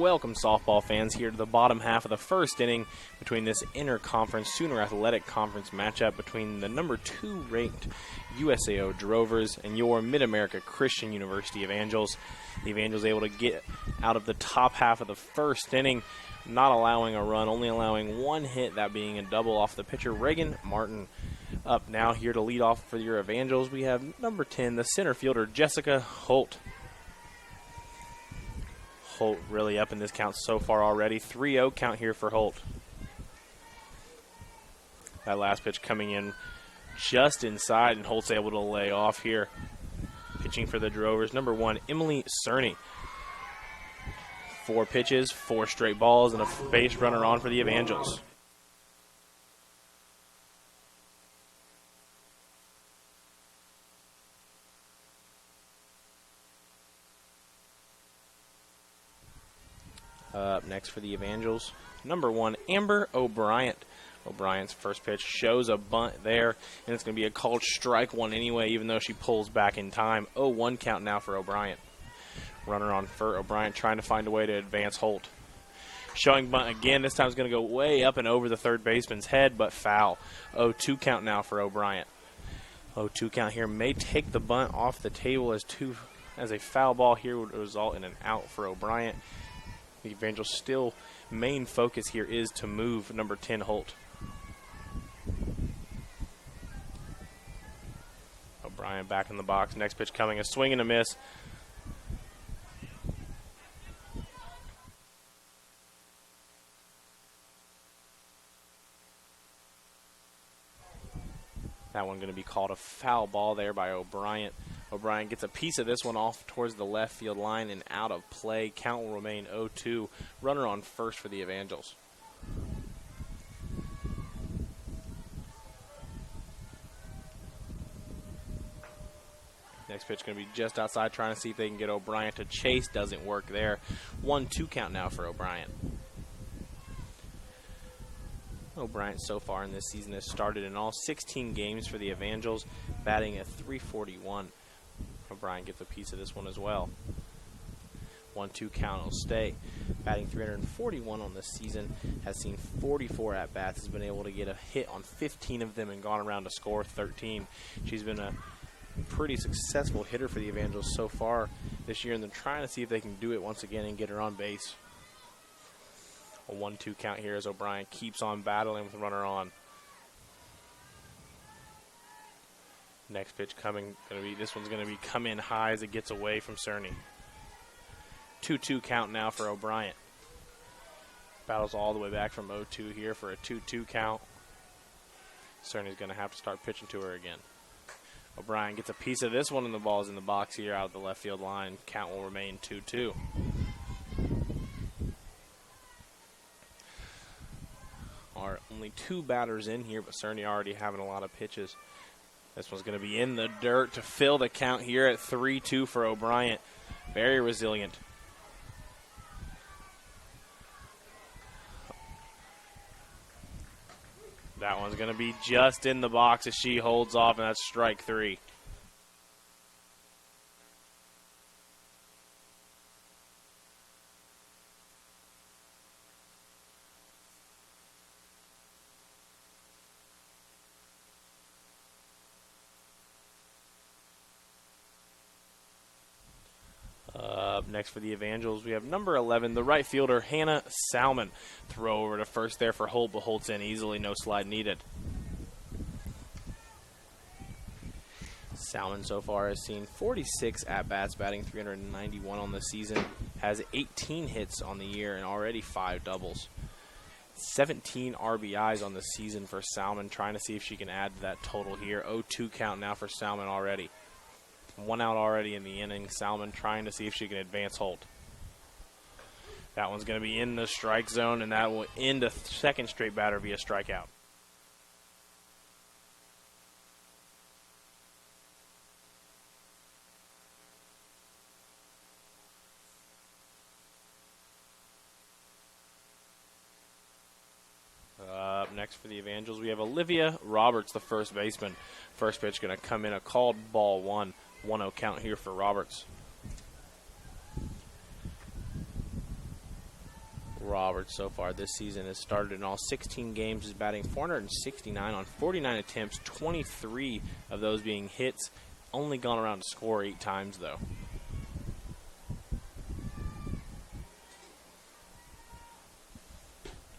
welcome softball fans here to the bottom half of the first inning between this interconference Sooner Athletic Conference matchup between the number 2 ranked USAO Drovers and your Mid-America Christian University Evangels. The Evangels able to get out of the top half of the first inning, not allowing a run, only allowing one hit, that being a double off the pitcher Reagan Martin. Up now here to lead off for your Evangels, we have number 10, the center fielder Jessica Holt. Holt really up in this count so far already. 3-0 count here for Holt. That last pitch coming in just inside, and Holt's able to lay off here. Pitching for the Drovers, number 1, Emily Cerny. 4 pitches, 4 straight balls, and a base runner on for the Evangels. Up next for the Evangels, number 1, Amber O'Brien. O'Brien's first pitch shows a bunt there, and it's going to be a called strike one anyway, even though she pulls back in time. 0-1 count now for O'Brien. Runner on for O'Brien trying to find a way to advance Holt. Showing bunt again. This time it's going to go way up and over the third baseman's head, but foul. 0-2 count now for O'Brien. 0-2 count here may take the bunt off the table as a foul ball here would result in an out for O'Brien. The Evangels' still main focus here is to move number 10 Holt. O'Brien back in the box. Next pitch coming, a swing and a miss. That one going to be called a foul ball there by O'Brien. O'Brien gets a piece of this one off towards the left field line and out of play. Count will remain 0-2. Runner on first for the Evangels. Next pitch going to be just outside, trying to see if they can get O'Brien to chase. Doesn't work there. 1-2 count now for O'Brien. O'Brien so far in this season has started in all 16 games for the Evangels, batting at .341. O'Brien gets a piece of this one as well. 1-2 count will stay. Batting .341 on this season, has seen 44 at-bats, has been able to get a hit on 15 of them and gone around to score 13. She's been a pretty successful hitter for the Evangels so far this year, and they're trying to see if they can do it once again and get her on base. A 1-2 count here as O'Brien keeps on battling with the runner on. Next pitch coming, this one's going to be come in high as it gets away from Cerny. 2-2 count now for O'Brien. Battles all the way back from 0-2 here for a 2-2 count. Cerny's going to have to start pitching to her again. O'Brien gets a piece of this one, and the ball's in the box here out of the left field line. Count will remain 2-2. Are only 2 batters in here, but Cerny already having a lot of pitches. This one's going to be in the dirt to fill the count here at 3-2 for O'Brien. Very resilient. That one's going to be just in the box as she holds off, and that's strike 3. Next for the Evangels, we have number 11, the right fielder, Hanna Salman. Throw over to first there for Holt, but Holt's in easily, no slide needed. Salman so far has seen 46 at-bats, batting .391 on the season, has 18 hits on the year, and already 5 doubles. 17 RBIs on the season for Salman, trying to see if she can add to that total here. 0-2 count now for Salman already. 1 out already in the inning. Salman trying to see if she can advance Holt. That one's going to be in the strike zone, and that will end a second straight batter via strikeout. Up next for the Evangels, we have Olivia Roberts, the first baseman. First pitch going to come in a called ball 1. 1-0 count here for Roberts. Roberts so far this season has started in all 16 games, is batting .469 on 49 attempts, 23 of those being hits. Only gone around to score 8 times, though.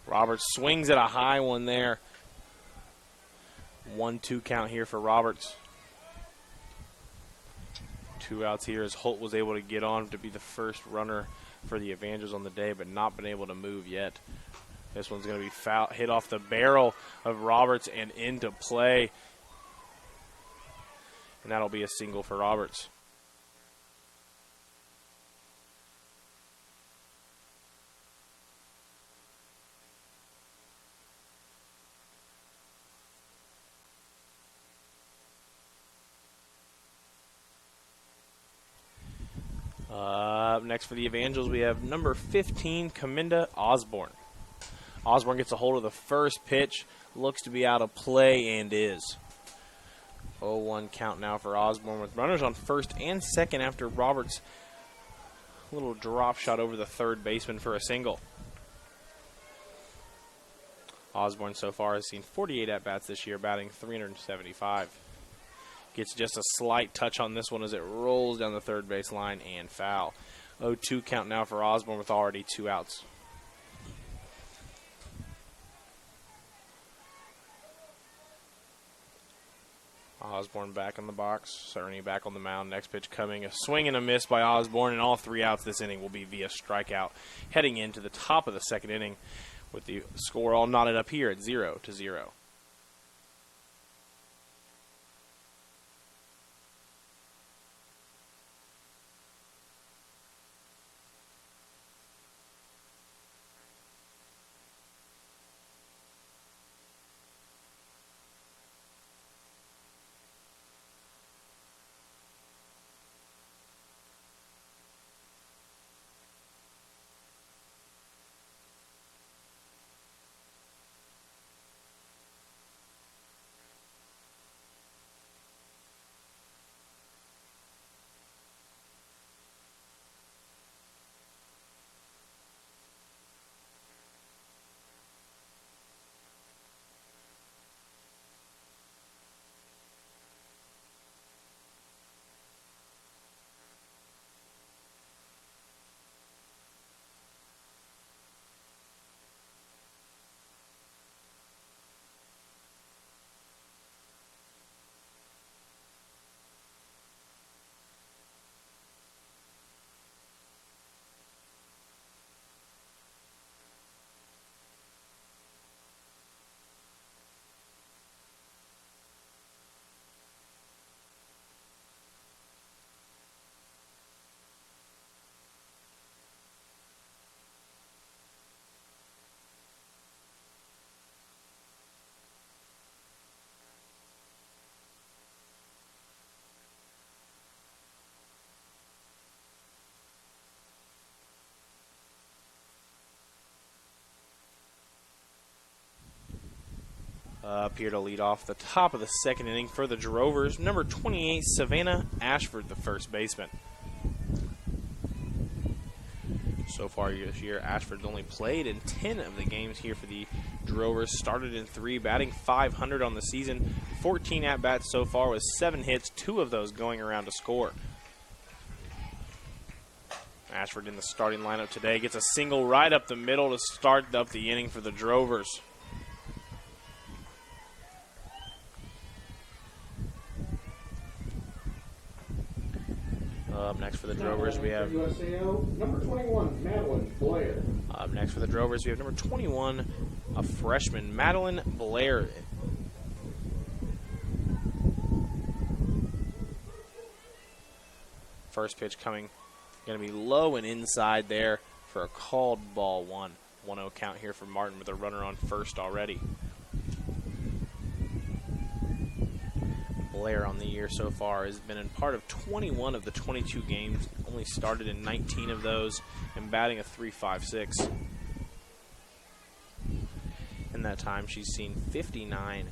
Roberts swings at a high one there. 1-2 count here for Roberts. 2 outs here as Holt was able to get on to be the first runner for the Evangels on the day, but not been able to move yet. This one's going to be hit off the barrel of Roberts and into play. And that'll be a single for Roberts. Up next for the Evangels, we have number 15, Chaminda Osborne. Osborne gets a hold of the first pitch, looks to be out of play, and is. 0-1 count now for Osborne with runners on first and second after Roberts' little drop shot over the third baseman for a single. Osborne so far has seen 48 at-bats this year, batting .375. Gets just a slight touch on this one as it rolls down the third base line and foul. 0-2 count now for Osborne with already 2 outs. Osborne back in the box. Cerny back on the mound. Next pitch coming. A swing and a miss by Osborne, and all 3 outs this inning will be via strikeout. Heading into the top of the second inning with the score all knotted up here at 0-0. Up here to lead off the top of the second inning for the Drovers, number 28, Savannah Ashford, the first baseman. So far this year, Ashford's only played in 10 of the games here for the Drovers. Started in 3, batting .500 on the season. 14 at-bats so far with 7 hits, 2 of those going around to score. Ashford in the starting lineup today gets a single right up the middle to start up the inning for the Drovers. Up next for the Drovers, we have number 21, Madeline Blair. Up next for the Drovers, we have number 21, a freshman, Madeline Blair. First pitch coming, going to be low and inside there for a called ball 1. 1-0 count here for Martin with a runner on first already. Blair on the year so far has been in part of 21 of the 22 games, only started in 19 of those, and batting a .356. In that time, she's seen 59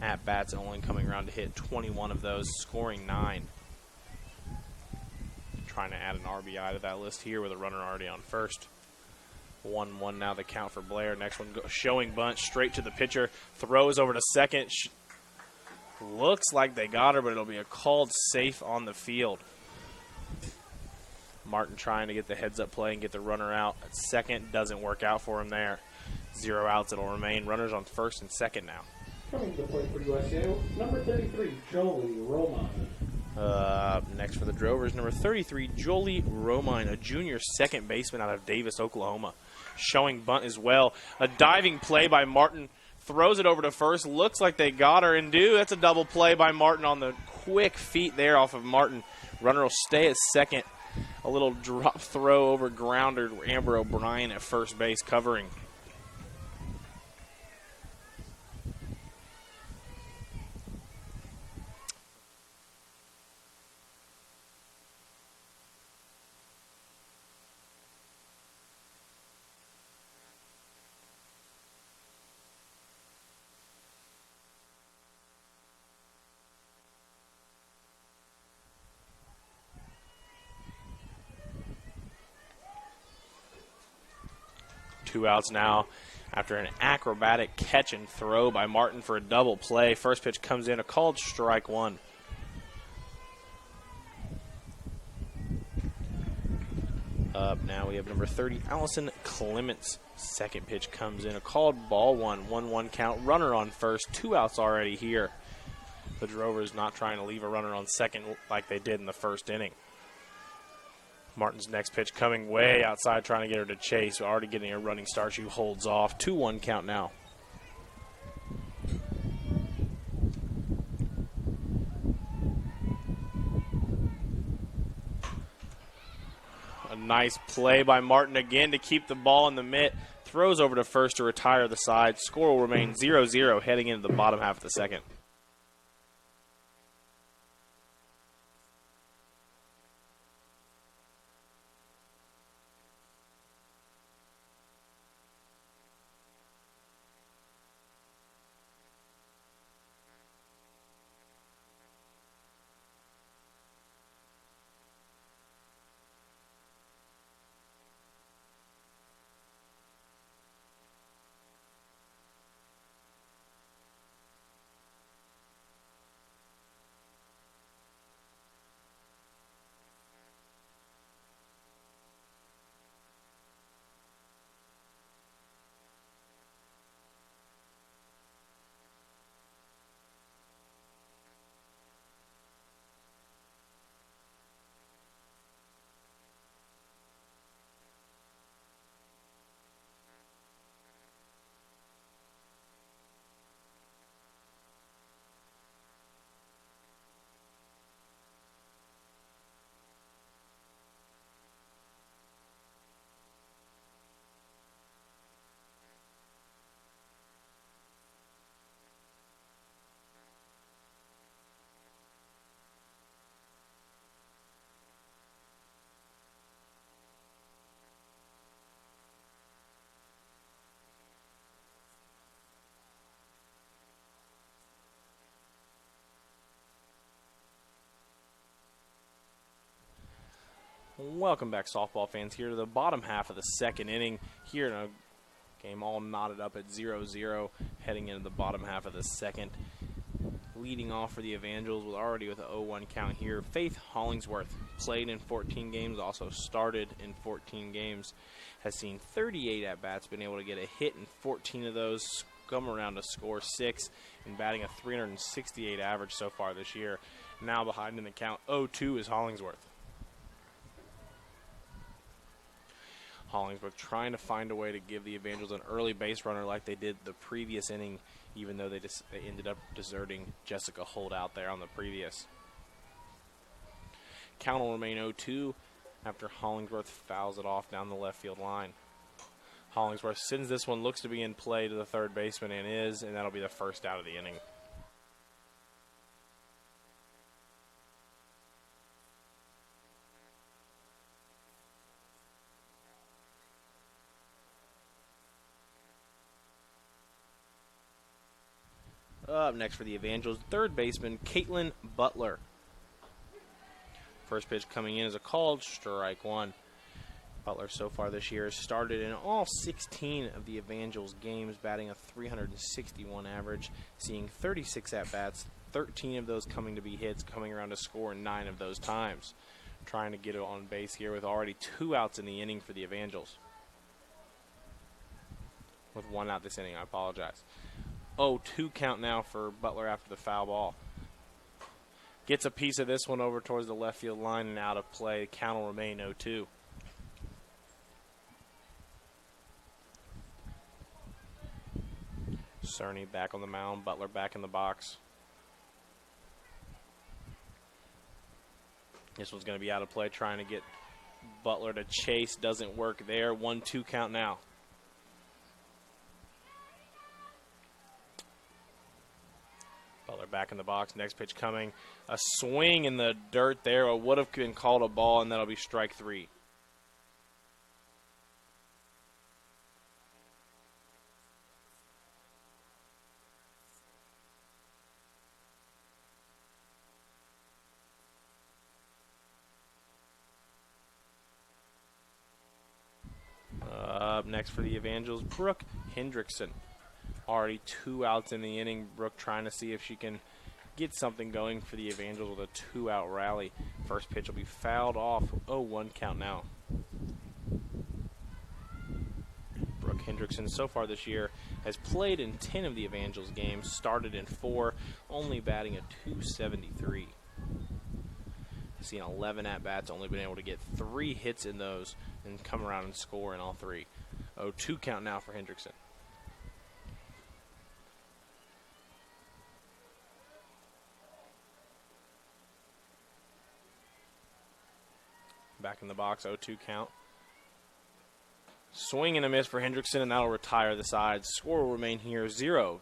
at-bats, only coming around to hit 21 of those, scoring 9. Trying to add an RBI to that list here with a runner already on first. 1-1 now the count for Blair. Next one showing bunt straight to the pitcher. Throws over to second. Looks like they got her, but it'll be a called safe on the field. Martin trying to get the heads-up play and get the runner out at second. Doesn't work out for him there. 0 outs. It'll remain runners on first and second now. Coming to the plate for USA, number 33, Lee Romine. Next for the Drovers, number 33, Lee Romine, a junior second baseman out of Davis, Oklahoma. Showing bunt as well. A diving play by Martin. Throws it over to first. Looks like they got her and do. That's a double play by Martin on the quick feet there off of Martin. Runner will stay at second. A little drop throw over grounder. Amber O'Brien at first base covering. Two outs now after an acrobatic catch and throw by Martin for a double play. First pitch comes in, a called strike one. Up now we have number 30, Allison Clements. Second pitch comes in, a called ball one. 1-1 count, runner on first. 2 outs already here. The Drovers not trying to leave a runner on second like they did in the first inning. Martin's next pitch coming way outside, trying to get her to chase. Already getting a running start. She holds off. 2-1 count now. A nice play by Martin again to keep the ball in the mitt. Throws over to first to retire the side. Score will remain 0-0 heading into the bottom half of the second. Welcome back, softball fans, here to the bottom half of the second inning. Here in a game all knotted up at 0-0, heading into the bottom half of the second. Leading off for the Evangels with already with an 0-1 count here. Faith Hollingsworth played in 14 games, also started in 14 games. Has seen 38 at-bats, been able to get a hit in 14 of those, come around to score 6, and batting a 368 average so far this year. Now behind in the count, 0-2 is Hollingsworth. Hollingsworth trying to find a way to give the Evangels an early base runner like they did the previous inning, even though they ended up deserting Jessica Holt out there on the previous. Count will remain 0-2 after Hollingsworth fouls it off down the left field line. Hollingsworth sends this one, looks to be in play to the third baseman, and that'll be the first out of the inning. Up next for the Evangels, third baseman Kaitlyn Butler. First pitch coming in is a called strike one. Butler so far this year has started in all 16 of the Evangels games, batting a 361 average, seeing 36 at-bats, 13 of those coming to be hits, coming around to score 9 of those times. Trying to get it on base here with already 2 outs in the inning for the Evangels. With 1 out this inning, I apologize. 0-2 count now for Butler after the foul ball. Gets a piece of this one over towards the left field line and out of play. Count will remain 0-2. Cerny back on the mound. Butler back in the box. This one's going to be out of play, trying to get Butler to chase. Doesn't work there. 1-2 count now. Butler back in the box. Next pitch coming. A swing in the dirt there. It would have been called a ball, and that'll be strike 3. Up next for the Evangels, Brooke Hendrickson. Already 2 outs in the inning. Brooke trying to see if she can get something going for the Evangels with a 2-out rally. First pitch will be fouled off. 0-1 count now. Brooke Hendrickson so far this year has played in 10 of the Evangels games, started in 4, only batting a .273. Seen 11 at-bats, only been able to get 3 hits in those and come around and score in all 3. 0-2 count now for Hendrickson. Back in the box, 0-2 count. Swing and a miss for Hendrickson, and that'll retire the side. Score will remain here 0-0.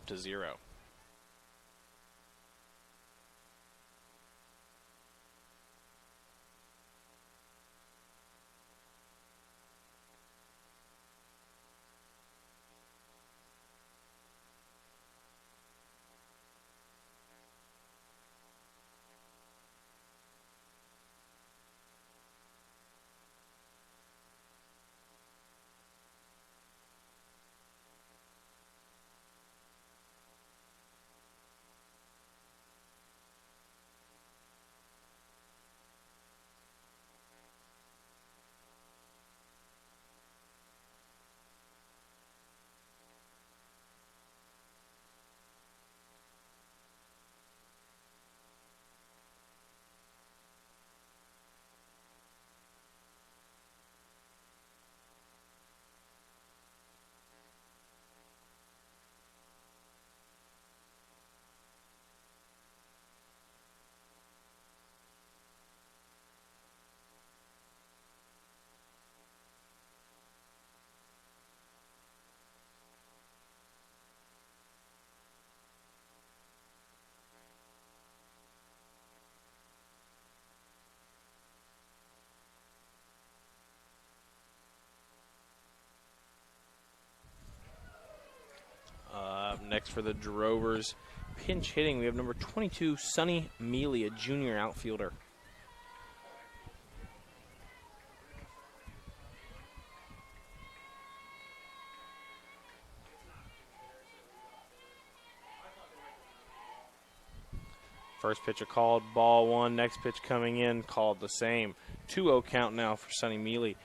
Next for the Drovers, pinch hitting, we have number 22, Sonny Mealy, a junior outfielder. First pitcher called, ball 1. Next pitch coming in, called the same. 2-0 count now for Sonny Mealy.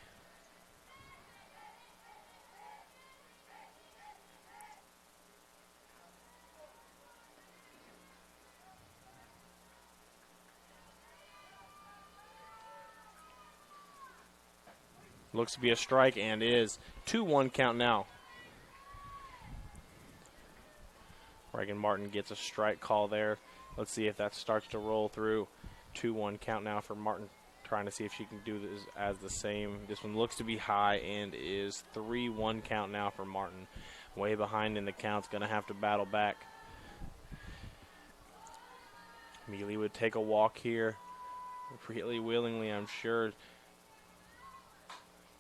Looks to be a strike and is. 2-1 count now. Reagan Martin gets a strike call there. Let's see if that starts to roll through. 2-1 count now for Martin, trying to see if she can do this as the same. This one looks to be high and is. 3-1 count now for Martin. Way behind in the count's going to have to battle back. Mealy would take a walk here. Really willingly, I'm sure.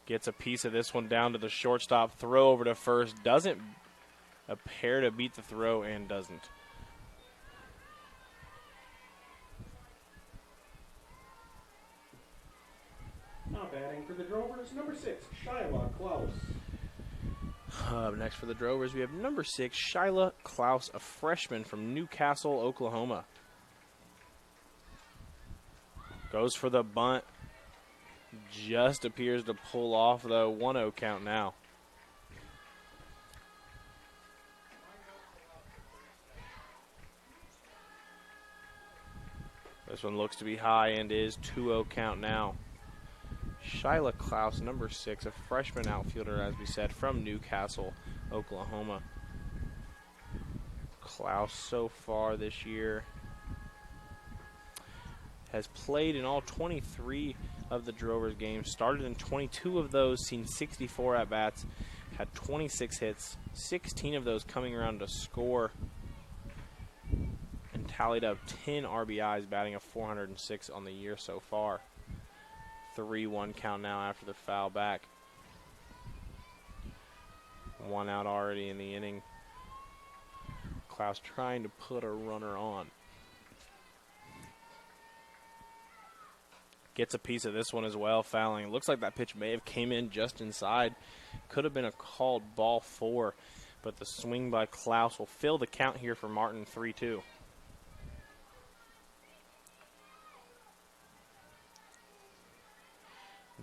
Gets a piece of this one down to the shortstop. Throw over to first. Doesn't appear to beat the throw and doesn't. Now batting for the Drovers, number 6, Shyla Klaus. Next for the Drovers, we have number 6, Shyla Klaus, a freshman from Newcastle, Oklahoma. Goes for the bunt. Just appears to pull off, though. 1-0 count now. This one looks to be high and is 2-0 count now. Shyla Klaus, number 6, a freshman outfielder, as we said, from Newcastle, Oklahoma. Klaus so far this year has played in all 23 of the Drovers games, started in 22 of those, seen 64 at-bats, had 26 hits, 16 of those coming around to score, and tallied up 10 RBIs, batting a .406 on the year so far. 3-1 count now after the foul back. 1 out already in the inning. Klaus trying to put a runner on. Gets a piece of this one as well, fouling. It looks like that pitch may have came in just inside. Could have been a called ball 4, but the swing by Klaus will fill the count here for Martin, 3-2.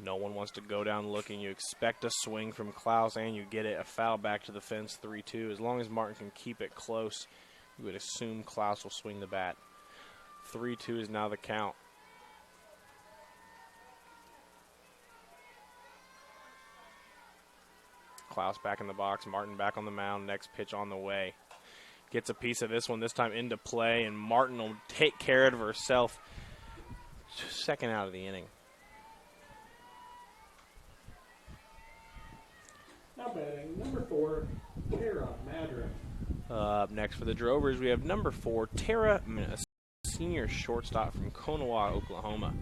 No one wants to go down looking. You expect a swing from Klaus, and you get it. A foul back to the fence, 3-2. As long as Martin can keep it close, you would assume Klaus will swing the bat. 3-2 is now the count. Klaus back in the box. Martin back on the mound. Next pitch on the way. Gets a piece of this one, this time into play, and Martin will take care of it herself. Second out of the inning. Now batting, number 4, Tara Madron. Up next for the Drovers, we have number 4, Tara, a senior shortstop from Konawa, Oklahoma.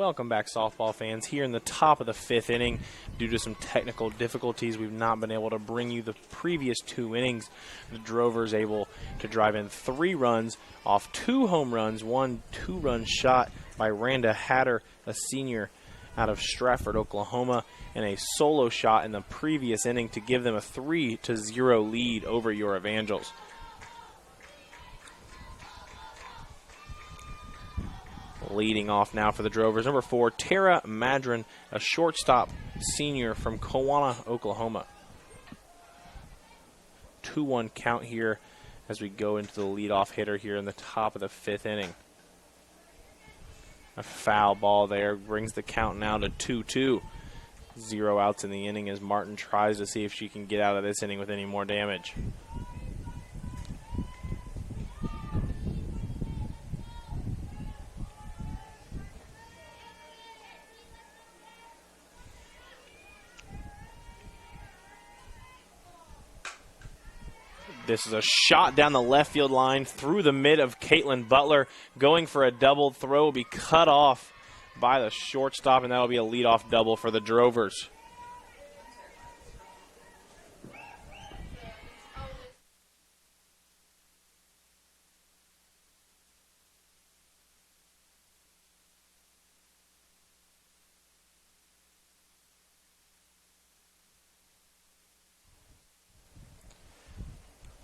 Welcome back, softball fans. Here in the top of the 5th inning, due to some technical difficulties, we've not been able to bring you the previous 2 innings. The Drovers able to drive in 3 runs off 2 home runs, 1 2-run shot by Randa Hatter, a senior out of Stratford, Oklahoma, and a solo shot in the previous inning to give them a 3-0 lead over your Evangels. Leading off now for the Drovers, number 4, Tara Madron, a shortstop senior from Kewanna, Oklahoma. 2-1 count here as we go into the leadoff hitter here in the top of the 5th inning. A foul ball there brings the count now to 2-2. 0 outs in the inning as Martin tries to see if she can get out of this inning with any more damage. This is a shot down the left field line through the mid of Kaitlyn Butler. Going for a double. Throw will be cut off by the shortstop, and that'll be a leadoff double for the Drovers.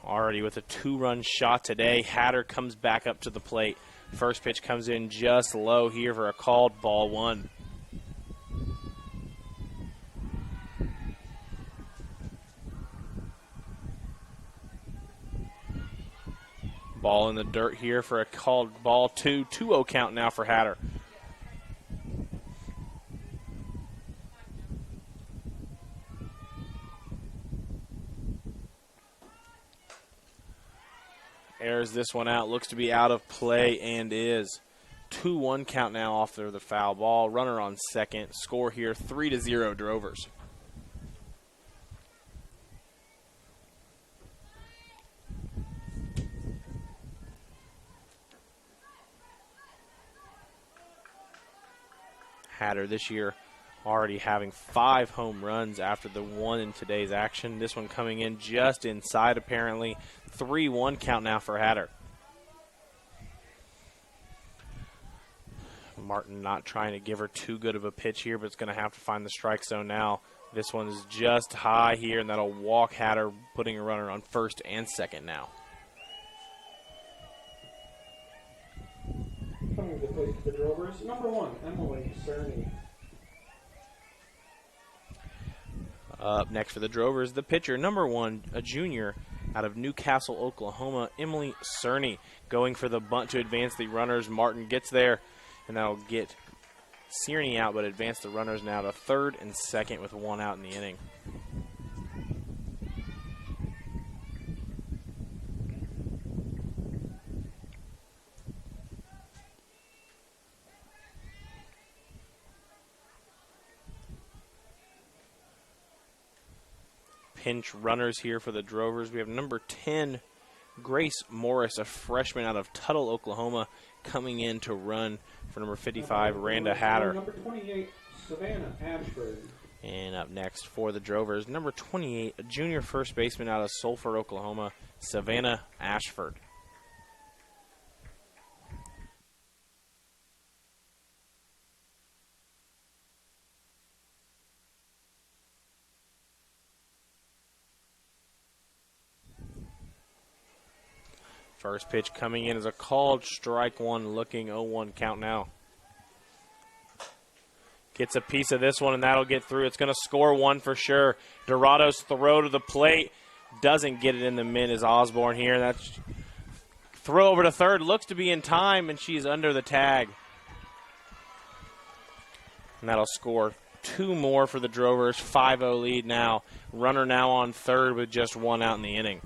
Already with a 2-run shot today, Hatter comes back up to the plate. First pitch comes in just low here for a called ball 1. Ball in the dirt here for a called ball 2. 2-0 count now for Hatter. Airs this one out, looks to be out of play and is. 2-1 count now after the foul ball. Runner on second. Score here 3-0 Drovers. Hatter this year already having 5 home runs after the 1 in today's action. This one coming in just inside apparently. 3-1 count now for Hatter. Martin not trying to give her too good of a pitch here, but it's going to have to find the strike zone now. This one is just high here, and that'll walk Hatter, putting a runner on first and second now. Coming to the plate for the Drovers, number 1, Emily Cerny. Up next for the Drovers, the pitcher, number 1, a junior out of Newcastle, Oklahoma, Emily Cerny, going for the bunt to advance the runners. Martin gets there, and that'll get Cerny out, but advance the runners now to third and second with 1 out in the inning. Pinch runners here for the Drovers. We have number 10, Grace Morris, a freshman out of Tuttle, Oklahoma, coming in to run for number 55, Randa Hatter. Number 28, Savannah Ashford. And up next for the Drovers, number 28, a junior first baseman out of Sulphur, Oklahoma, Savannah Ashford. First pitch coming in is a called strike 1, looking 0-1 count now. Gets a piece of this one, and that'll get through. It's going to score 1 for sure. Dorado's throw to the plate doesn't get it in the mid as Osborne here. That's throw over to third. Looks to be in time, and she's under the tag. And that'll score 2 more for the Drovers. 5-0 lead now. Runner now on third with just 1 out in the inning.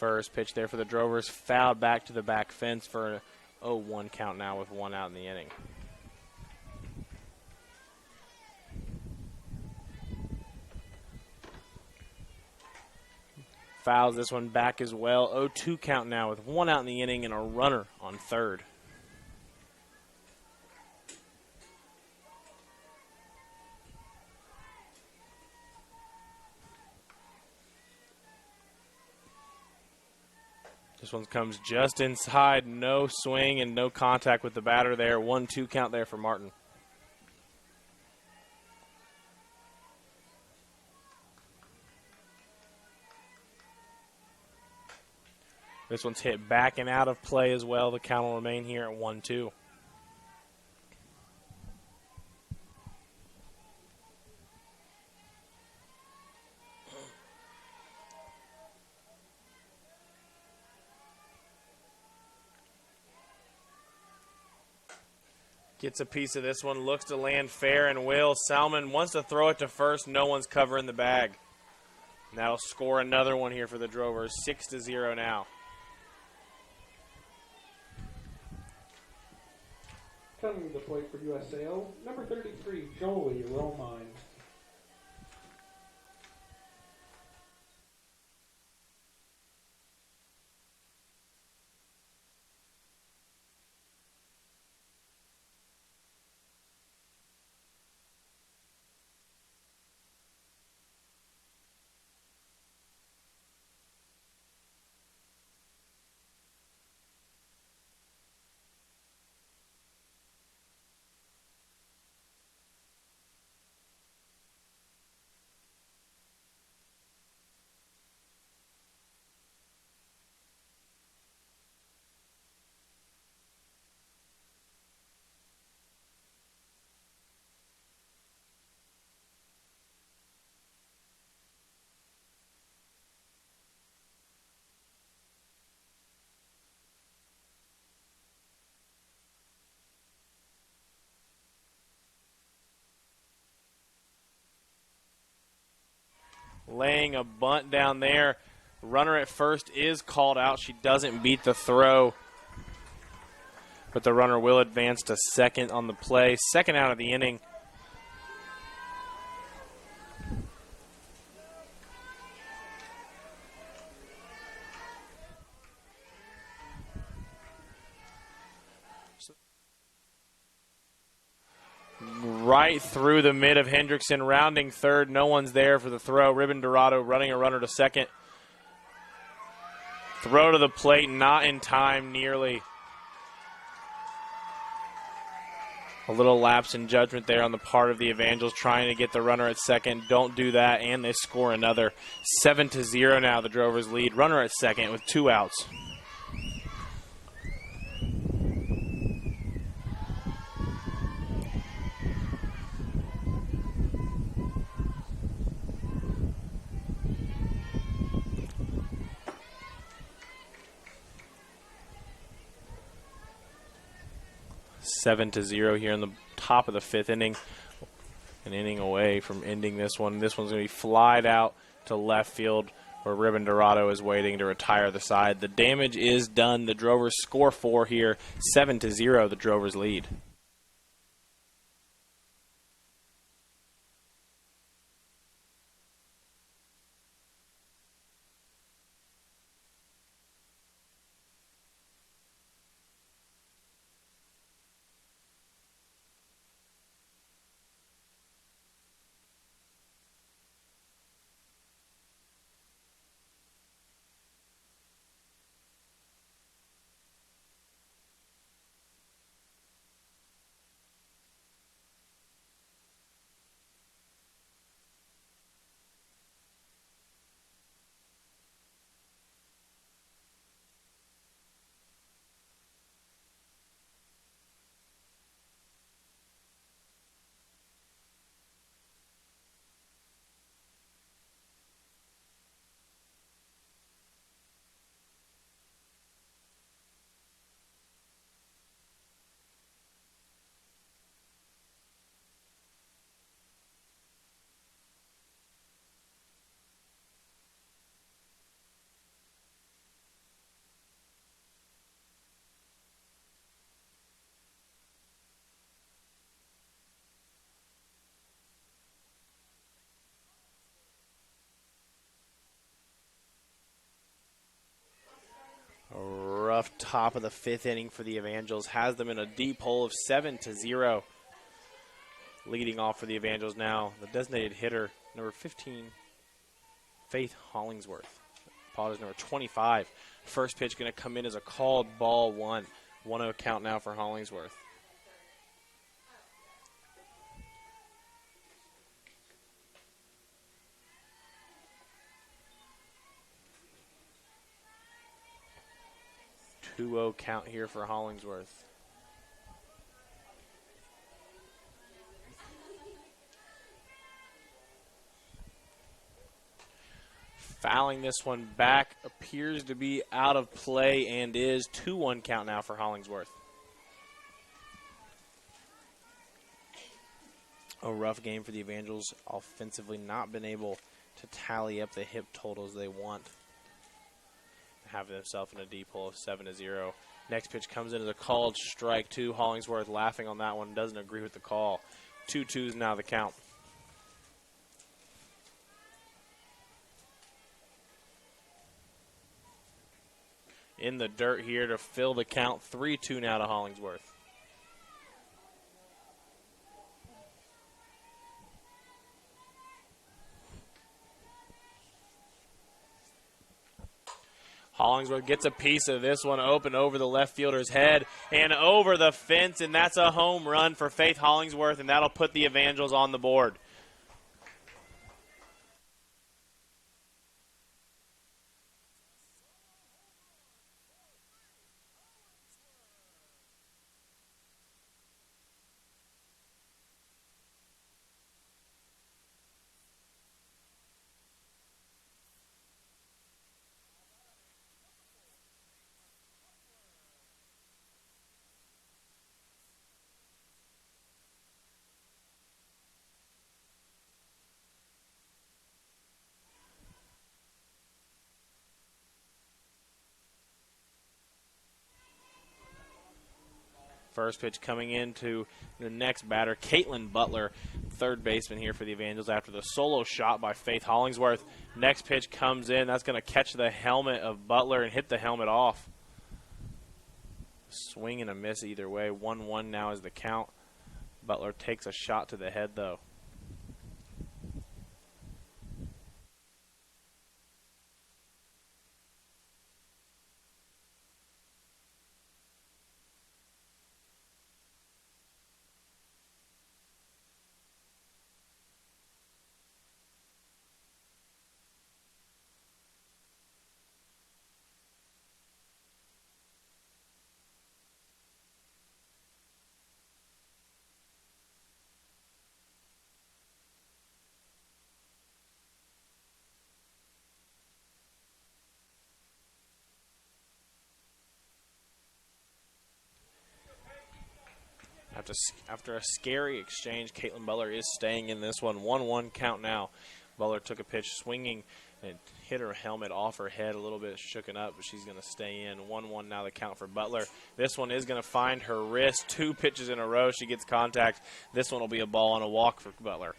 First pitch there for the Drovers, fouled back to the back fence for a 0-1 count now with 1 out in the inning. Fouls this one back as well. 0-2 count now with 1 out in the inning and a runner on third. This one comes just inside. No swing and no contact with the batter there. 1-2 count there for Martin. This one's hit back and out of play as well. The count will remain here at 1-2. Gets a piece of this one, looks to land fair and will. Salman wants to throw it to first. No one's covering the bag. And that'll score another one here for the Drovers. 6-0 now. Coming to the plate for USAO, number 33, Lee Romine. Laying a bunt down there. Runner at first is called out. She doesn't beat the throw. But the runner will advance to second on the play. Second out of the inning. Right through the mid of Hendrickson, rounding third. No one's there for the throw. Ribbon Dorado running a runner to second. Throw to the plate, not in time, nearly. A little lapse in judgment there on the part of the Evangels, trying to get the runner at second. Don't do that, and they score another. 7-0 now, the Drovers lead. Runner at second with 2 outs. Seven to 0 here in the top of the 5th inning. An inning away from ending this one. This one's going to be flied out to left field where Ribbon Dorado is waiting to retire the side. The damage is done. The Drovers score 4 here. 7-0, the Drovers lead. rough top of the 5th inning for the Evangels. Has them in a deep hole of 7-0. Leading off for the Evangels now, the designated hitter, number 15, Faith Hollingsworth. Pot is number 25. First pitch going to come in as a called ball 1. 1-0 count now for Hollingsworth. Two-0 count here for Hollingsworth. Fouling this one back, appears to be out of play and is 2-1 count now for Hollingsworth. A rough game for the Evangels. Offensively not been able to tally up the hip totals they want. Having themselves in a deep hole of 7-0. Next pitch comes in as a called strike 2. Hollingsworth laughing on that one, doesn't agree with the call. 2-2 now the count. In the dirt here to fill the count. 3-2 now to Hollingsworth. Hollingsworth gets a piece of this one, open over the left fielder's head and over the fence, and that's a home run for Faith Hollingsworth, and that'll put the Evangels on the board. First pitch coming into the next batter, Kaitlyn Butler, third baseman here for the Evangels after the solo shot by Faith Hollingsworth. Next pitch comes in. That's going to catch the helmet of Butler and hit the helmet off. Swing and a miss either way. 1-1 now is the count. Butler takes a shot to the head, though. After a scary exchange, Kaitlyn Butler is staying in this one. 1-1 count now. Butler took a pitch swinging and hit her helmet off her head, a little bit shooken up, but she's going to stay in. 1-1 now the count for Butler. This one is going to find her wrist. 2 pitches in a row. She gets contact. This one will be a ball and a walk for Butler.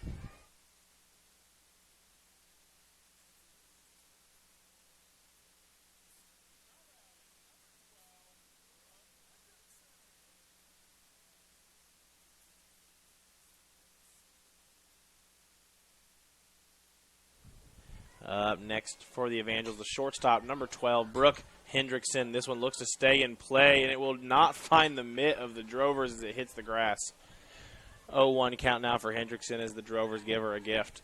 Up next for the Evangels, the shortstop, number 12, Brooke Hendrickson. This one looks to stay in play, and it will not find the mitt of the Drovers as it hits the grass. 0-1 count now for Hendrickson as the Drovers give her a gift.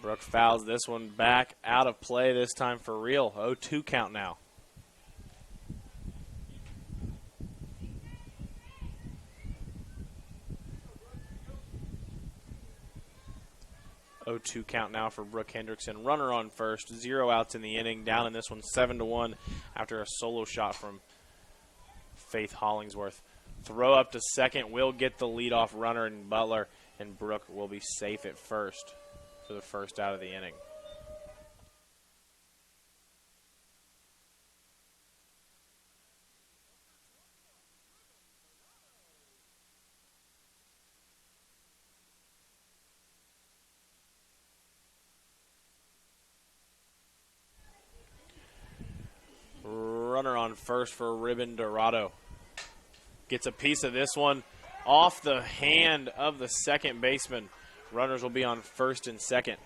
Brooke fouls this one back, out of play this time for real. 0-2 count now. Count now for Brooke Hendrickson. Runner on first, 0 outs in the inning. Down in this one, 7-1 after a solo shot from Faith Hollingsworth. Throw up to second will get the leadoff runner in Butler, and Brooke will be safe at first for the first out of the inning. runner on first for Ribbon Dorado. Gets a piece of this one off the hand of the second baseman. Runners will be on first and second.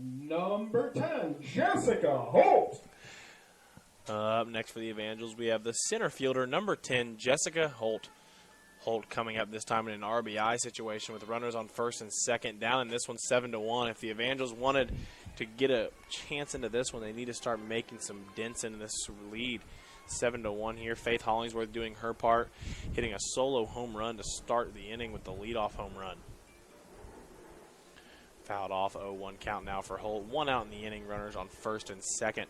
Number 10, Jessica Holt. Up next for the Evangels, we have the center fielder, number 10, Jessica Holt. Holt coming up this time in an RBI situation with runners on first and second, down in this one 7-1. If the Evangels wanted to get a chance into this one, they need to start making some dents into this lead. 7-1 here. Faith Hollingsworth doing her part, hitting a solo home run to start the inning with the leadoff home run. Fouled off, 0-1 count now for Holt. 1 out in the inning, runners on first and second.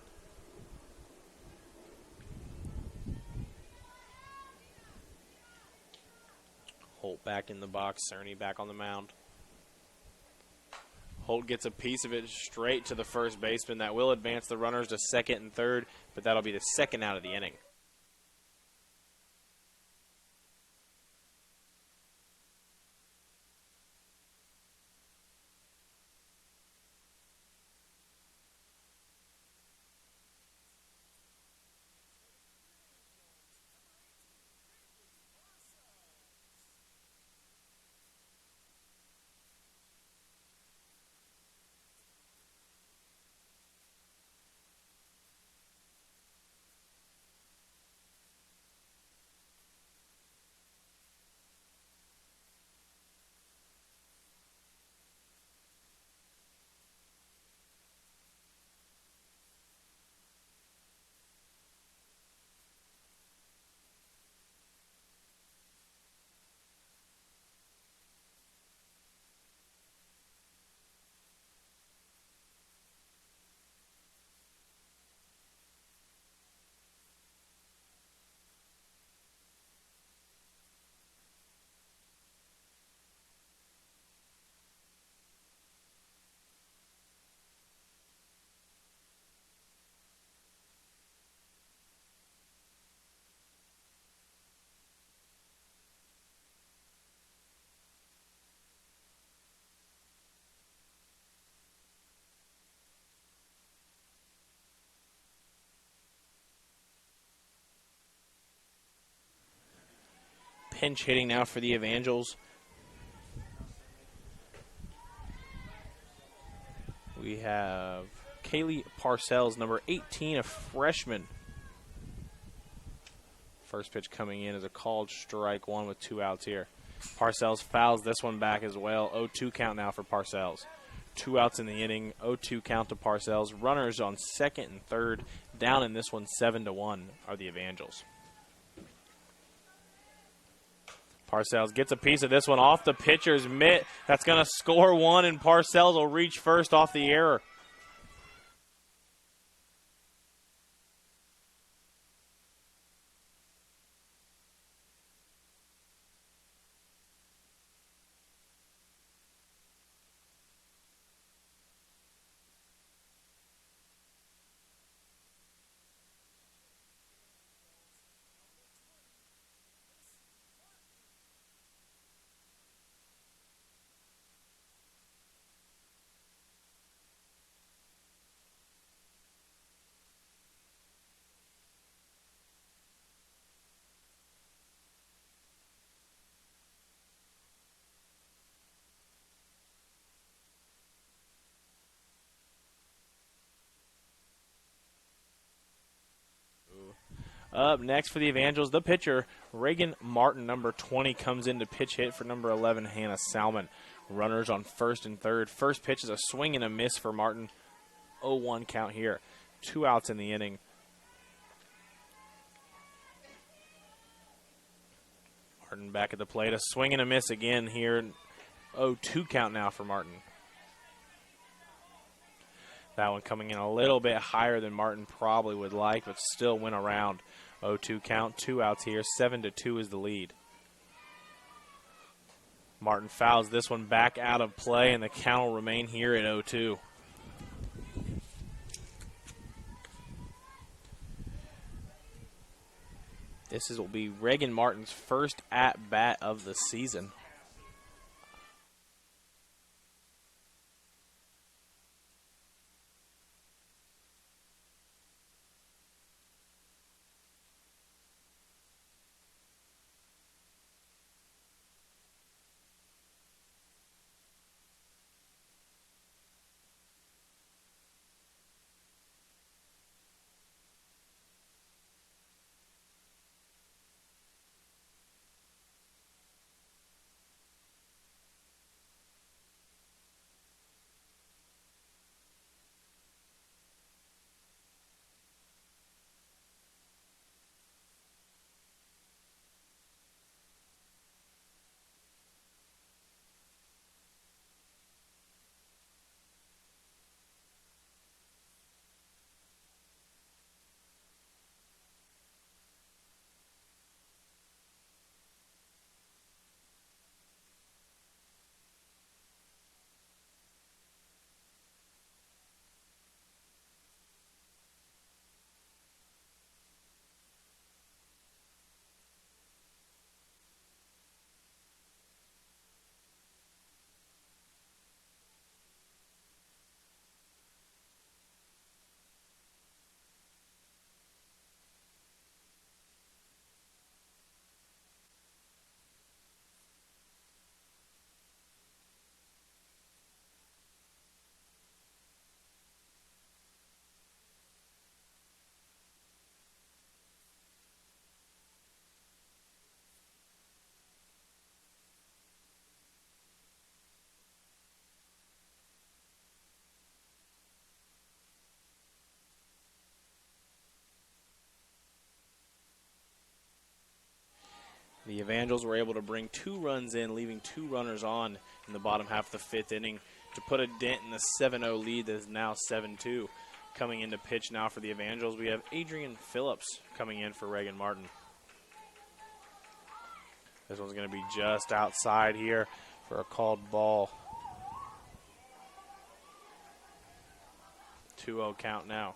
Holt back in the box, Cerny back on the mound. Holt gets a piece of it straight to the first baseman. That will advance the runners to second and third, but that'll be the second out of the inning. Pinch hitting now for the Evangels. We have Kaylee Parcells, number 18, a freshman. First pitch coming in is a called strike one with 2 outs here. Parcells fouls this one back as well. 0-2 count now for Parcells. 2 outs in the inning, 0-2 count to Parcells. Runners on second and third. Down in this one 7-1 are the Evangels. Parcells gets a piece of this one off the pitcher's mitt. That's going to score one, and Parcells will reach first off the error. Up next for the Evangels, the pitcher, Reagan Martin, number 20, comes in to pitch hit for number 11, Hanna Salman. Runners on first and third. First pitch is a swing and a miss for Martin. 0-1 count here. 2 outs in the inning. Martin back at the plate. A swing and a miss again here. 0-2 count now for Martin. That one coming in a little bit higher than Martin probably would like, but still went around. 0-2 count, 2 outs here. 7-2 is the lead. Martin fouls this one back out of play, and the count will remain here at 0-2. Will be Reagan Martin's first at-bat of the season. The Evangels were able to bring 2 runs in, leaving 2 runners on in the bottom half of the 5th inning to put a dent in the 7-0 lead that is now 7-2. Coming into pitch now for the Evangels, we have Adrian Phillips coming in for Reagan Martin. This one's going to be just outside here for a called ball. 2-0 count now.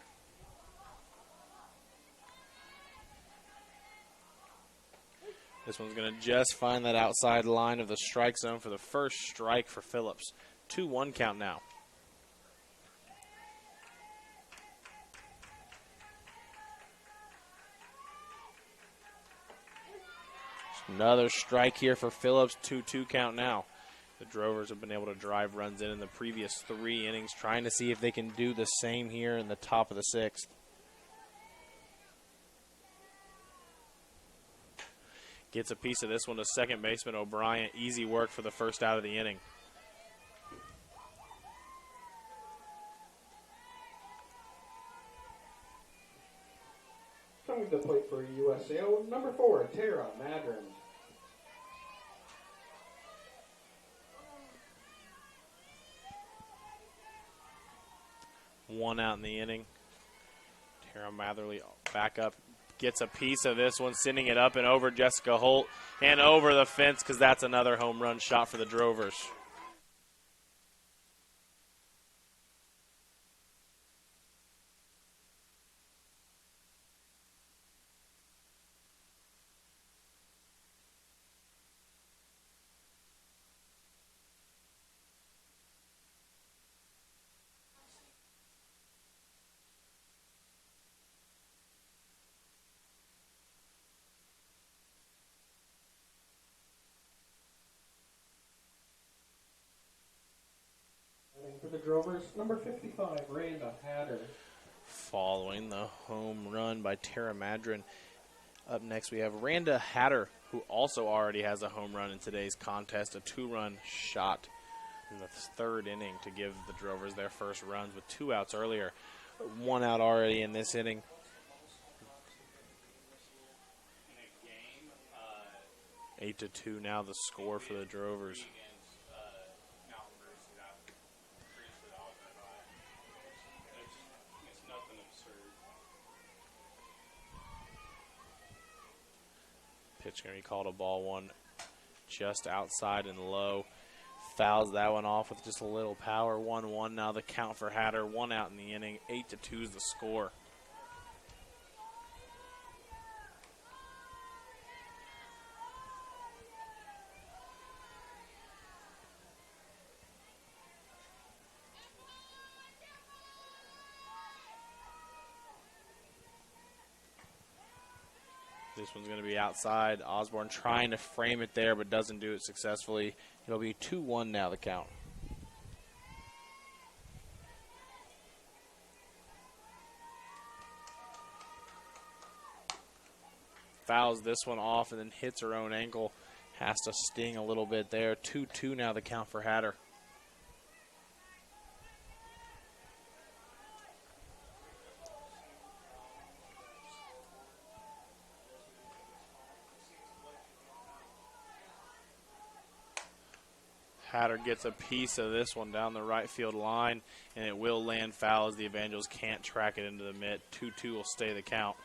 This one's going to just find that outside line of the strike zone for the first strike for Phillips. 2-1 count now. Another strike here for Phillips. 2-2 count now. The Drovers have been able to drive runs in the previous 3 innings, trying to see if they can do the same here in the top of the 6th. Gets a piece of this one to second baseman O'Brien. Easy work for the first out of the inning. Coming to the plate for USAO, number 4, Tara Madron. One out in the inning. Tara Matherly back up. Gets a piece of this one, sending it up and over Jessica Holt and over the fence because that's another home run shot for the Drovers. For the Drovers, number 55, Randa Hatter. Following the home run by Tara Madron. Up next we have Randa Hatter, who also already has a home run in today's contest, a 2-run shot in the 3rd inning to give the Drovers their first runs with 2 outs earlier. 1 out already in this inning. 8-2 now the score for the Drovers. Pitch going to be called a ball one, just outside and low. Fouls that one off with just a little power. 1-1 now the count for Hatter. 1 out in the inning. 8-2 is the score. This one's going to be outside. Osborne trying to frame it there, but doesn't do it successfully. It'll be 2-1 now the count. Fouls this one off and then hits her own ankle. Has to sting a little bit there. 2-2 now the count for Hatter. Hatter gets a piece of this one down the right field line, and it will land foul as the Evangels can't track it into the mitt. 2-2 will stay the count.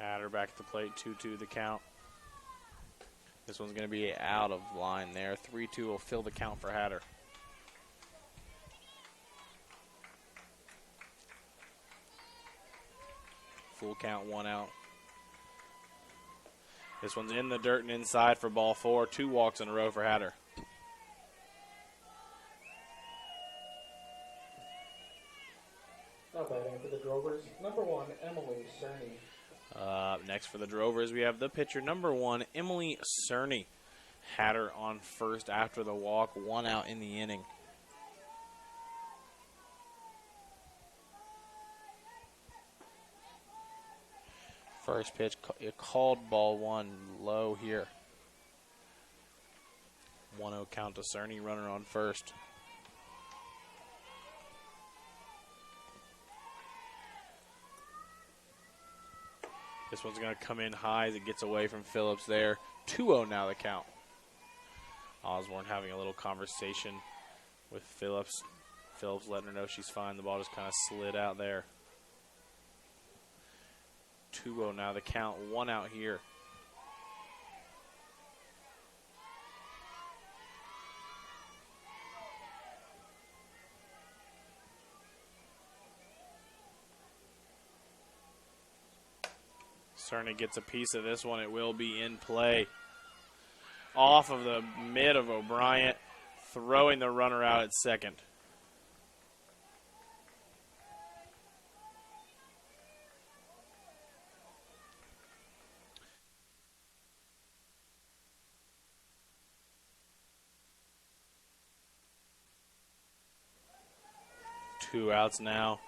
Hatter back at the plate, 2-2 the count. This one's going to be out of line there. 3-2 will fill the count for Hatter. Full count, 1 out. This one's in the dirt and inside for ball 4. 2 walks in a row for Hatter. Now batting for the Drovers, number 1, Emily Cerny. Next for the Drovers, we have the pitcher, number 1, Emily Cerny. Hatter on first after the walk, 1 out in the inning. First pitch, called ball 1, low here. 1-0 count to Cerny, runner on first. This one's going to come in high as it gets away from Phillips there. 2-0 now the count. Osborne having a little conversation with Phillips. Phillips letting her know she's fine. The ball just kind of slid out there. 2-0 now the count. 1 out here. Cerny gets a piece of this one. It will be in play. Off of the mid of O'Brien, throwing the runner out at second. Two outs now.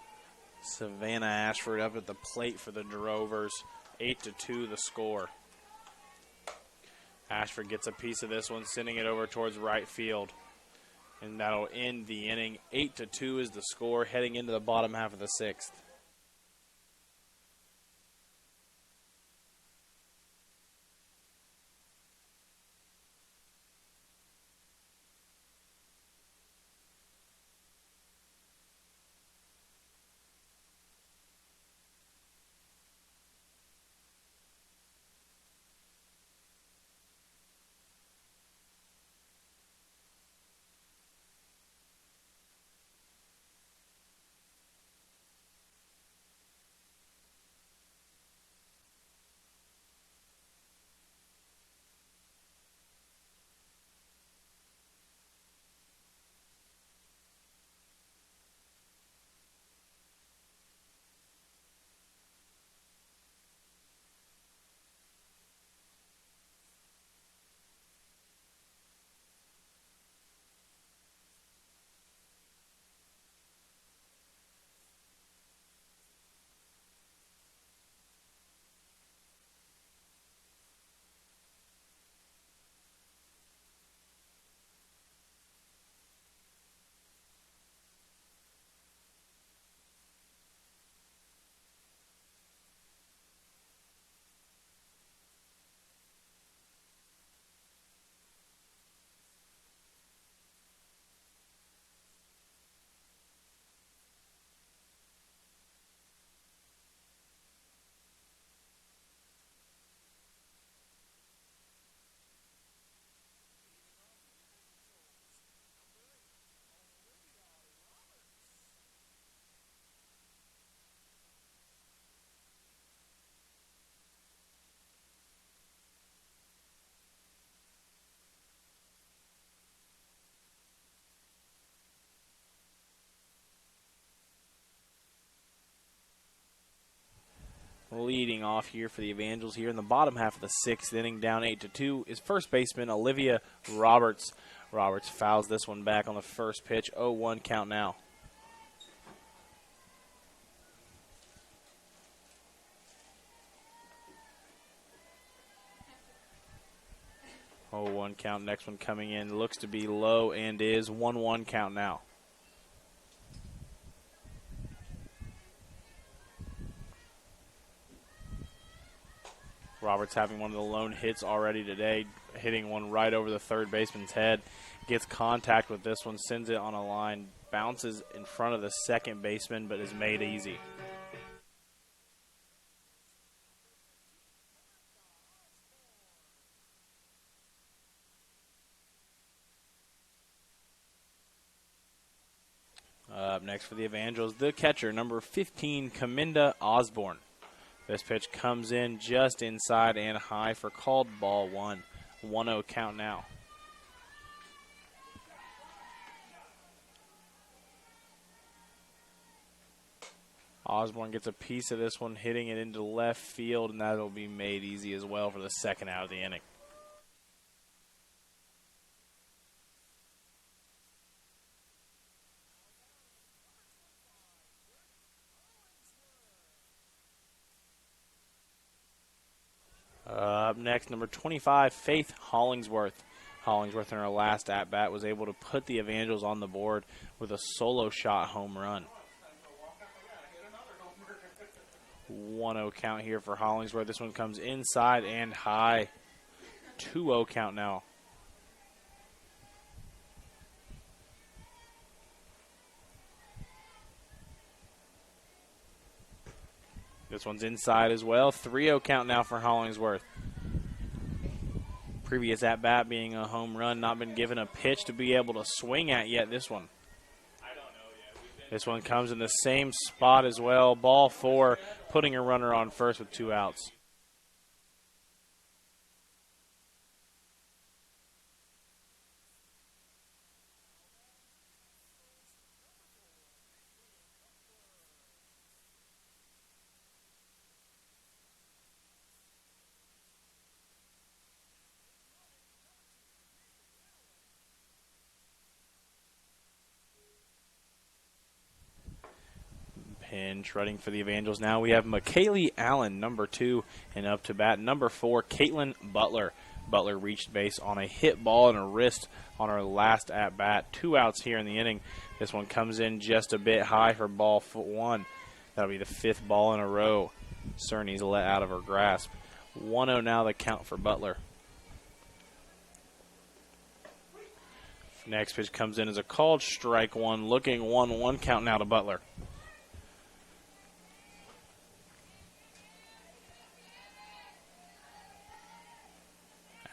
Savannah Ashford up at the plate for the Drovers. 8-2 the score. Ashford gets a piece of this one, sending it over towards right field. And that'll end the inning. 8-2 is the score, heading into the bottom half of the 6th. Leading off here for the Evangels here in the bottom half of the 6th inning, down 8-2, is first baseman Olivia Roberts. Roberts fouls this one back on the first pitch. 0-1 count now. Oh, 1 count. Next one coming in. Looks to be low and is 1-1 count now. Roberts having one of the lone hits already today, hitting one right over the third baseman's head. Gets contact with this one, sends it on a line, bounces in front of the second baseman, but is made easy. Up next for the Evangels, the catcher, number 15, Chaminda Osborne. This pitch comes in just inside and high for called ball 1. 1-0 count now. Osborne gets a piece of this one, hitting it into left field, and that'll be made easy as well for the second out of the inning. Up next, number 25, Faith Hollingsworth. Hollingsworth in her last at-bat was able to put the Evangels on the board with a solo shot home run. 1-0 count here for Hollingsworth. This one comes inside and high. 2-0 count now. This one's inside as well. 3-0 count now for Hollingsworth. Previous at-bat being a home run, not been given a pitch to be able to swing at yet this one. This one comes in the same spot as well. Ball 4, putting a runner on first with 2 outs. Pinch running for the Evangels now. We have McKaylee Allen, number 2, and up to bat, number 4, Kaitlyn Butler. Butler reached base on a hit ball and a wrist on her last at-bat. 2 outs here in the inning. This one comes in just a bit high for ball 1. That'll be the 5th ball in a row. Cerny's let out of her grasp. 1-0 now the count for Butler. Next pitch comes in as a called strike 1, looking 1-1 count now to Butler.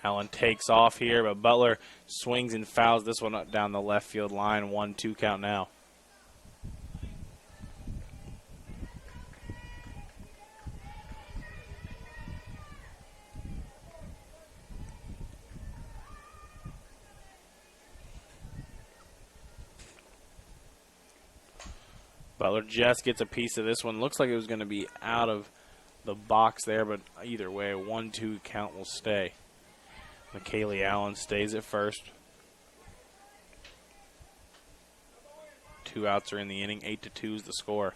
Allen takes off here, but Butler swings and fouls this one up down the left field line. 1-2 count now. Butler just gets a piece of this one. Looks like it was going to be out of the box there, but either way, 1-2 count will stay. McKaylee Allen stays at first. 2 outs are in the inning. 8-2 is the score.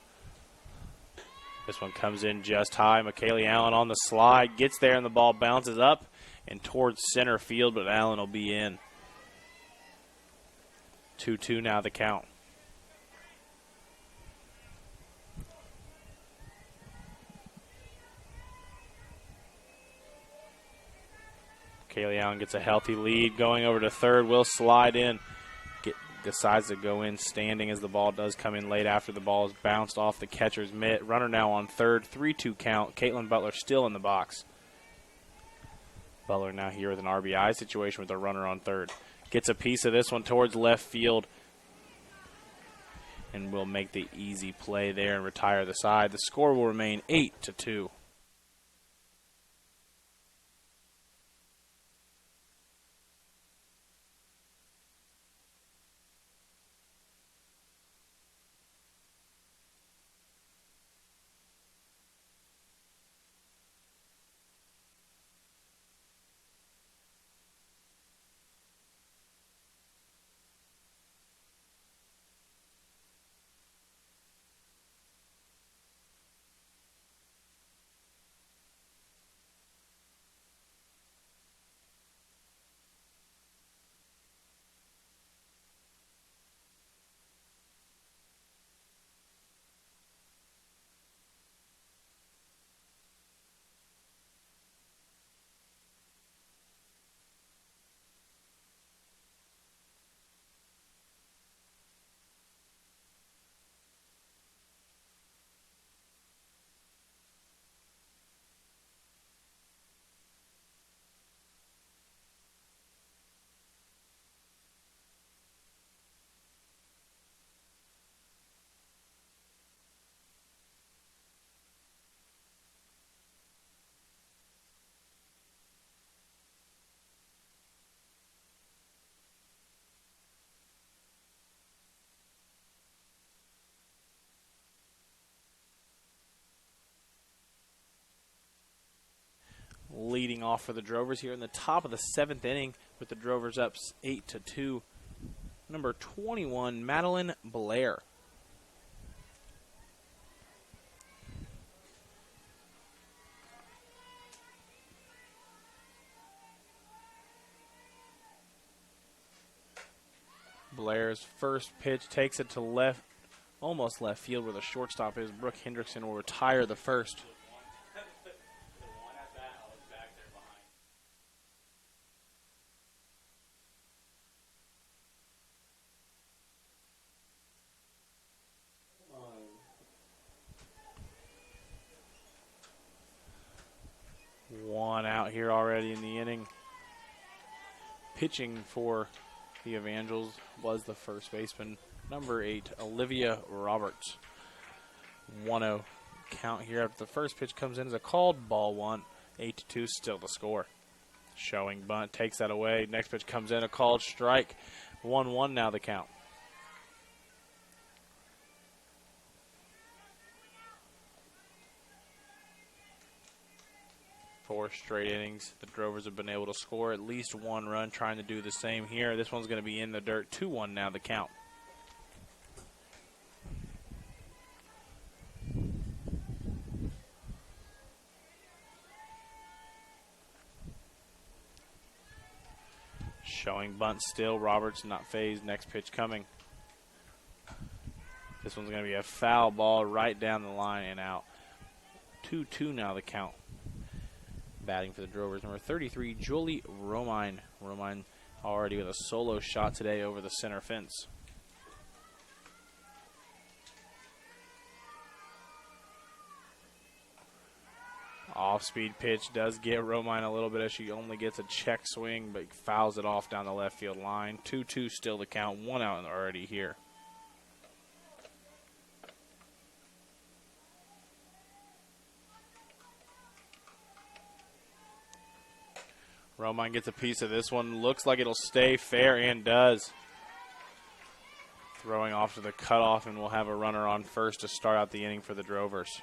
This one comes in just high. McKaylee Allen on the slide. Gets there and the ball bounces up and towards center field, but Allen will be in. 2-2 now the count. Kaylee Allen gets a healthy lead. Going over to third, will slide in. Decides to go in standing as the ball does come in late after the ball is bounced off the catcher's mitt. Runner now on third. 3-2 count. Kaitlyn Butler still in the box. Butler now here with an RBI situation with a runner on third. Gets a piece of this one towards left field. And will make the easy play there and retire the side. The score will remain 8-2. leading off for the Drovers here in the top of the 7th inning with the Drovers up 8-2. Number 21, Madeline Blair. Blair's first pitch takes it to left, almost left field where the shortstop is. Brooke Hendrickson will retire the first. One out here already in the inning. Pitching for the Evangels was the first baseman, number 8, Olivia Roberts. 1-0 count here after the first pitch comes in as a called ball one. 8-2 still the score. Showing bunt, takes that away. Next pitch comes in, a called strike. 1-1 now the count. Four straight innings, the Drovers have been able to score at least one run, trying to do the same here. This one's going to be in the dirt. 2-1 now the count. Showing bunt still. Roberts not phased. Next pitch coming. This one's going to be a foul ball right down the line and out. 2-2 now the count. Batting for the Drovers, number 33, Lee Romine. Romine already with a solo shot today over the center fence. Off-speed pitch does get Romine a little bit as she only gets a check swing, but fouls it off down the left field line. 2-2 still the count, one out already here. Romine gets a piece of this one. Looks like it'll stay fair and does. Throwing off to the cutoff, and we'll have a runner on first to start out the inning for the Drovers.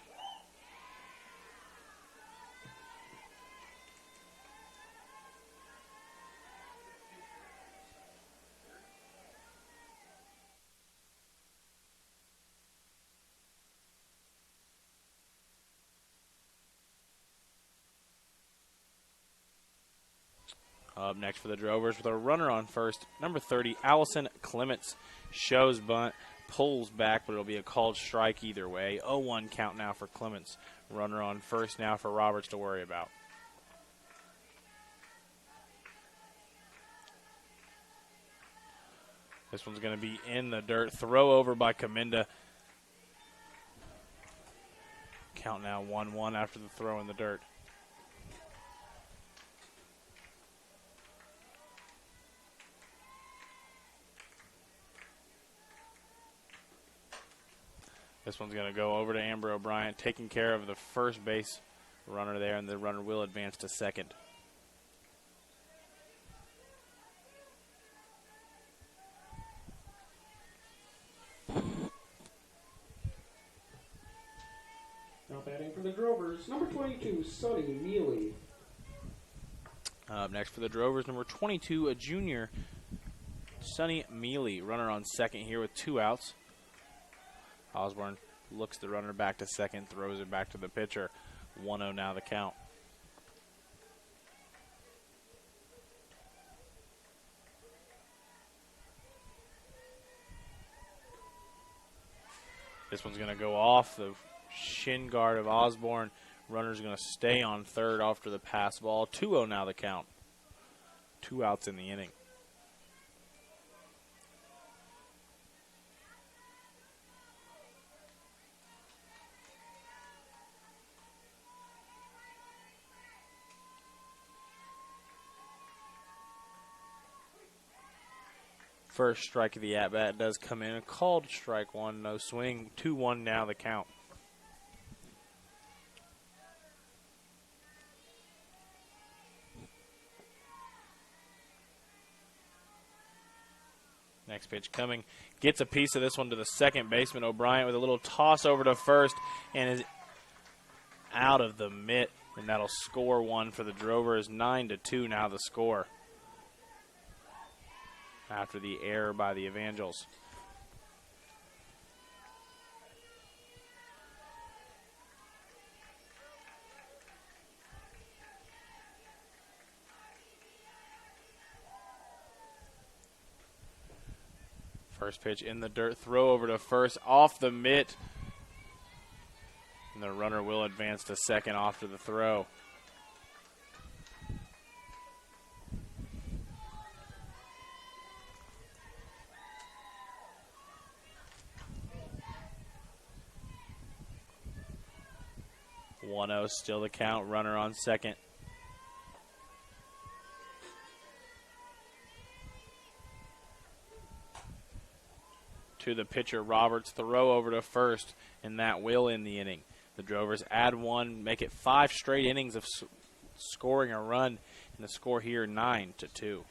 Up next for the Drovers with a runner on first, number 30, Allison Clements. Shows bunt, pulls back, but it'll be a called strike either way. 0-1 count now for Clements. Runner on first now for Roberts to worry about. This one's going to be in the dirt. Throw over by Chaminda. Count now 1-1 after the throw in the dirt. This one's going to go over to Amber O'Brien, taking care of the first base runner there, and the runner will advance to second. Now batting for the Drovers, number 22, Sunny Mealy. Up next for the Drovers, number 22, a junior, Sunny Mealy. Runner on second here with 2 outs. Osborne looks the runner back to second, throws it back to the pitcher. 1-0 now the count. This one's going to go off the shin guard of Osborne. Runner's going to stay on third after the pass ball. 2-0 now the count. 2 outs in the inning. First strike of the at-bat does come in. A called strike one, no swing. 2-1 now the count. Next pitch coming. Gets a piece of this one to the second baseman. O'Brien with a little toss over to first and is out of the mitt. And that'll score one for the Drovers. 9-2 now the score after the error by the Evangels. First pitch in the dirt, throw over to first, off the mitt. And the runner will advance to second after the throw. Still the count, runner on second. To the pitcher, Roberts, throw over to first, and that will end the inning. The Drovers add one, make it 5 straight innings of scoring a run, and the score here 9-2.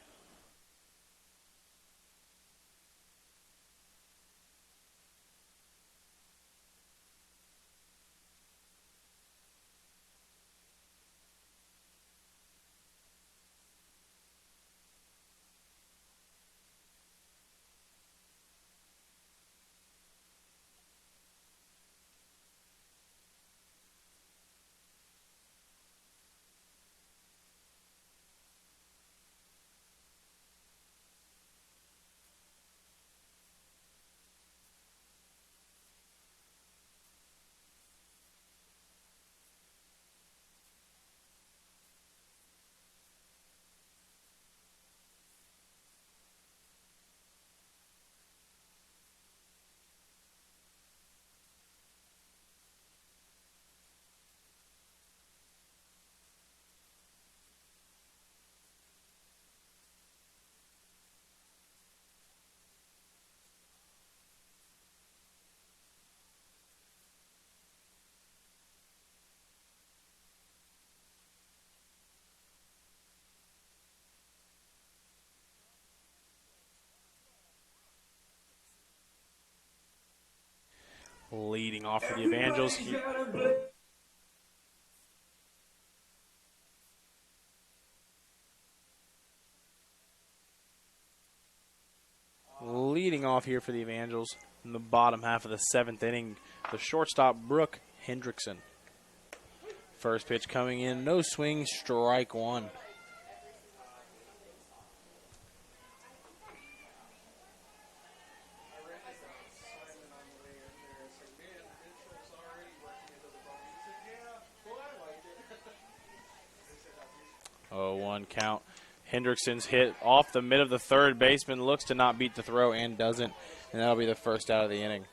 Leading off for the Evangels. Leading off here for the Evangels in the bottom half of the 7th inning, the shortstop, Brooke Hendrickson. First pitch coming in, no swing, strike one. One count. Hendrickson's hit off the mid of the third baseman, looks to not beat the throw and doesn't, and that'll be the first out of the inning.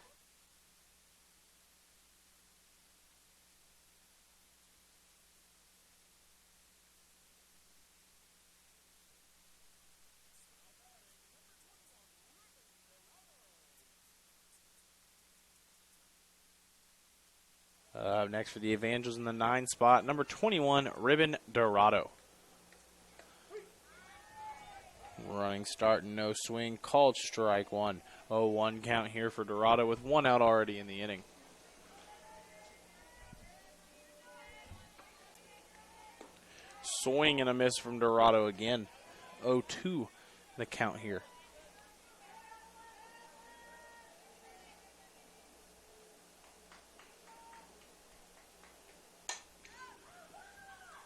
Next for the Evangels in the 9 spot, number 21, Ribbon Dorado. Running start, no swing, called strike one. 0-1 count here for Dorado with 1 out already in the inning. Swing and a miss from Dorado again. 0-2 the count here.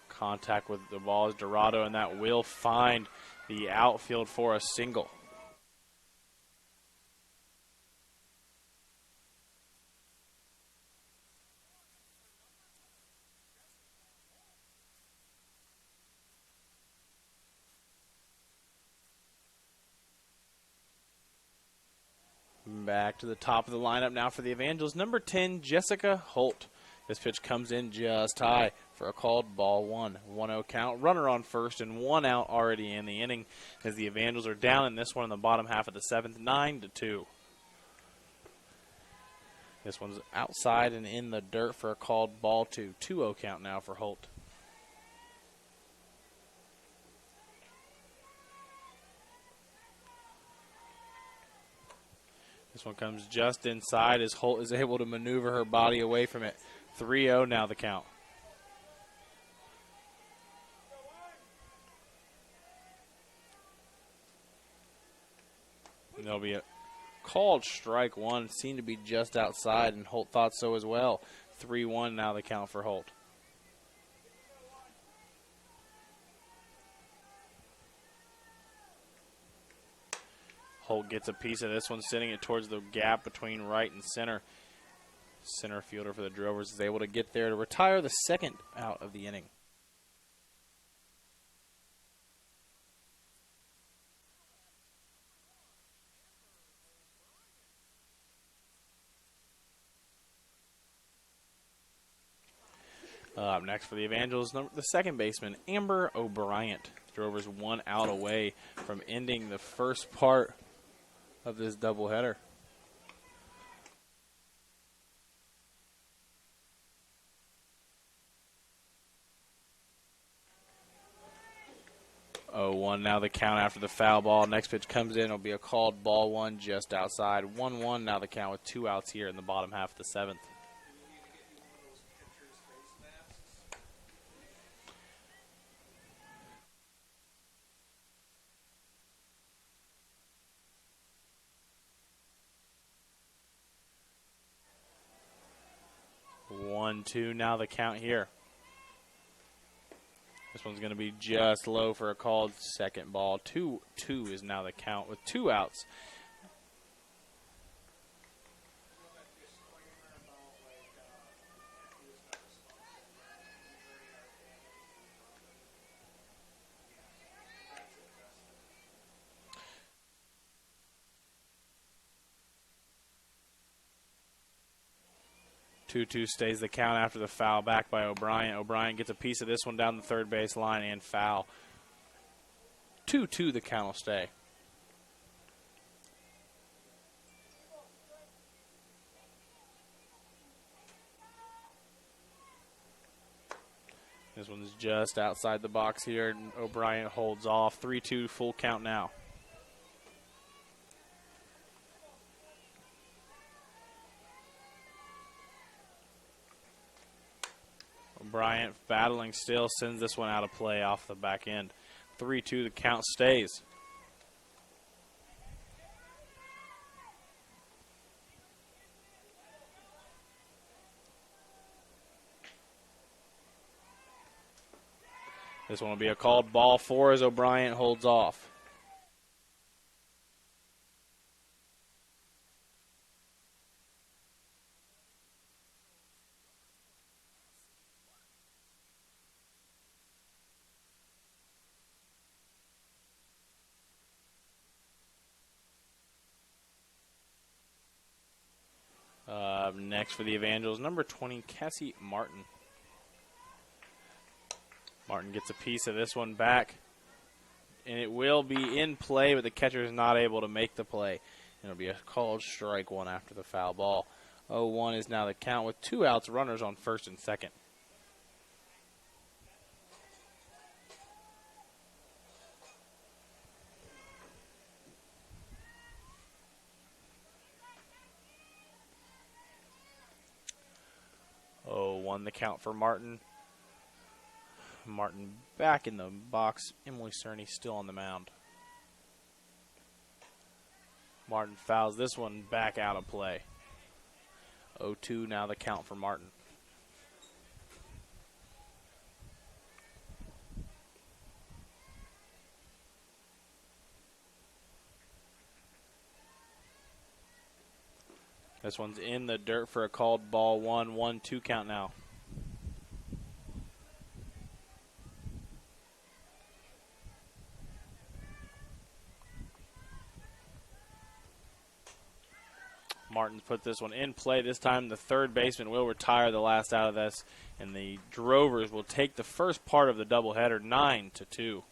Contact with the ball is Dorado, and that will find the outfield for a single. Back to the top of the lineup now for the Evangels. Number 10, Jessica Holt. This pitch comes in just high for a called ball one. 1-0 count. Runner on first and 1 out already in the inning as the Evangels are down in this one in the bottom half of the 7th, 9-2. This one's outside and in the dirt for a called ball two. 2-0 count now for Holt. This one comes just inside as Holt is able to maneuver her body away from it. 3-0 now the count. There'll be a called strike one. Seemed to be just outside, and Holt thought so as well. 3-1 now the count for Holt. Holt gets a piece of this one, sending it towards the gap between right and center. Center fielder for the Drovers is able to get there to retire the second out of the inning. Up next for the Evangels, the second baseman, Amber O'Brien. Drovers 1 out away from ending the first part of this doubleheader. Oh, 1 now the count after the foul ball. Next pitch comes in. It'll be a called ball one just outside. 1-1 now the count with 2 outs here in the bottom half of the 7th. One, two, now the count here. This one's going to be just low for a called second ball. 2-2 is now the count with 2 outs. Two stays the count after the foul back by O'Brien. O'Brien gets a piece of this one down the third base line and foul. 2-2 the count will stay. This one's just outside the box here. O'Brien holds off. 3-2 full count now. Bryant battling still, sends this one out of play off the back end. 3-2, the count stays. This one will be a called ball 4 as O'Brien holds off. Next for the Evangels, number 20, Cassie Martin. Martin gets a piece of this one back, and it will be in play, but the catcher is not able to make the play. It'll be a called strike one after the foul ball. 0-1 is now the count with 2 outs, runners on first and second. The count for Martin. Martin back in the box. Emily Cerny still on the mound. Martin fouls this one back out of play. 0-2 now the count for Martin. This one's in the dirt for a called ball 1-1-2 count now. Martin's put this one in play. This time the third baseman will retire the last out of this, and the Drovers will take the first part of the doubleheader 9-2.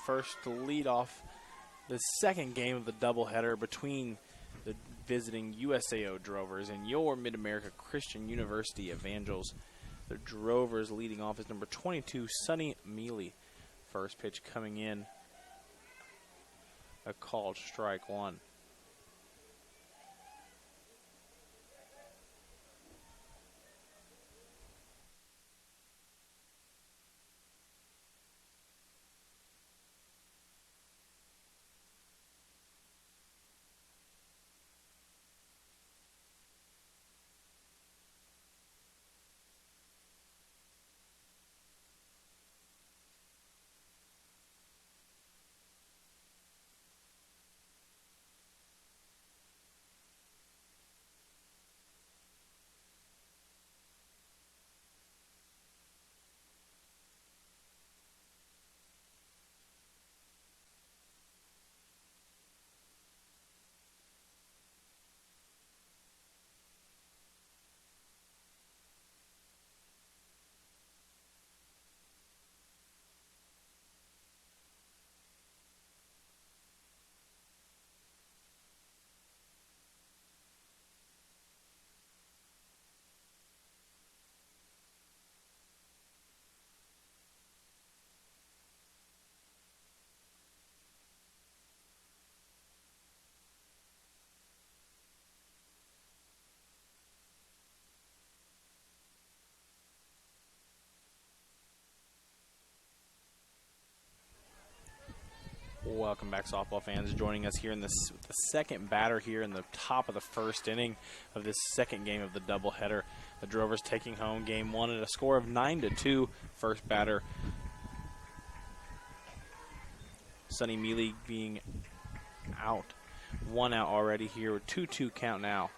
first to lead off the second game of the doubleheader between the visiting USAO Drovers and your Mid-America Christian University Evangels. The Drovers leading off is number 22, Sunny Mealy. First pitch coming in, a called strike one. Welcome back, softball fans. Joining us here in the second batter here in the top of the first inning of this second game of the doubleheader. The Drovers taking home game one at a score of 9-2. First batter, Sunny Mealy, being out. One out already here with 2-2 count now.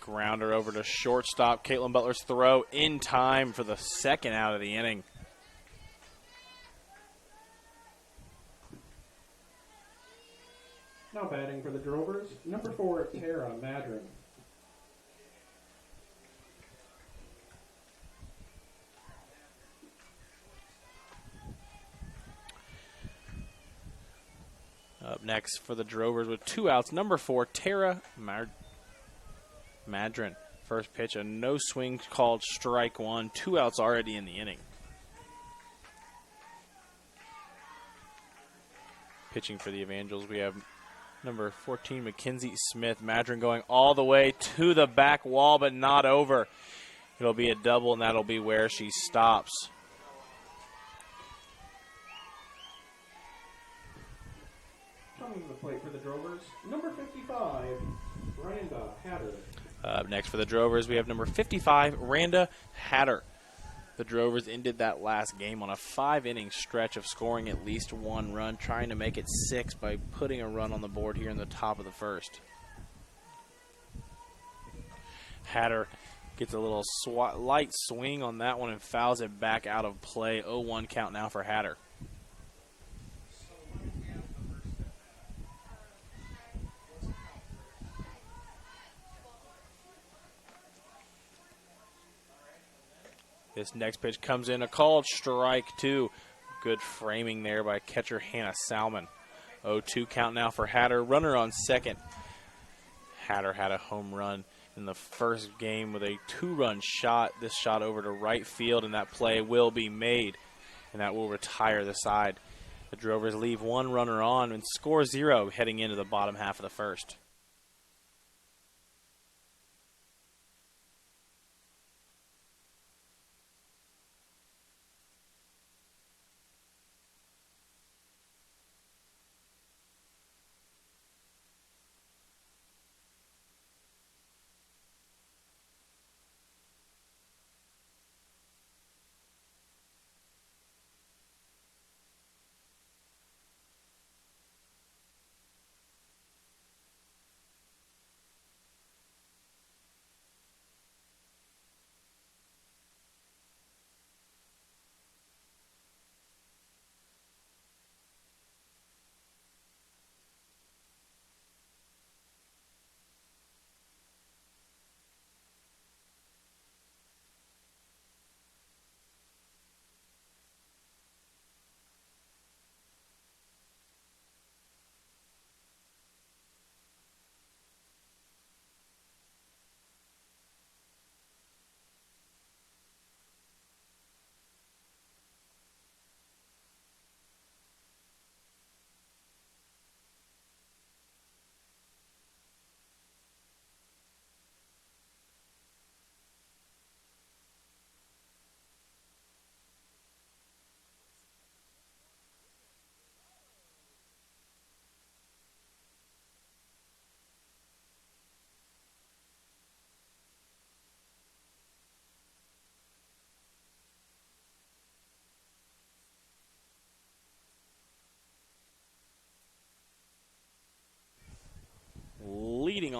Grounder over to shortstop. Kaitlyn Butler's throw in time for the second out of the inning. Now batting for the Drovers, number 4, Tara Madrin. Up next for the Drovers with 2 outs, number 4, Tara Madrin. First pitch, a no swing called strike one. 2 outs already in the inning. Pitching for the Evangels, we have number 14, Mackenzie Smith. Madrin going all the way to the back wall, but not over. It'll be a double, and that'll be where she stops. Coming to the plate for the Drovers, number 55, Randa Hatter. Up next for the Drovers, we have number 55, Randa Hatter. The Drovers ended that last game on a 5-inning stretch of scoring at least 1 run, trying to make it 6 by putting a run on the board here in the top of the first. Hatter gets a little light swing on that one and fouls it back out of play. 0-1 count now for Hatter. This next pitch comes in, a called strike two. Good framing there by catcher Hanna Salman. 0-2 count now for Hatter. Runner on second. Hatter had a home run in the first game with a 2-run shot. This shot over to right field, and that play will be made, and that will retire the side. The Drovers leave 1 runner on and score 0 heading into the bottom half of the first.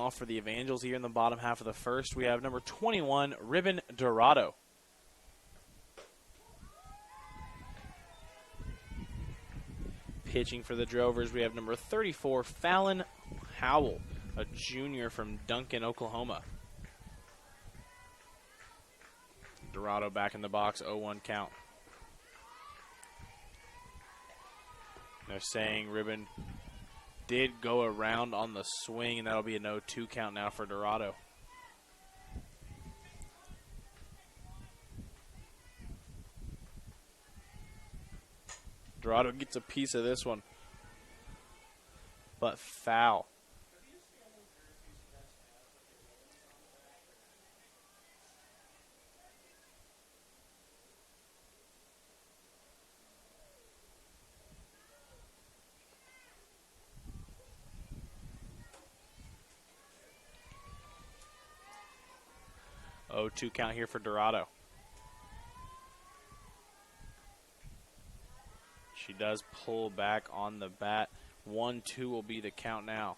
off for the Evangels here in the bottom half of the first, we have number 21, Ribbon Dorado. Pitching for the Drovers, we have number 34, Fallon Howell, a junior from Duncan, Oklahoma. Dorado back in the box, 0-1 count. They're saying Ribbon did go around on the swing, and that'll be a 0-2 count now for Dorado. Dorado gets a piece of this one, but foul. Oh, 2 count here for Dorado. She does pull back on the bat. 1-2 will be the count now.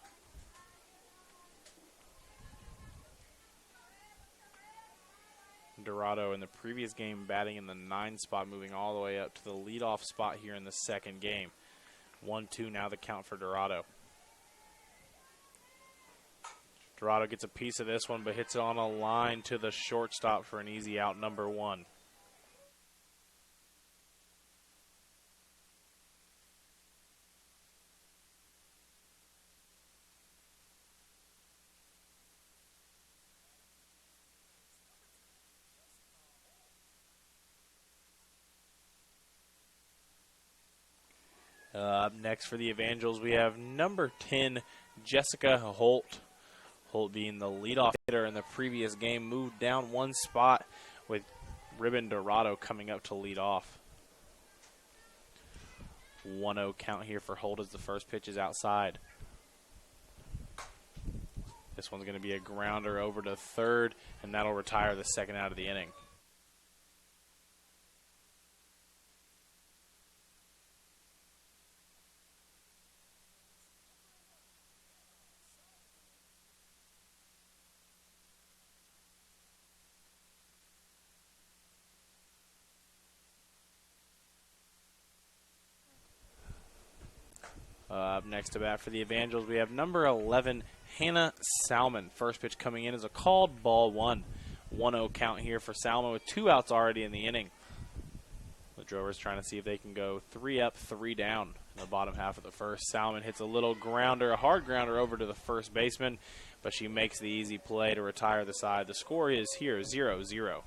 Dorado in the previous game batting in the 9 spot, moving all the way up to the leadoff spot here in the second game. 1-2 now the count for Dorado. Dorado gets a piece of this one, but hits it on a line to the shortstop for an easy out, number 1. Up next for the Evangels, we have number 10, Jessica Holt. Holt being the leadoff hitter in the previous game, moved down 1 spot with Ribbon Dorado coming up to lead off. 1-0 count here for Holt as the first pitch is outside. This one's going to be a grounder over to third, and that'll retire the second out of the inning. Up next to bat for the Evangels, we have number 11, Hanna Salman. First pitch coming in is a called ball 1. 1-0 count here for Salman with 2 outs already in the inning. The Drovers trying to see if they can go 3 up, 3 down in the bottom half of the first. Salman hits a little grounder, a hard grounder over to the first baseman, but she makes the easy play to retire the side. The score is here, 0-0.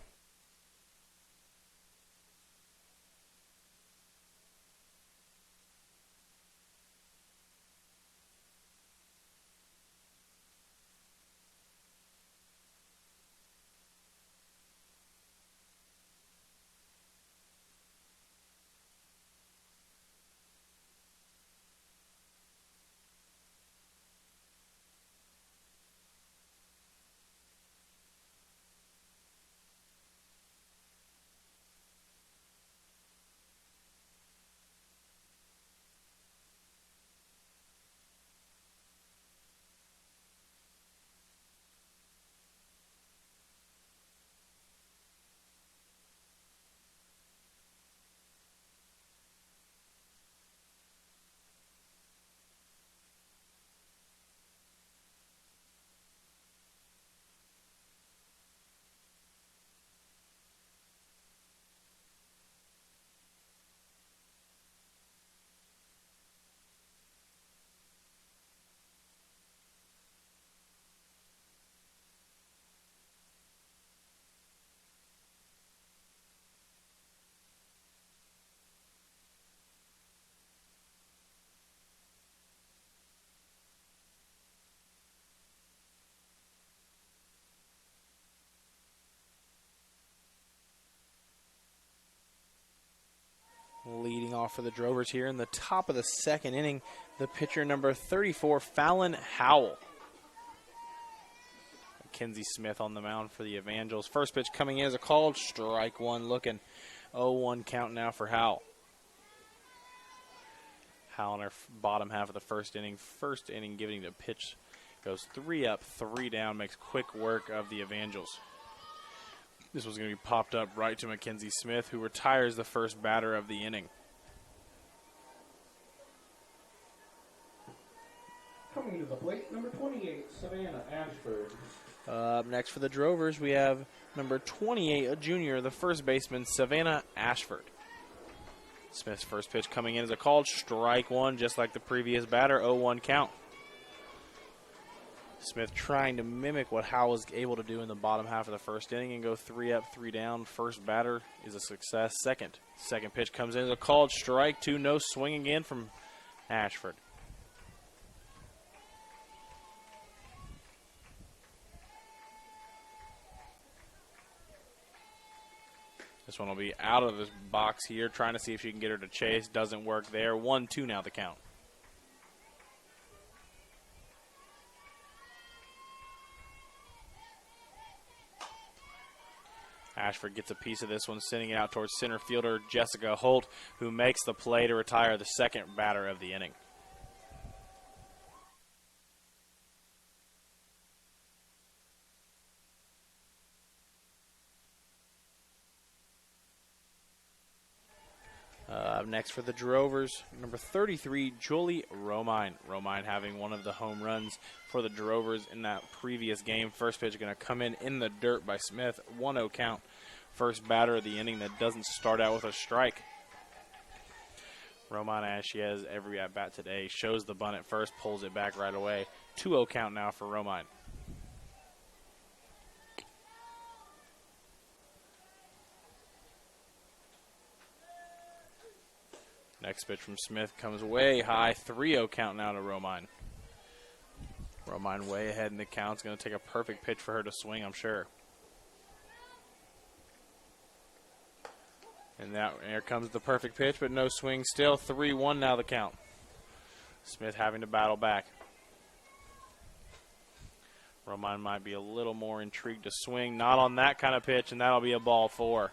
Leading off for the Drovers here in the top of the second inning, the pitcher number 34, Fallon Howell. Mackenzie Smith on the mound for the Evangels. First pitch coming in is a called strike 1 looking. 0-1 count now for Howell. Howell in her bottom half of the first inning. First inning giving to pitch Goes 3 up, 3 down, makes quick work of the Evangels. This was going to be popped up right to Mackenzie Smith, who retires the first batter of the inning. Coming to the plate, number 28, Savannah Ashford. Up next for the Drovers, we have number 28, a junior, the first baseman, Savannah Ashford. Smith's first pitch coming in is a called strike one, just like the previous batter, 0-1 count. Smith trying to mimic what Howe was able to do in the bottom half of the first inning and go 3 up, 3 down. First batter is a success. Second pitch comes in as a called strike two, no swing again from Ashford. This one will be out of the box here, trying to see if she can get her to chase. Doesn't work there. 1-2 now the count. Ashford gets a piece of this one, sending it out towards center fielder Jessica Holt, who makes the play to retire the second batter of the inning. Up next for the Drovers, number 33, Lee Romine. Romine having one of the home runs for the Drovers in that previous game. First pitch going to come in the dirt by Smith. 1-0 count. First batter of the inning that doesn't start out with a strike. Romine, as she has every at-bat today, shows the bunt at first, pulls it back right away. 2-0 count now for Romine. Next pitch from Smith comes way high. 3-0 count now to Romine. Romine way ahead in the count. It's going to take a perfect pitch for her to swing, I'm sure. And here comes the perfect pitch, but no swing still. 3-1 now the count. Smith having to battle back. Romine might be a little more intrigued to swing. Not on that kind of pitch, and that'll be a ball 4.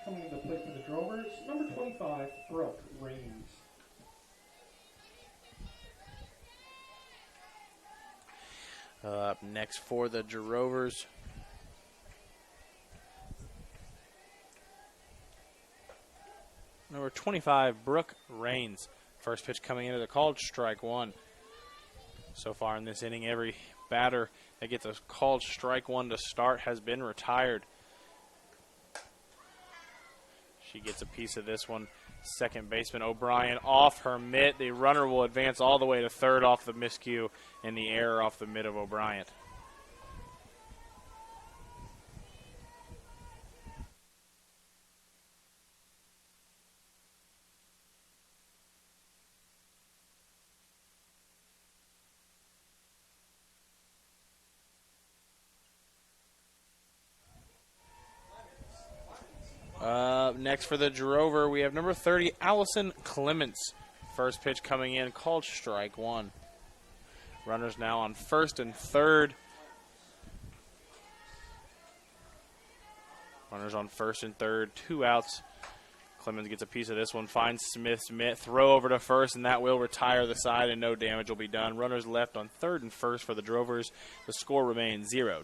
Coming to the plate for the Drovers, number 25, Brooke Reigns. Up next for the Drovers, number 25, Brooke Reigns. First pitch coming into the called strike one. So far in this inning, every batter that gets a called strike one to start has been retired. She gets a piece of this one. Second baseman O'Brien off her mitt. The runner will advance all the way to third off the miscue and the error off the mitt of O'Brien. Next for the Drover, we have number 30, Allison Clements. First pitch coming in, called strike one. Runners now on first and third. Runners on first and third, 2 outs. Clemens gets a piece of this one, finds Smith's mitt, throw over to first, and that will retire the side, and no damage will be done. Runners left on third and first for the Drovers. The score remains 0-0.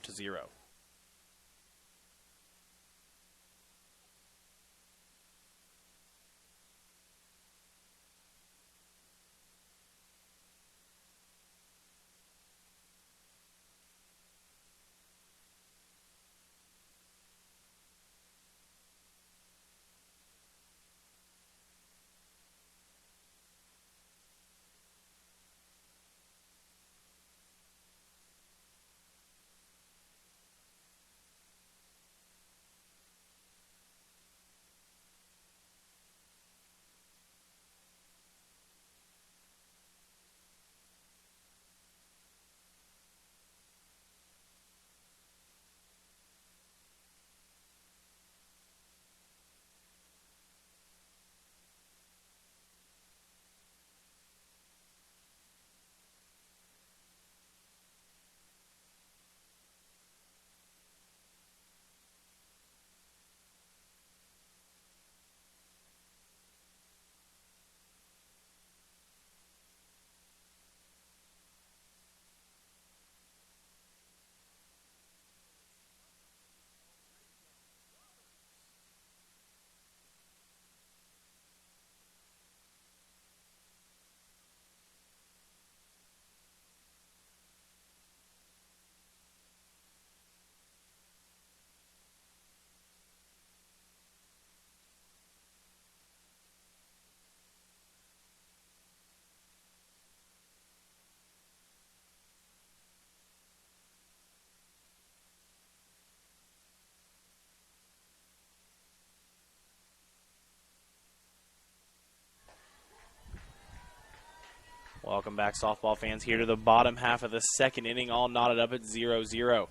Welcome back, softball fans, here to the bottom half of the second inning, all knotted up at 0-0.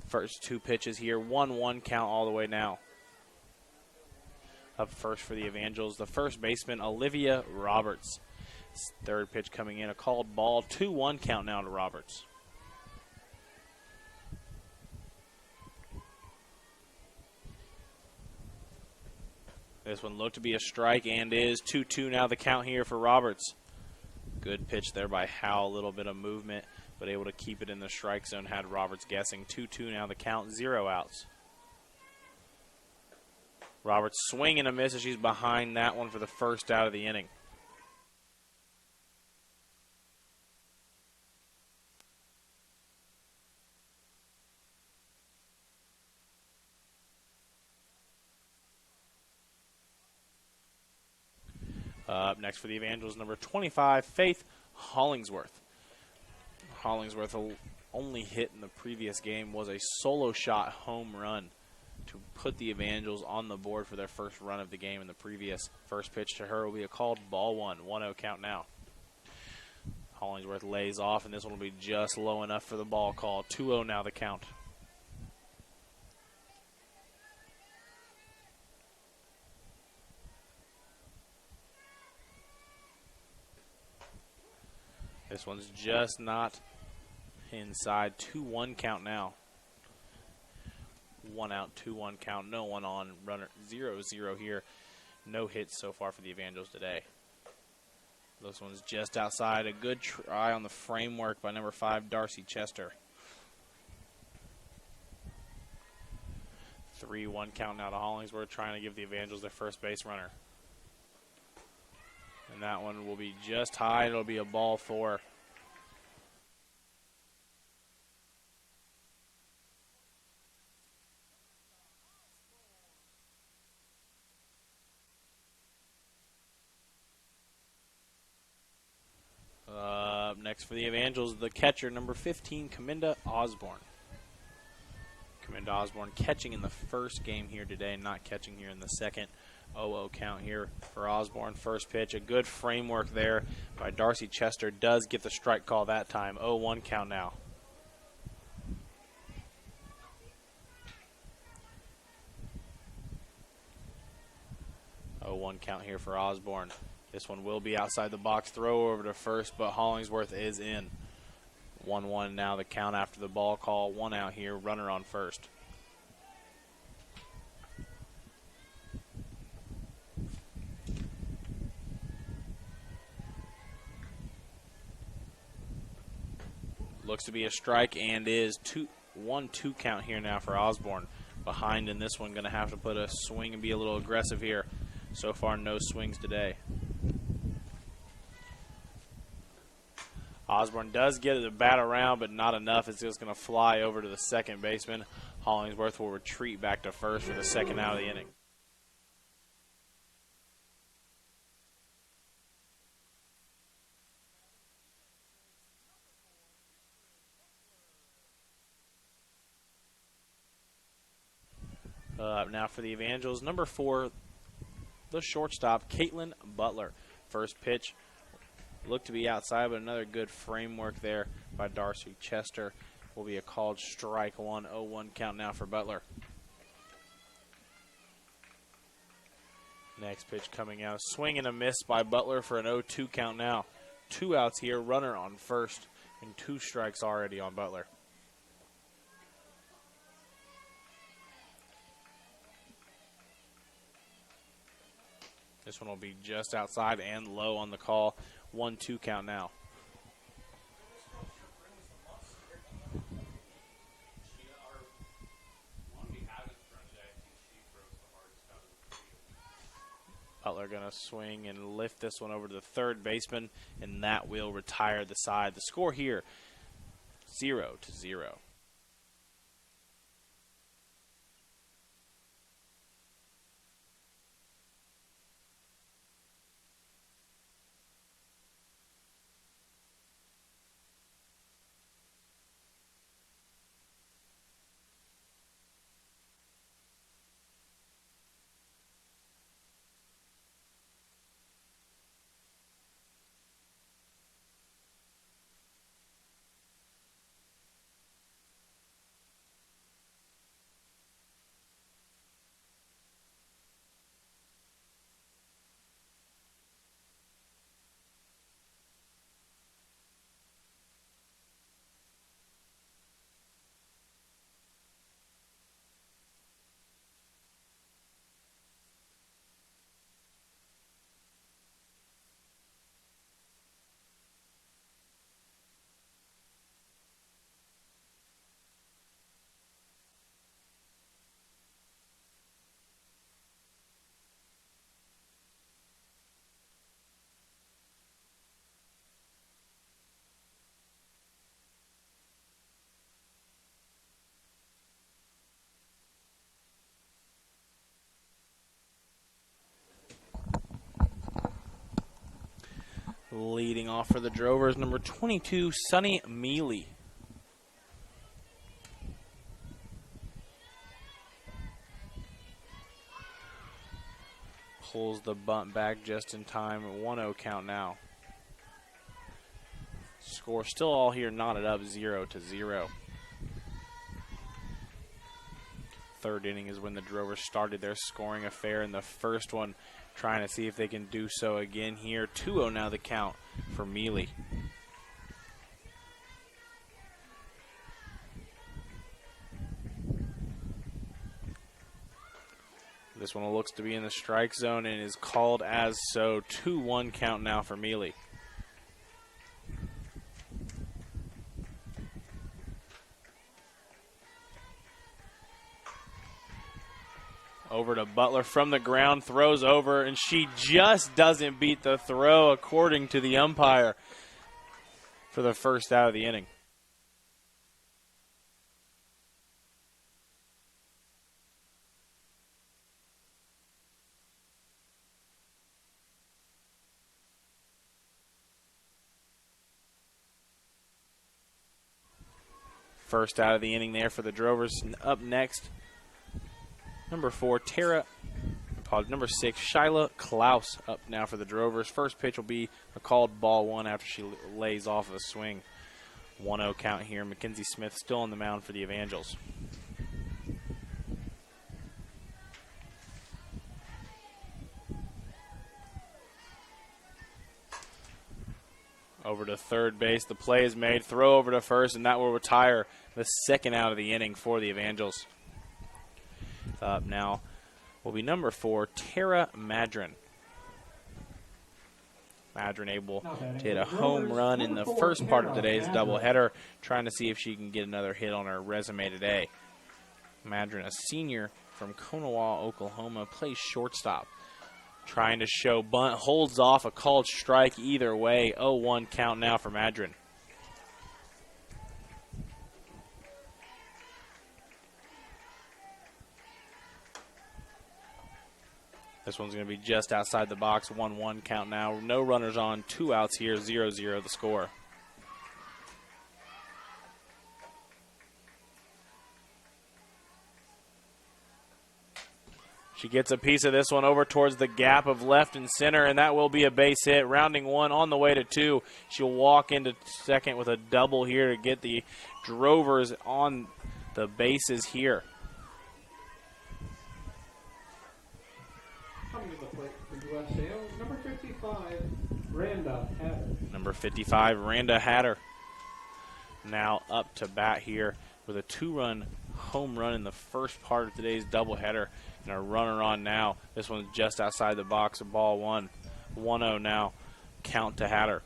First two pitches here, 1-1 count all the way now. Up first for the Evangels, the first baseman, Olivia Roberts. Third pitch coming in, a called ball, 2-1 count now to Roberts. This one looked to be a strike and is 2-2 now the count here for Roberts. Good pitch there by Howe, a little bit of movement, but able to keep it in the strike zone, had Roberts guessing. 2-2 now the count, 0 outs. Roberts swing and a miss as she's behind that one for the first out of the inning. Up next for the Evangels, number 25, Faith Hollingsworth. Hollingsworth, only hit in the previous game was a solo shot home run to put the Evangels on the board for their first run of the game in the previous. First pitch to her will be a called ball one, 1-0 count now. Hollingsworth lays off, and this one will be just low enough for the ball call. 2-0 now the count. This one's just not inside. 2-1 count now. 1 out, 2-1 count. No one on. Runner 0-0 here. No hits so far for the Evangels today. This one's just outside. A good try on the framework by number 5, Darcy Chester. 3-1 count now to Hollingsworth, trying to give the Evangels their first base runner. And that one will be just high. It'll be a ball 4. Next for the Evangels, the catcher, number 15, Chaminda Osborne. Chaminda Osborne catching in the first game here today, not catching here in the second. 0-0 count here for Osborne. First pitch, a good framework there by Darcy Chester. Does get the strike call that time. 0-1 count now. One count here for Osborne. This one will be outside the box. Throw over to first, but Hollingsworth is in. 1-1 now the count after the ball call. 1 out here. Runner on first. Looks to be a strike and is 1-2 count here now for Osborne. Behind in this one, going to have to put a swing and be a little aggressive here. So far, no swings today. Osborne does get the bat around, but not enough. It's just going to fly over to the second baseman. Hollingsworth will retreat back to first for the second out of the inning. Now for the Evangels, number 4, the shortstop, Kaitlyn Butler. First pitch looked to be outside, but another good framework there by Darcy Chester. Will be a called strike one. 0-1 count now for Butler. Next pitch coming out. Swing and a miss by Butler for an 0-2 count now. 2 outs here. Runner on first and 2 strikes already on Butler. This one will be just outside and low on the call. 1-2 count now. Butler going to swing and lift this one over to the third baseman, and that will retire the side. The score here, 0-0. Leading off for the Drovers, number 22, Sunny Mealy. Pulls the bunt back just in time. 1-0 count now. Score still all here knotted up 0-0. Third inning is when the Drovers started their scoring affair in the first one, trying to see if they can do so again here. 2-0 now the count for Mealy. This one looks to be in the strike zone and is called as so. 2-1 count now for Mealy. Over to Butler from the ground, throws over, and she just doesn't beat the throw according to the umpire for the first out of the inning. First out of the inning there for the Drovers. Up next, number 6, Shyla Klaus up now for the Drovers. First pitch will be a called ball one after she lays off of a swing. 1-0 count here. Mackenzie Smith still on the mound for the Evangels. Over to third base. The play is made. Throw over to first, and that will retire the second out of the inning for the Evangels. Up now will be number 4, Tara Madron. Madron able to hit a home run in the first part of today's doubleheader, trying to see if she can get another hit on her resume today. Madron, a senior from Konawa, Oklahoma, plays shortstop. Trying to show bunt, holds off a called strike either way. 0-1 count now for Madron. This one's going to be just outside the box. 1-1 count now. No runners on, 2 outs here. 0-0 the score. She gets a piece of this one over towards the gap of left and center, and that will be a base hit. Rounding one on the way to 2. She'll walk into second with a double here to get the Drovers on the bases here. Coming to the plate for USAO, number 55, Randa Hatter. Number 55, Randa Hatter. Now up to bat here with a 2-run home run in the first part of today's doubleheader. And a runner on now. This one's just outside the box of ball one. 1-0 now. Count to Hatter.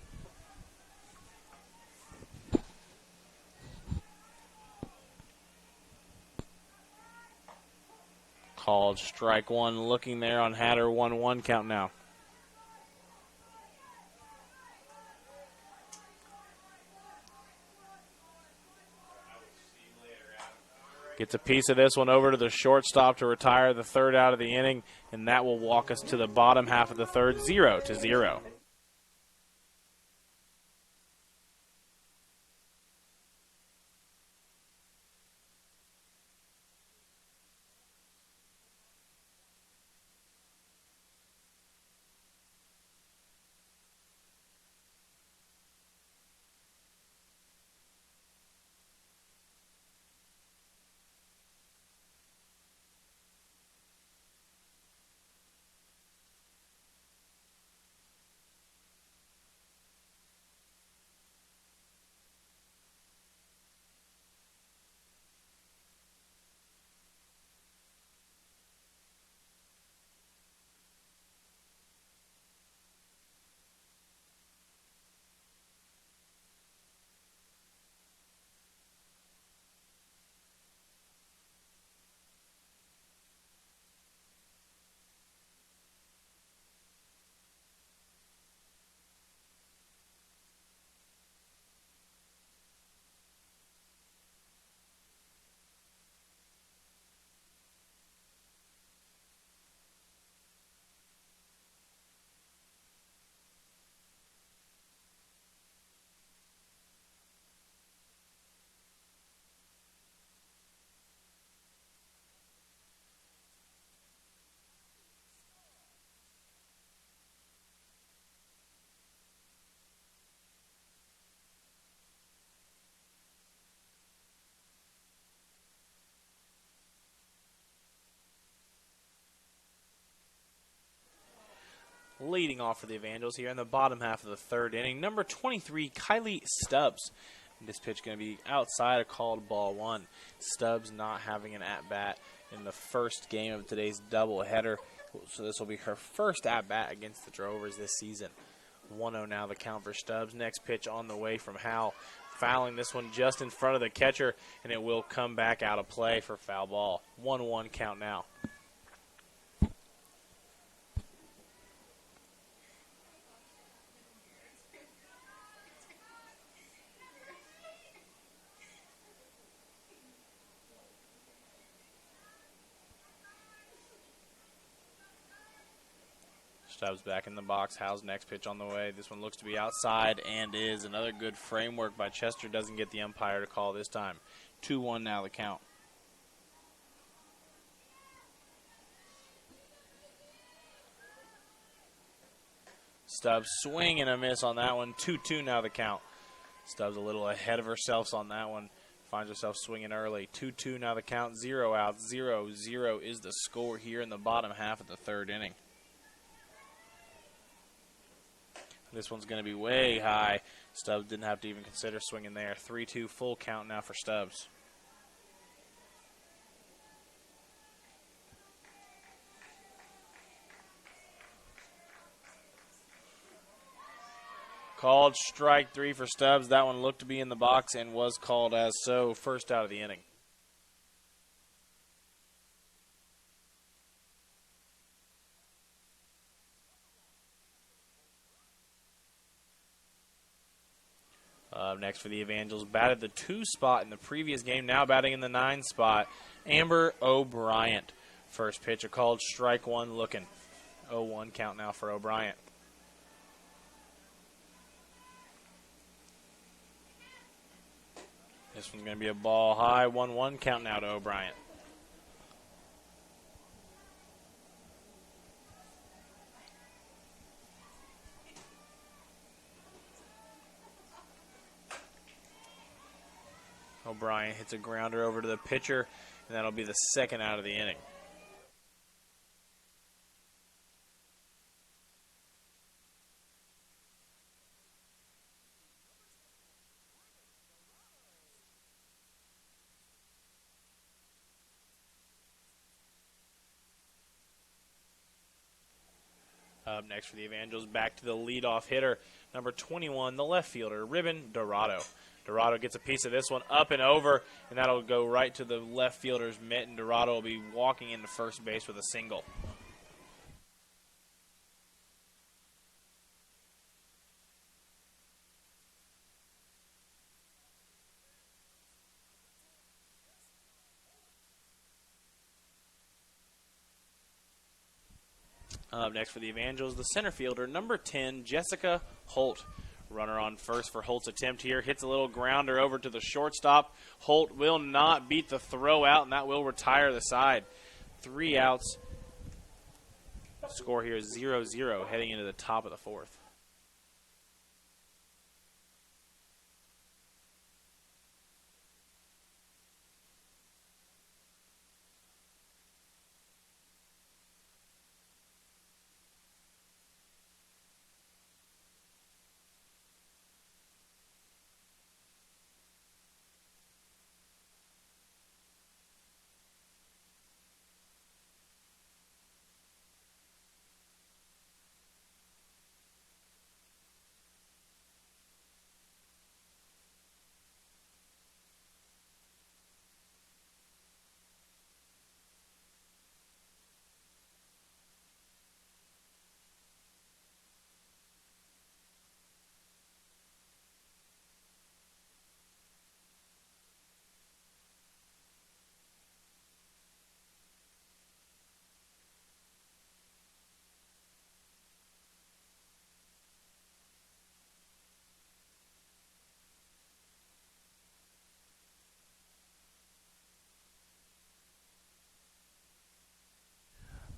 Called strike one. Looking there on Hatter. 1-1 count now. Gets a piece of this one over to the shortstop to retire the third out of the inning, and that will walk us to the bottom half of the third, 0-0. Leading off for the Evangels here in the bottom half of the third inning, number 23, Kylie Stubbs. This pitch going to be outside a called ball one. Stubbs not having an at-bat in the first game of today's doubleheader. So this will be her first at-bat against the Drovers this season. 1-0 now the count for Stubbs. Next pitch on the way from Howell. Fouling this one just in front of the catcher, and it will come back out of play for foul ball. 1-1 count now. Stubbs back in the box. Howell's next pitch on the way. This one looks to be outside and is. Another good framework by Chester. Doesn't get the umpire to call this time. 2-1 now the count. Stubbs swing and a miss on that one. 2-2 now the count. Stubbs a little ahead of herself on that one. Finds herself swinging early. 2-2 now the count. 0 outs. 0-0 is the score here in the bottom half of the third inning. This one's going to be way high. Stubbs didn't have to even consider swinging there. 3-2 full count now for Stubbs. Called strike three for Stubbs. That one looked to be in the box and was called as so. First out of the inning. Next for the Evangels, batted the 2 spot in the previous game, now batting in the 9 spot, Amber O'Brien. First pitch, a called strike one looking. 0-1 count now for O'Brien. This one's going to be a ball high, 1-1 count now to O'Brien. O'Brien hits a grounder over to the pitcher, and that'll be the second out of the inning. Up next for the Evangels, back to the leadoff hitter, number 21, the left fielder, Ribbon Dorado. Dorado gets a piece of this one up and over, and that'll go right to the left fielder's mitt, and Dorado will be walking into first base with a single. Up next for the Evangels, the center fielder, number 10, Jessica Holt. Runner on first for Holt's attempt here. Hits a little grounder over to the shortstop. Holt will not beat the throw out, and that will retire the side. 3 outs. Score here is 0-0 heading into the top of the fourth.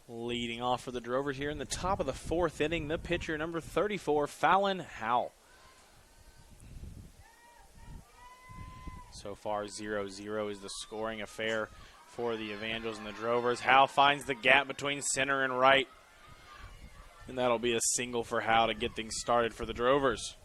Leading off for the Drovers here in the top of the fourth inning, the pitcher, number 34, Fallon Howell. So far, 0-0 is the scoring affair for the Evangels and the Drovers. Howell finds the gap between center and right. And that'll be a single for Howe to get things started for the Drovers.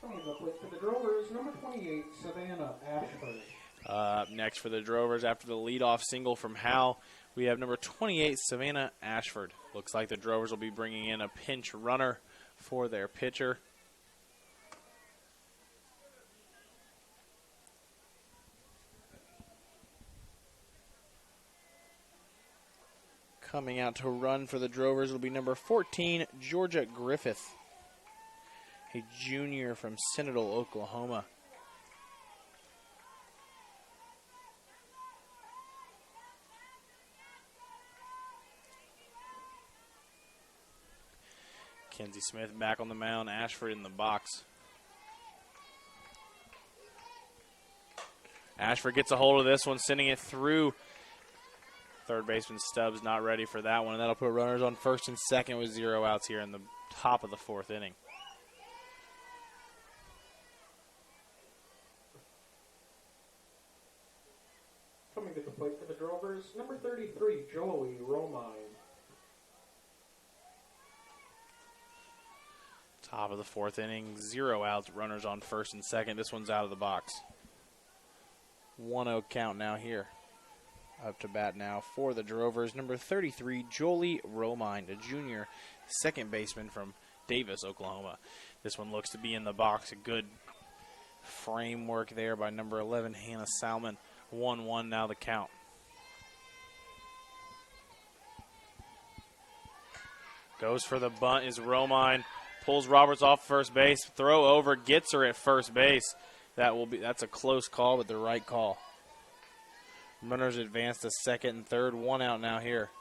Coming up for the Drovers, number 28, Savannah Ashford. Up next for the Drovers after the leadoff single from Howe, we have number 28, Savannah Ashford. Looks like the Drovers will be bringing in a pinch runner for their pitcher. Coming out to run for the Drovers will be number 14, Georgia Griffith, a junior from Citadel, Oklahoma. Kenzie Smith back on the mound, Ashford in the box. Ashford gets a hold of this one, sending it through. Third baseman Stubbs not ready for that one, and that'll put runners on first and second with 0 outs here in the top of the 4th inning. Coming to the plate for the Drovers, number 33, Lee Romine. Top of the 4th inning, 0 outs, runners on first and second. This one's out of the box. 1-0 count now here. Up to bat now for the Drovers, number 33, Lee Romine, a junior second baseman from Davis, Oklahoma. This one looks to be in the box. A good framework there by number 11, Hanna Salman. 1-1 now the count. Goes for the bunt is Romine. Pulls Roberts off first base. Throw over, gets her at first base. That's a close call, but the right call. Runners advance to second and third. 1 out now here.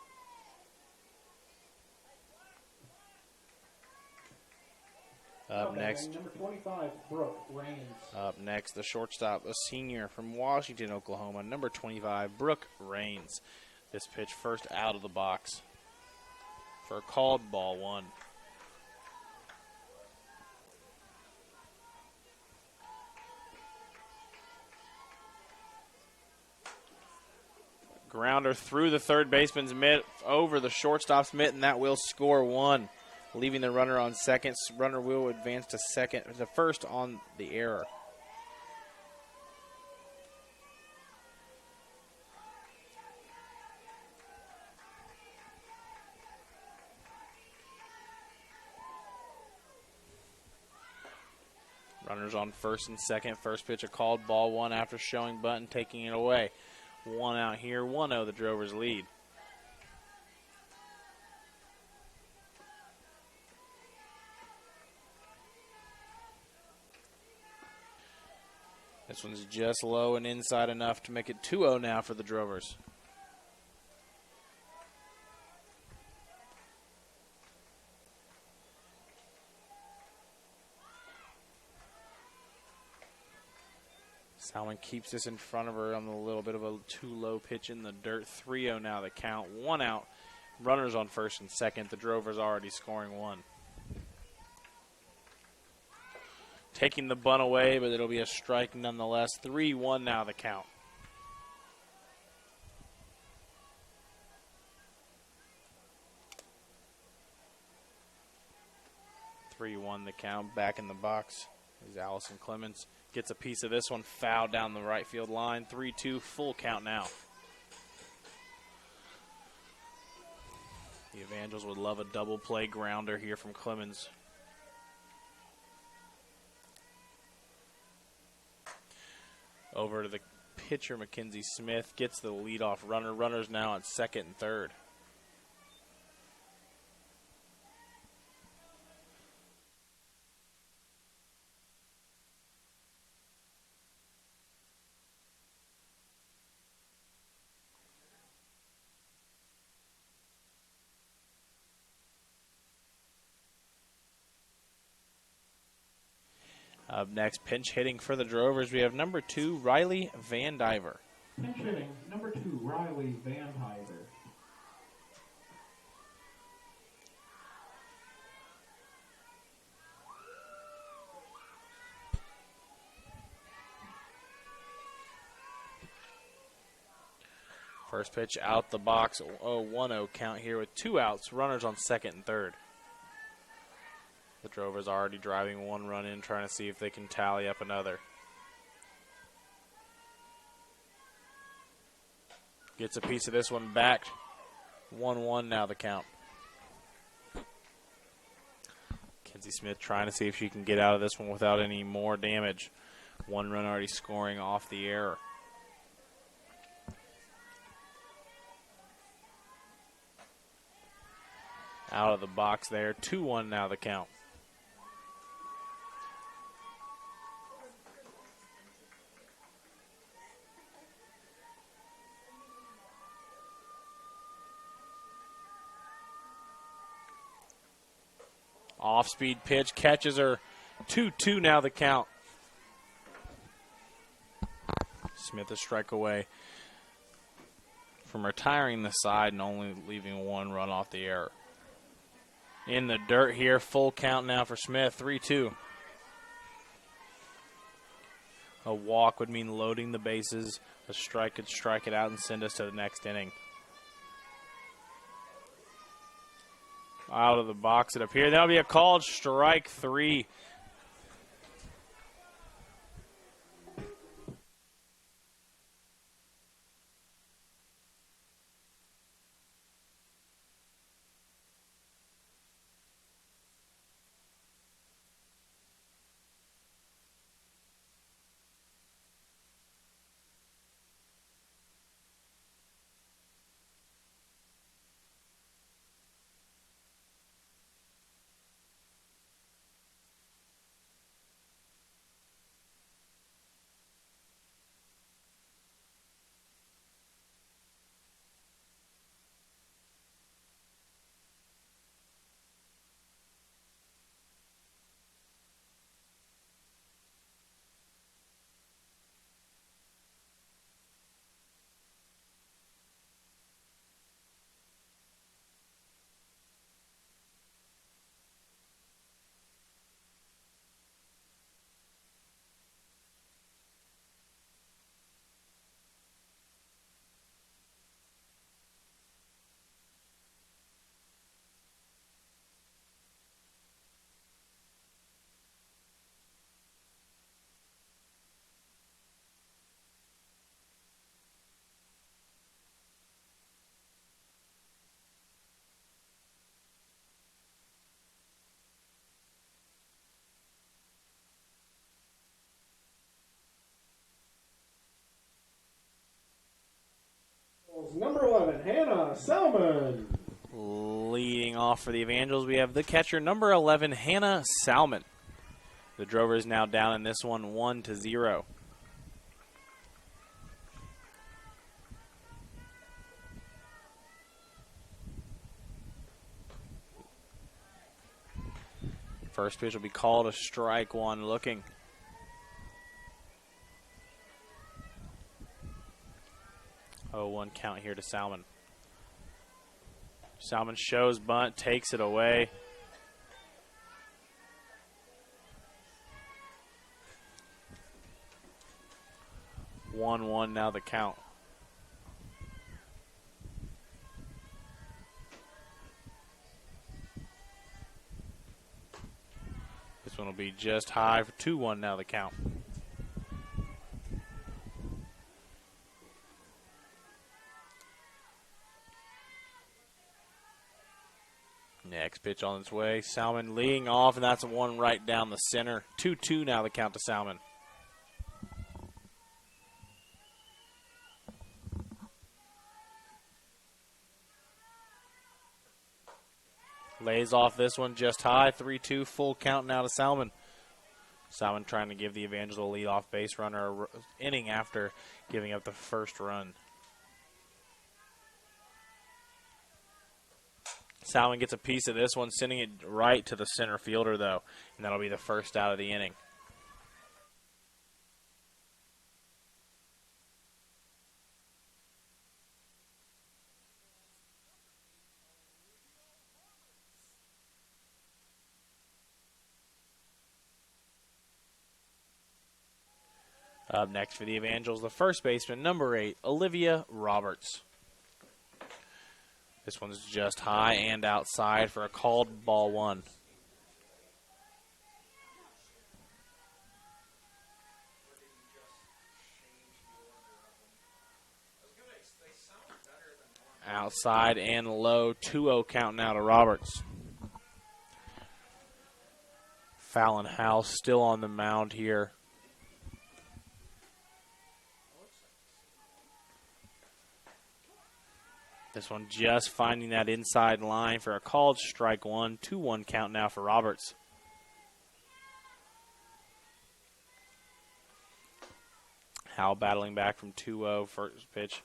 Up next. Number 25, Brooke Reigns. Up next, the shortstop, a senior from Washington, Oklahoma, number 25, Brooke Reigns. This pitch first out of the box for a called ball 1. Grounder through the third baseman's mitt, over the shortstop's mitt, and that will score 1. Leaving the runner on second. Runner will advance to first on the error. Runners on first and second. First pitch, a called ball 1 after showing bunt and taking it away. 1 out here, 1-0 the Drovers lead. This one's just low and inside enough to make it 2-0 now for the Drovers. Salman keeps this in front of her on a little bit of a too low pitch in the dirt. 3-0 now the count. 1 out. Runners on first and second. The Drovers already scoring 1. Taking the bunt away, but it'll be a strike nonetheless. 3-1 now the count. The count. Back in the box is Allison Clemens. Gets a piece of this one, foul down the right field line. 3-2, full count now. The Evangels would love a double play grounder here from Clemens. Over to the pitcher, Mackenzie Smith. Gets the leadoff runner. Runners now at second and third. Up next, pinch hitting for the Drovers, we have number 2, Riley Van Diver. Pinch hitting, number 2, Riley Van Diver. First pitch out the box, 0-1-0 count here with 2 outs, runners on second and third. The Drovers already driving 1 run in, trying to see if they can tally up another. Gets a piece of this one back. 1-1 now the count. Kenzie Smith trying to see if she can get out of this one without any more damage. 1 run already scoring off the error. Out of the box there. 2-1 now the count. Off-speed pitch, catches her. 2-2 now the count. Smith a strike away from retiring the side and only leaving 1 run off the error. In the dirt here, full count now for Smith, 3-2. A walk would mean loading the bases. A strike could strike it out and send us to the next inning. Out of the box it appeared. That'll be a called strike 3. Number 11, Hanna Salman. Leading off for the Evangels, we have the catcher, number 11, Hanna Salman. The Drovers now down in this one, 1-0. First pitch will be called a strike 1 looking. Oh, 1 count here to Salman. Salman shows bunt, takes it away. One now the count. This one will be just high for 2-1 now the count. Next pitch on its way. Salman leading off, and that's a 1 right down the center. 2-2 now the count to Salman. Lays off this one just high. 3-2 full count now to Salman. Salman trying to give the Evangels a leadoff base runner inning after giving up the first run. Salman gets a piece of this one, sending it right to the center fielder, though, and that'll be the first out of the inning. Up next for the Evangels, the first baseman, number 8, Olivia Roberts. This one's just high and outside for a called ball one. Outside and low, 2-0 count now to Roberts. Fallon House still on the mound here. This one just finding that inside line for a called strike one. 2-1 count now for Roberts. Howell battling back from 2-0 first pitch.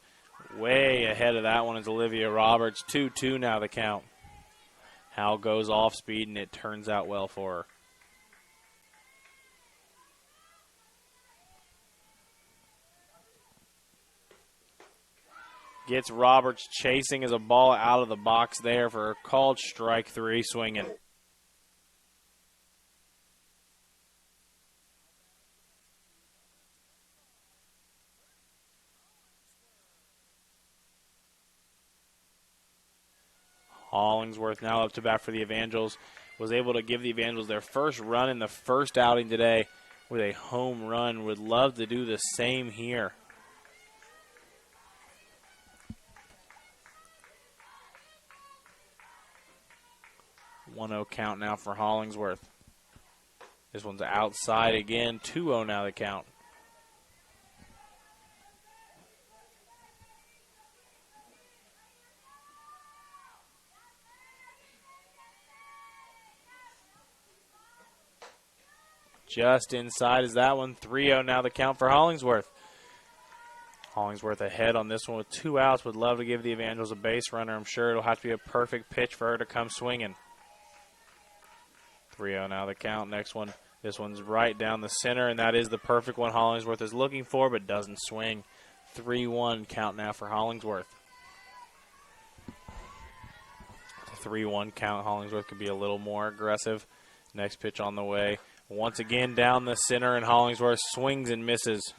Way ahead of that one is Olivia Roberts. 2-2 now the count. Howell goes off speed and it turns out well for her. Gets Roberts chasing as a ball out of the box there for a called strike three, swinging. Hollingsworth now up to bat for the Evangels. Was able to give the Evangels their first run in the first outing today with a home run. Would love to do the same here. 1-0 count now for Hollingsworth. This one's outside again. 2-0 now the count. Just inside is that one. 3-0 now the count for Hollingsworth. Hollingsworth ahead on this one with 2 outs. Would love to give the Evangels a base runner. I'm sure it'll have to be a perfect pitch for her to come swinging. 3-0 now the count. Next one. This one's right down the center, and that is the perfect one Hollingsworth is looking for, but doesn't swing. 3-1 count now for Hollingsworth. 3-1 count. Hollingsworth could be a little more aggressive. Next pitch on the way. Once again down the center, and Hollingsworth swings and misses.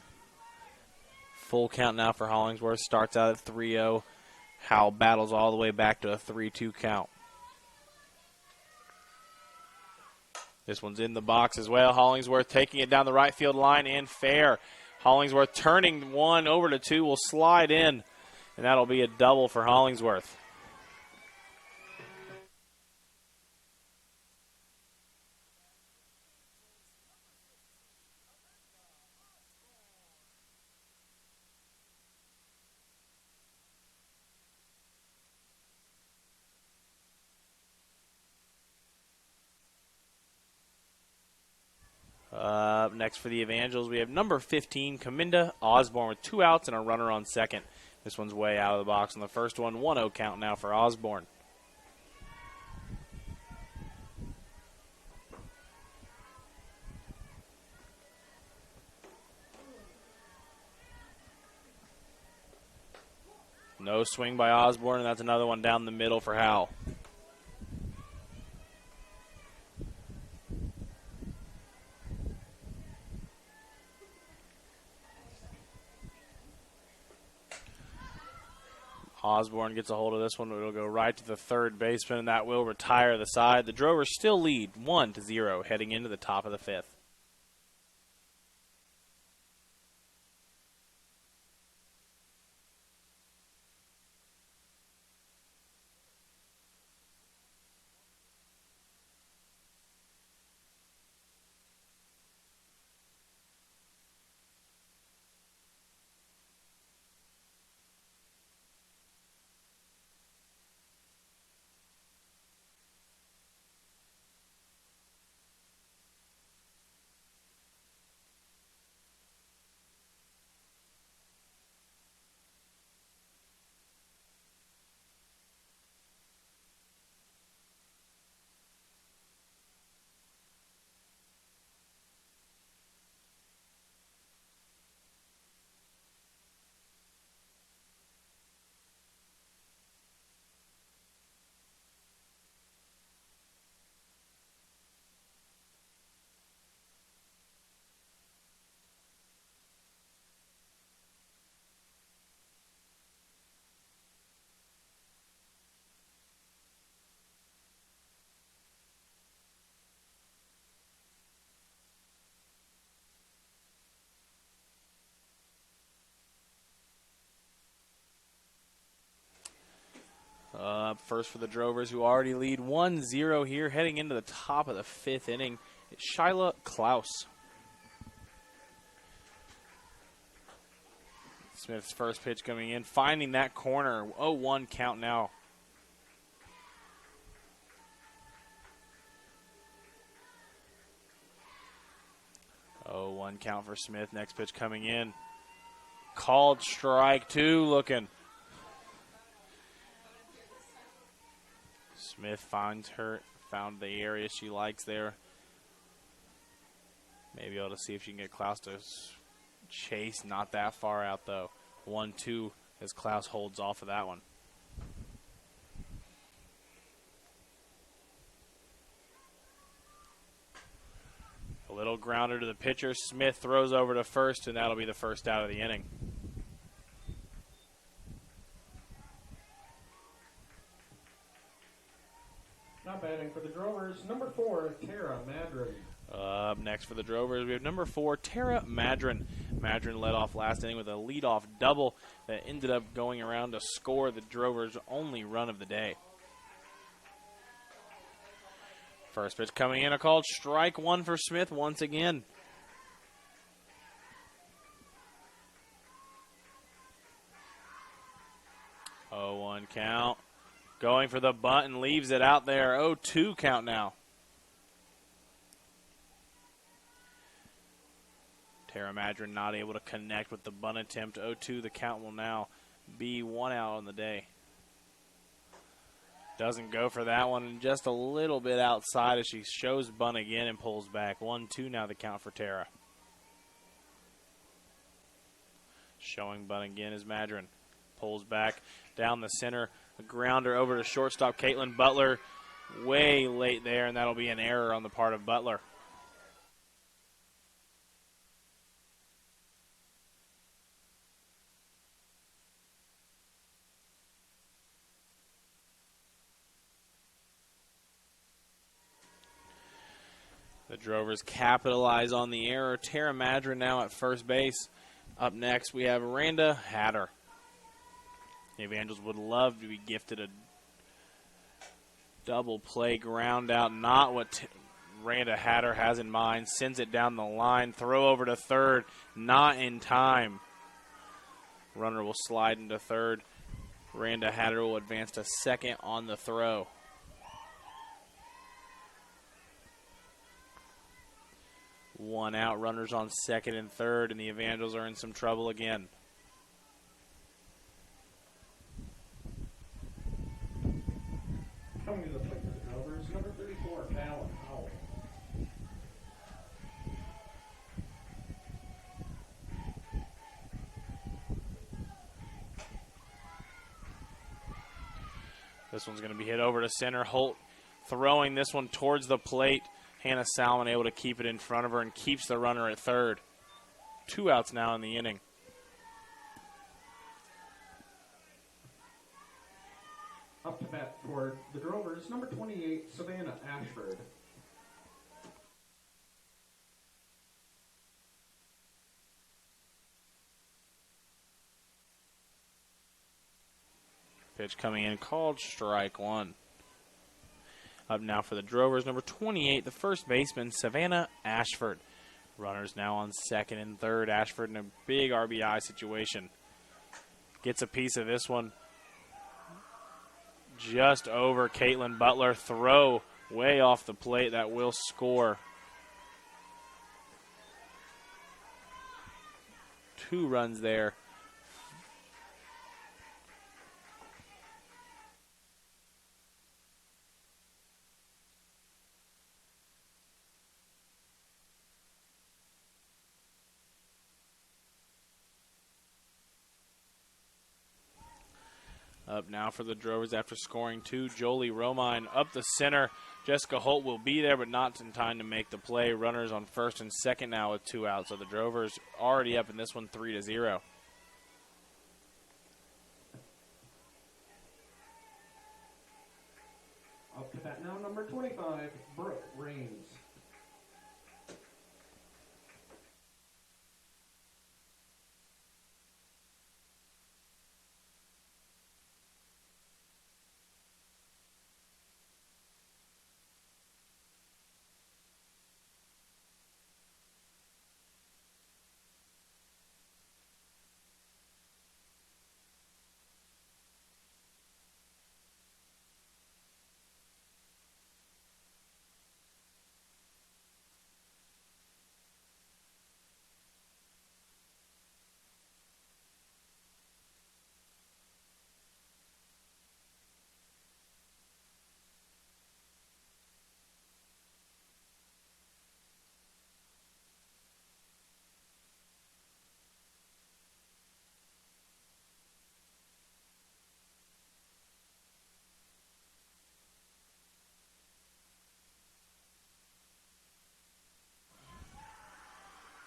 Full count now for Hollingsworth. Starts out at 3-0. Howell battles all the way back to a 3-2 count. This one's in the box as well. Hollingsworth taking it down the right field line and fair. Hollingsworth turning 1 over to 2 will slide in, and that'll be a double for Hollingsworth. Up next for the Evangels, we have number 15, Chaminda Osborne, with 2 outs and a runner on second. This one's way out of the box on the first one. 1-0 count now for Osborne. No swing by Osborne, and that's another one down the middle for Howell. Osborne gets a hold of this one. It'll go right to the third baseman, and that will retire the side. The Drovers still lead 1-0 heading into the top of the fifth. First for the Drovers, who already lead 1-0 here, heading into the top of the 5th inning. It's Shyla Klaus. Smith's first pitch coming in, finding that corner. 0-1 count now. Oh, 1 count for Smith. Next pitch coming in. Called strike 2 looking. Smith found the area she likes there. Maybe able to see if she can get Klaus to chase. Not that far out though. 1-2 as Klaus holds off of that one. A little grounder to the pitcher. Smith throws over to first, and that'll be the first out of the inning. Not batting for the Drovers, number 4, Tara Madron. Up next for the Drovers, we have number 4, Tara Madron. Madron led off last inning with a leadoff double that ended up going around to score the Drovers' only run of the day. First pitch coming in, a called strike 1 for Smith once again. Oh, 1 count. Going for the bunt and leaves it out there. 0-2 count now. Tara Madron not able to connect with the bunt attempt. 0-2, the count will now be 1 out on the day. Doesn't go for that one, and just a little bit outside as she shows bunt again and pulls back. 1-2 now the count for Tara. Showing bunt again is Madron. Pulls back down the center. A grounder over to shortstop Kaitlyn Butler. Way late there, and that'll be an error on the part of Butler. The Drovers capitalize on the error. Tara Madron now at first base. Up next, we have Randa Hatter. The Evangels would love to be gifted a double play ground out. Not what Randa Hatter has in mind. Sends it down the line. Throw over to third. Not in time. Runner will slide into third. Randa Hatter will advance to second on the throw. One out, runners on second and third, and the Evangels are in some trouble again. Coming to the plate for the Drovers, number 34, Fallon Howell. This one's going to be hit over to center. Holt throwing this one towards the plate. Hanna Salman able to keep it in front of her and keeps the runner at third. 2 outs now in the inning. Up to bat for the Drovers, number 28, Savannah Ashford. Pitch coming in, called strike 1. Up now for the Drovers, number 28, the first baseman, Savannah Ashford. Runners now on second and third. Ashford in a big RBI situation. Gets a piece of this one. Just over Kaitlyn Butler. Throw way off the plate that will score. 2 runs there. Up now for the Drovers after scoring 2. Lee Romine up the center. Jessica Holt will be there, but not in time to make the play. Runners on first and second now with 2 outs. So the Drovers already up in this one 3-0. Up to bat now, number 25, Brooke Reigns.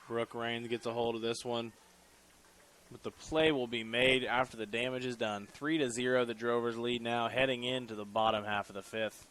Brooke Reigns gets a hold of this one. But the play will be made after the damage is done. 3-0, the Drovers lead now, heading into the bottom half of the fifth.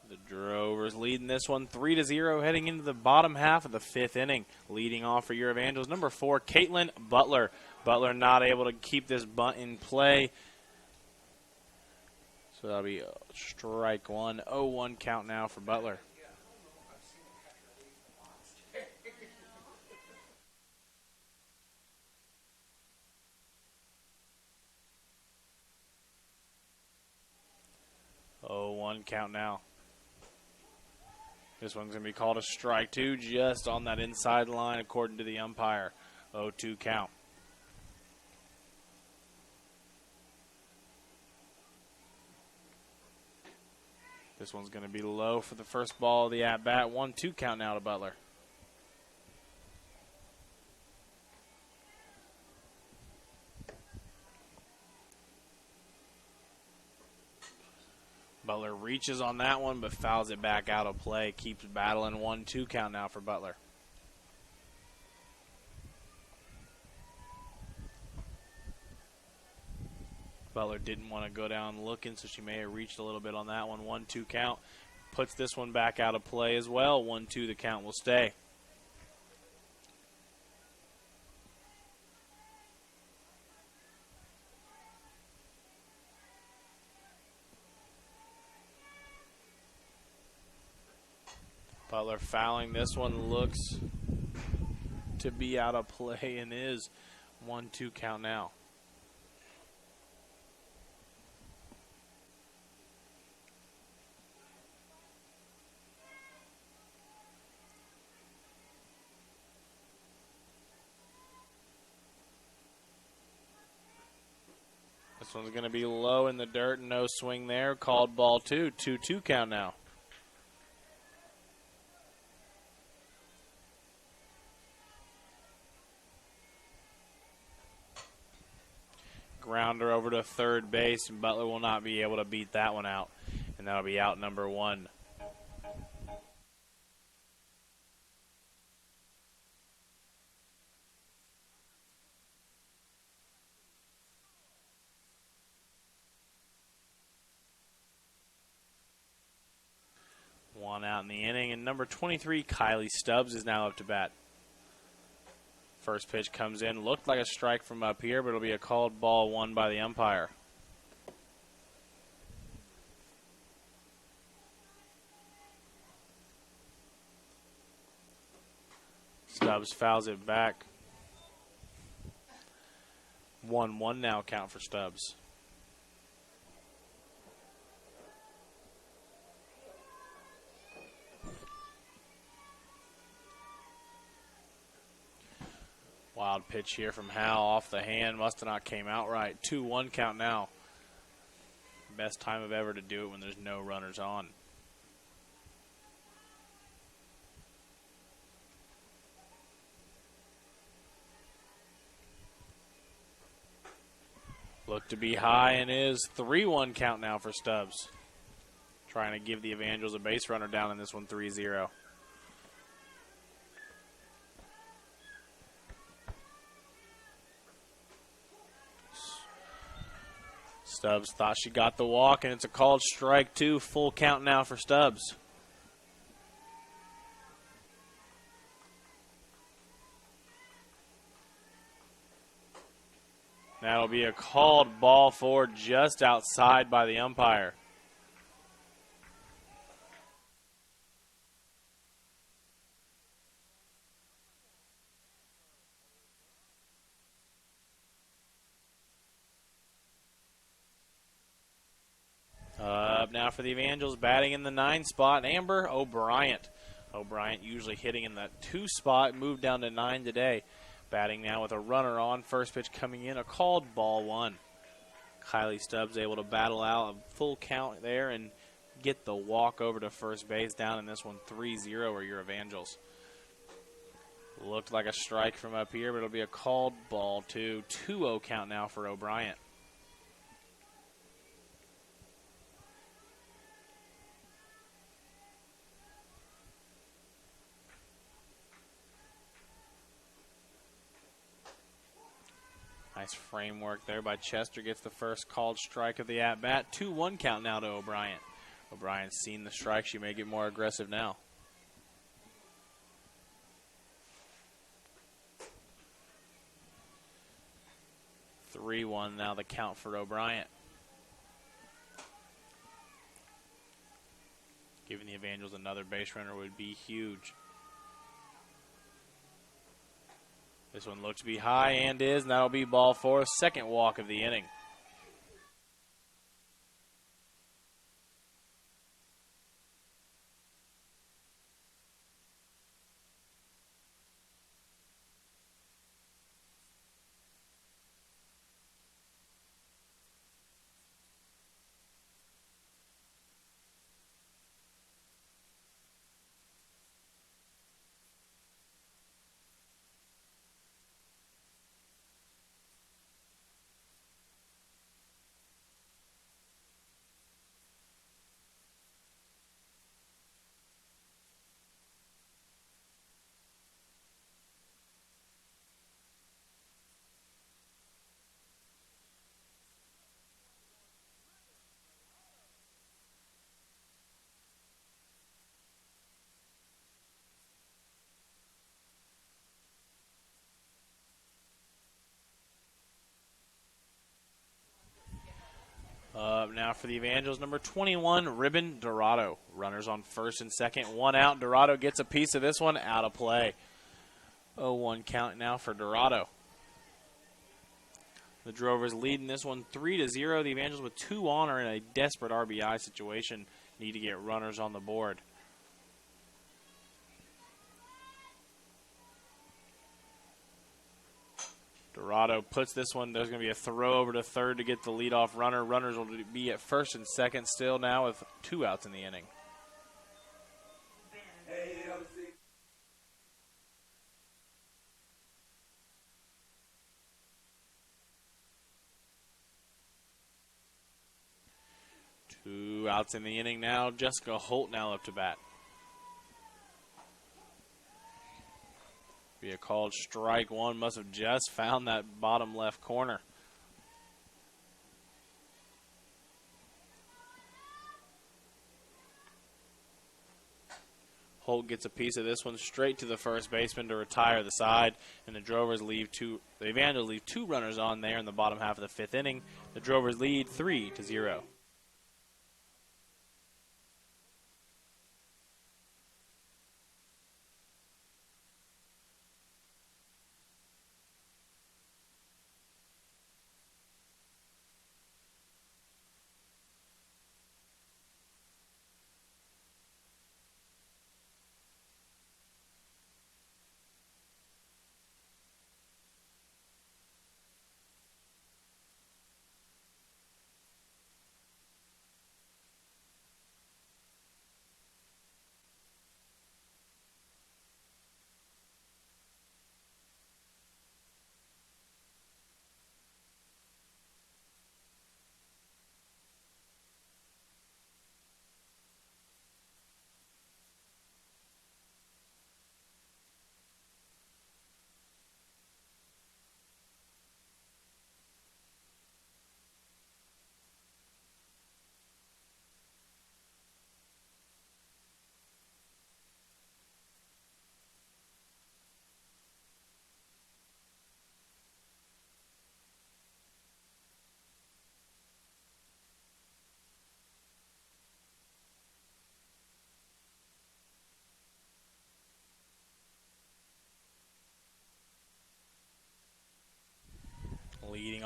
The Drovers leading this one 3-0 heading into the bottom half of the fifth inning. Leading off for your Evangels, number 4, Kaitlyn Butler. Butler not able to keep this bunt in play. So that'll be strike one. 0-1 count now for Butler. One count now. This one's going to be called a strike two, just on that inside line according to the umpire. 0-2 count. This one's going to be low for the first ball of the at-bat. 1-2 count now to Butler. Butler reaches on that one, but fouls it back out of play. Keeps battling. 1-2 count now for Butler. Butler didn't want to go down looking, so she may have reached a little bit on that one. 1-2 count. Puts this one back out of play as well. 1-2, the count will stay. Butler fouling. This one looks to be out of play and is. 1-2 count now. This one's going to be low in the dirt. No swing there. Called ball 2. 2-2 count now. Grounder over to third base, and Butler will not be able to beat that one out. And that'll be out number 1. One out in the inning, and number 23, Kylie Stubbs, is now up to bat. First pitch comes in. Looked like a strike from up here, but it'll be a called ball 1 by the umpire. Stubbs fouls it back. 1-1 now count for Stubbs. Wild pitch here from Hal off the hand. Must have not came out right. 2-1 count now. Best time of ever to do it when there's no runners on. Looked to be high and is 3-1 count now for Stubbs. Trying to give the Evangels a base runner down in this one 3-0. Stubbs thought she got the walk, and it's a called strike, too. Full count now for Stubbs. That'll be a called ball for just outside by the umpire. Up now for the Evangels, batting in the 9 spot, Amber O'Brien. O'Brien usually hitting in the 2 spot, moved down to 9 today. Batting now with a runner on, first pitch coming in, a called ball 1. Kylie Stubbs able to battle out a full count there and get the walk over to first base down in this one 3-0 are your Evangels. Looked like a strike from up here, but it'll be a called ball 2. 2-0 count now for O'Brien. Nice framework there by Chester. Gets the first called strike of the at-bat. 2-1 count now to O'Brien. O'Brien's seen the strike. She may get more aggressive now. (3-1) now the count for O'Brien. Giving the Evangels another base runner would be huge. This one looks to be high and is, and that'll be ball 4, second walk of the inning. Now for the Evangels, number 21, Ribbon Dorado. Runners on first and second, 1 out. Dorado gets a piece of this one, out of play. 0-1 count now for Dorado. The Drovers leading this one 3-0. The Evangels with 2 on are in a desperate RBI situation. Need to get runners on the board. Dorado puts this one. There's going to be a throw over to third to get the leadoff runner. Runners will be at first and second still now with 2 outs in the inning. Two outs in the inning now. Jessica Holt now up to bat. Be a called strike 1. Must have just found that bottom left corner. Holt gets a piece of this one straight to the first baseman to retire the side, and the Drovers leave the Evangels leave 2 runners on there in the bottom half of the 5th inning. The Drovers lead 3-0.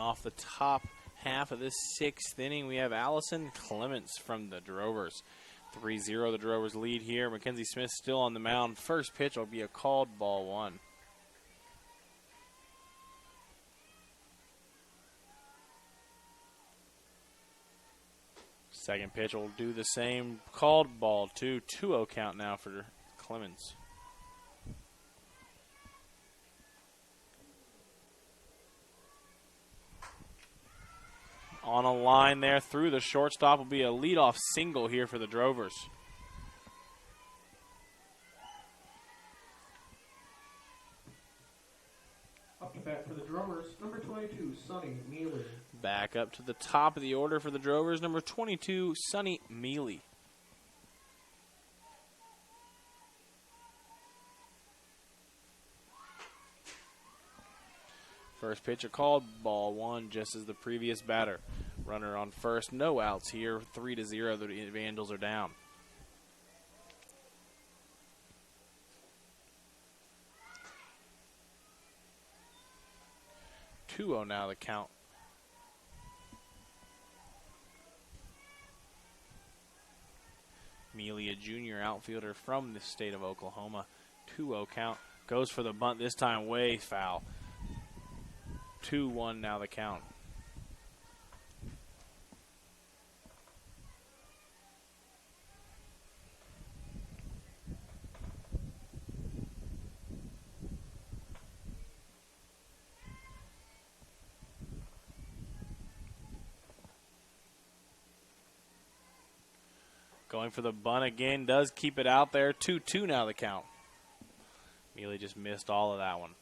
off the top half of this 6th inning, we have Allison Clements from the Drovers. 3-0 the Drovers lead here. Mackenzie Smith still on the mound. First pitch will be a called ball 1. Second pitch will do the same. Called ball 2. 2-0 count now for Clements. On a line there through the shortstop will be a leadoff single here for the Drovers. Up to bat for the Drovers, number 22, Sonny Mealy. Back up to the top of the order for the Drovers, number 22, Sonny Mealy. First pitch a called ball 1, just as the previous batter. Runner on first, no outs here. 3-0, the Vandals are down. Two-0 now the count. Mealy, a junior outfielder from the state of Oklahoma. 2-0 count. Goes for the bunt, this time way foul. 2-1 now the count. Going for the bunt again, does keep it out there. 2-2 now the count. Mealy just missed all of that one.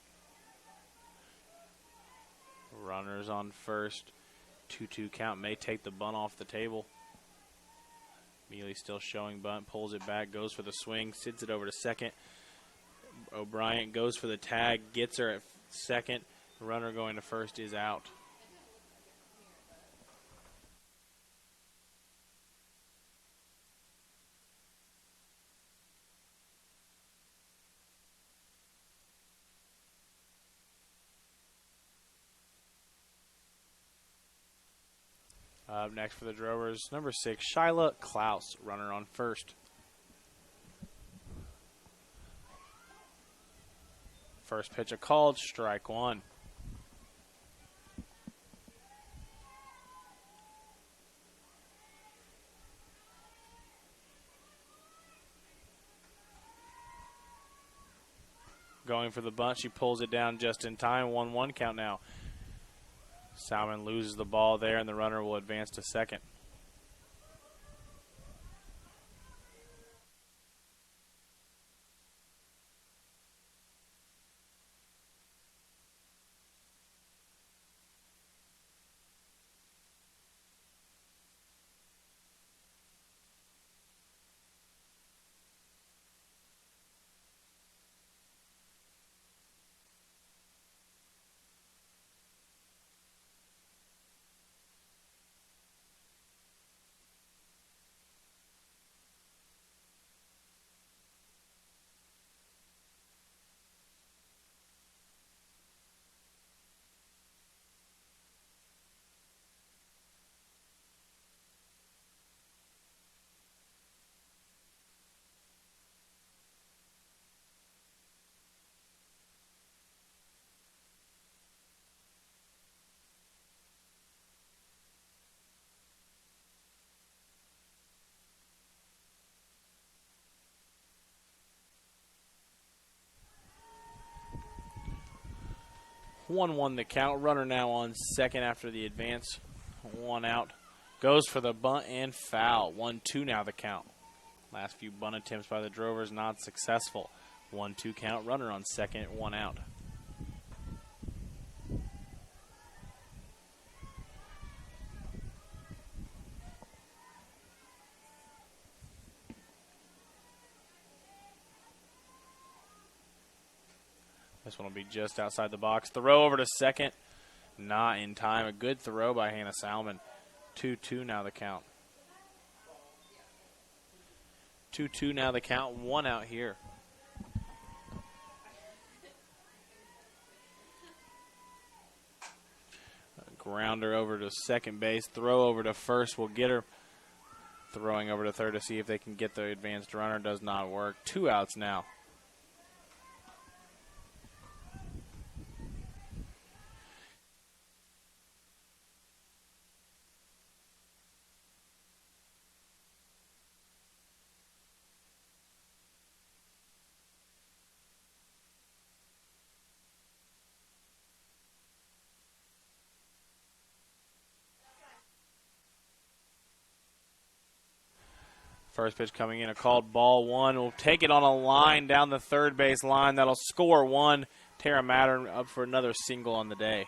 Runners on first. 2-2 count, may take the bunt off the table. Mealy still showing bunt, pulls it back, goes for the swing, sends it over to second. O'Brien goes for the tag, gets her at second. Runner going to first is out. Up next for the Drovers, number 6, Shyla Klaus, runner on first. First pitch a called, strike 1. Going for the bunt, she pulls it down just in time. 1-1 count now. Salman loses the ball there, and the runner will advance to second. One the count. Runner now on second after the advance. 1 out. Goes for the bunt and foul. 1-2 now the count. Last few bunt attempts by the Drovers not successful. 1-2 count. Runner on second. 1 out. This one will be just outside the box. Throw over to second. Not in time. A good throw by Hanna Salman. 2-2 now the count. 2-2 now the count. 1 out here. Grounder over to second base. Throw over to first will get her. Throwing over to third to see if they can get the advanced runner. Does not work. 2 outs now. First pitch coming in, a called ball 1. Will take it on a line down the third base line. That'll score 1. Tara Mattern up for another single on the day.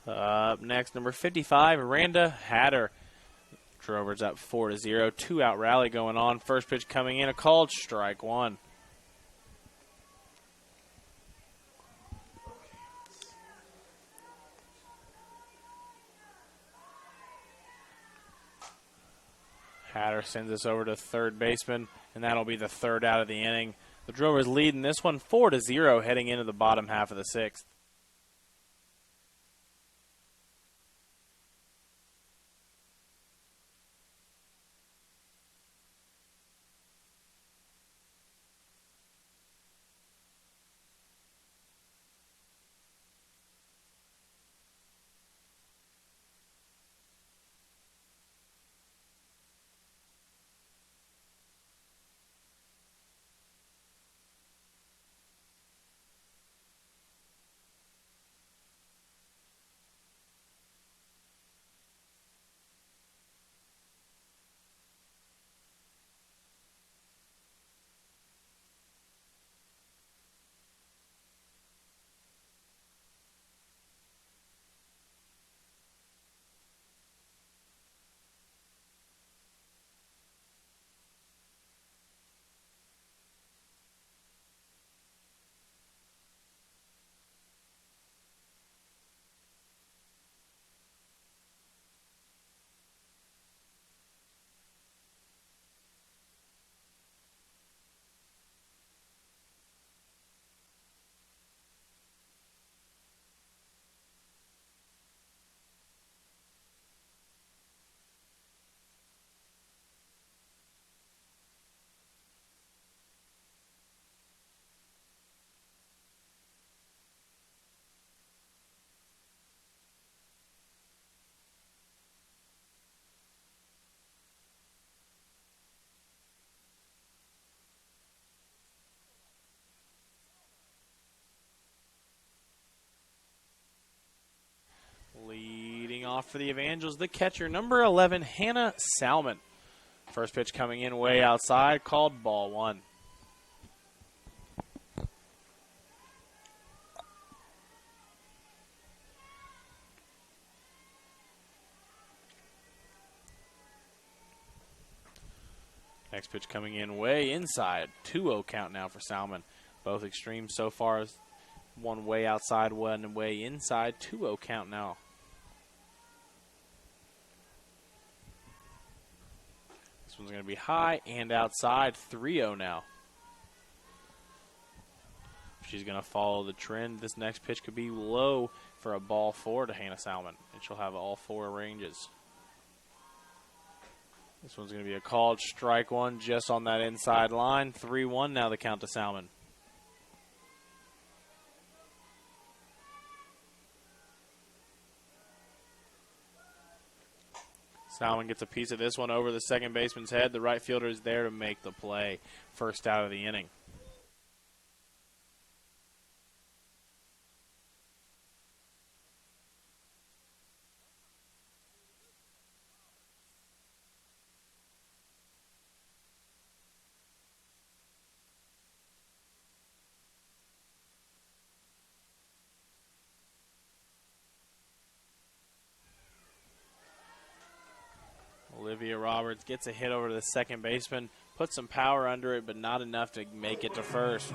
Up next, number 55, Randa Hatter. Drovers up 4-0. 2-out rally going on. First pitch coming in, a called strike 1. Hatter sends this over to third baseman, and that'll be the 3rd out of the inning. The Drovers leading this one 4-0 heading into the bottom half of the 6th. Leading off for the Evangels, the catcher, number 11, Hanna Salman. First pitch coming in way outside, called ball 1. Next pitch coming in way inside, 2-0 count now for Salman. Both extremes so far, one way outside, one way inside, 2-0 count now. This one's going to be high and outside, 3-0 now. She's going to follow the trend. This next pitch could be low for a ball 4 to Hanna Salman, and she'll have all 4 ranges. This one's going to be a called strike 1 just on that inside line. 3-1 now the count to Salman. Salman gets a piece of this one over the second baseman's head. The right fielder is there to make the play. First out of the inning. Olivia Roberts gets a hit over to the second baseman, puts some power under it, but not enough to make it to first.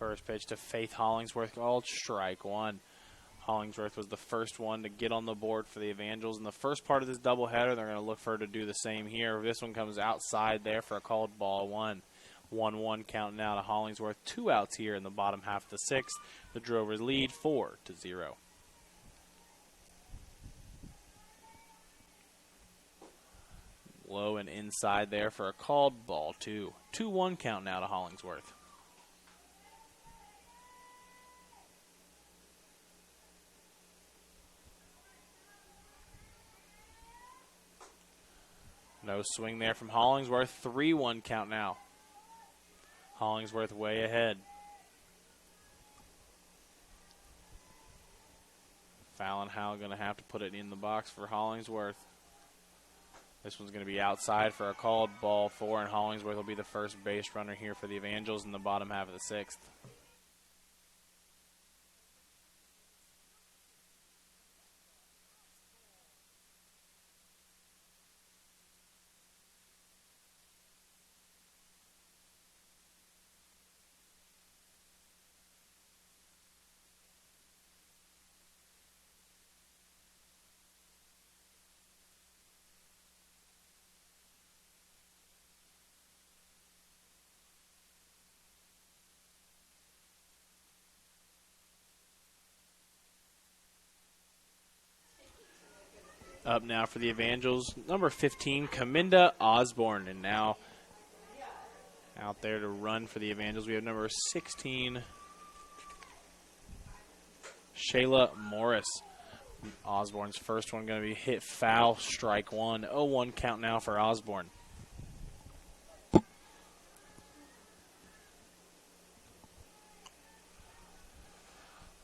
First pitch to Faith Hollingsworth, called strike one. Hollingsworth was the first one to get on the board for the Evangels. In the first part of this doubleheader, they're going to look for her to do the same here. This one comes outside there for a called ball one. 1-1 count now to Hollingsworth. 2 outs here in the bottom half of the sixth. The Drovers lead 4-0. Low and inside there for a called ball two. 2-1 count now to Hollingsworth. No swing there from Hollingsworth. 3-1 count now. Hollingsworth way ahead. Fallon Howell going to have to put it in the box for Hollingsworth. This one's going to be outside for a called ball four, and Hollingsworth will be the first base runner here for the Evangels in the bottom half of the sixth. Up now for the Evangels, number 15, Chaminda Osborne. And now out there to run for the Evangels, we have number 16, Shayla Morris. Osborne's first one going to be hit foul, strike one. 0-1 count now for Osborne.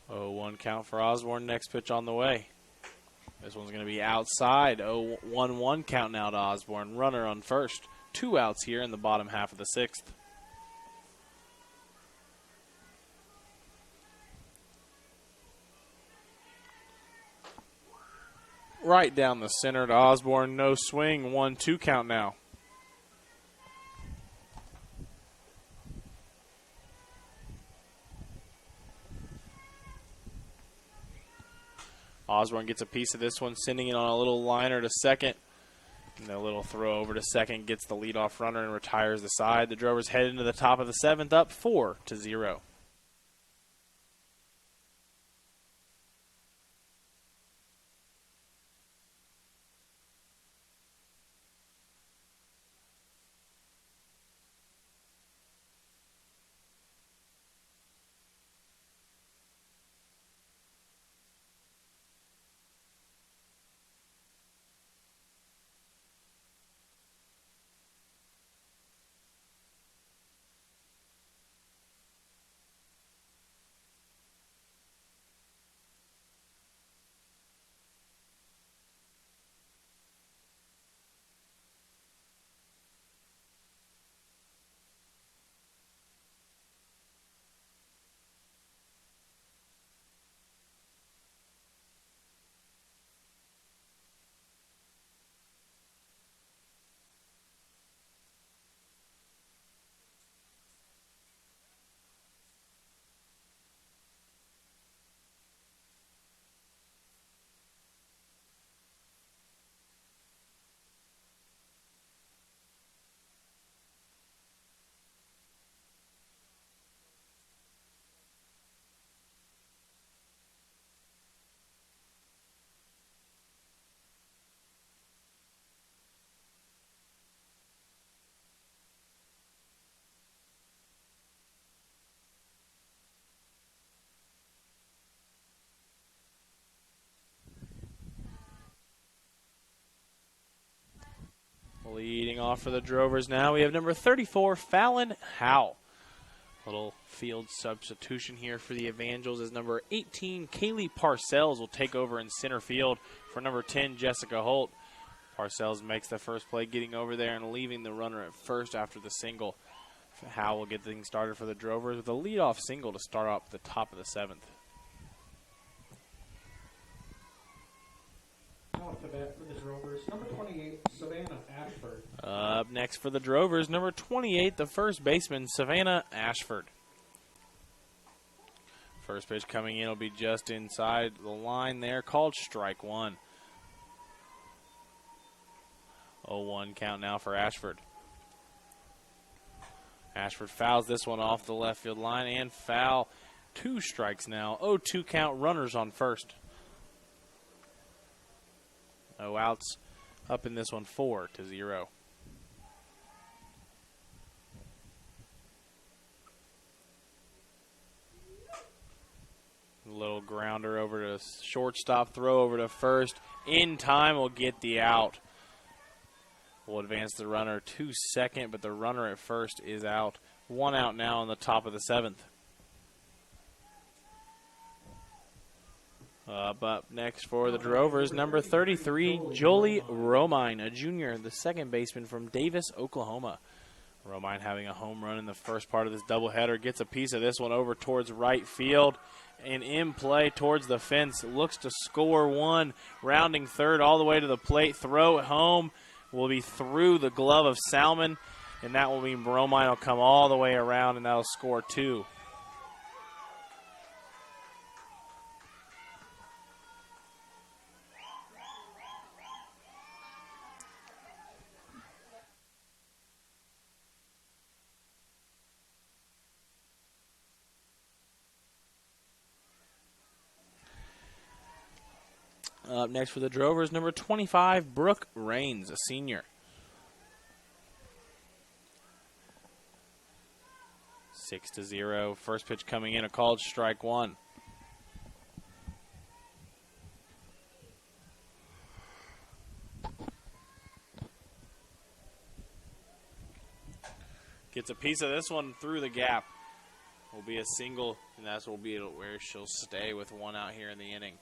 One count for Osborne. Next pitch on the way. This one's going to be outside. 1-1 count now to Osborne. Runner on first. 2 outs here in the bottom half of the sixth. Right down the center to Osborne. No swing. 1-2 count now. Osborne gets a piece of this one, sending it on a little liner to second. And a little throw over to second gets the leadoff runner and retires the side. The Drovers head into the top of the seventh, up 4-0. Leading off for the Drovers now, we have number 34, Fallon Howell. Little field substitution here for the Evangels as number 18, Kaylee Parcells, will take over in center field for number 10, Jessica Holt. Parcells makes the first play, getting over there and leaving the runner at first after the single. Howell will get things started for the Drovers with a leadoff single to start off the top of the seventh. Off the bat for the Drovers, number 28, Savannah Ashford. Up next for the Drovers, number 28, the first baseman, Savannah Ashford. First pitch coming in will be just inside the line there, called strike one. 0-1 count now for Ashford. Ashford fouls this one off the left field line and foul. 2 strikes now. 0-2 count, runners on first. No outs up in this one, 4-0. Little grounder over to shortstop, throw over to first. In time will get the out. Will advance the runner to second, but the runner at first is out. 1 out now on the top of the 7th. Up next for the Drovers, number 33, Lee Romine, a junior, the second baseman from Davis, Oklahoma. Romine having a home run in the first part of this doubleheader, gets a piece of this one over towards right field, and in play towards the fence, looks to score one, rounding third all the way to the plate, throw it home, will be through the glove of Salman, and that will mean Romine will come all the way around, and that'll score 2. Up next for the Drovers, number 25, Brooke Reigns, a senior. 6-0. First pitch coming in, a called strike one. Gets a piece of this one through the gap. Will be a single, and that's will be where she'll stay with 1 out here in the inning.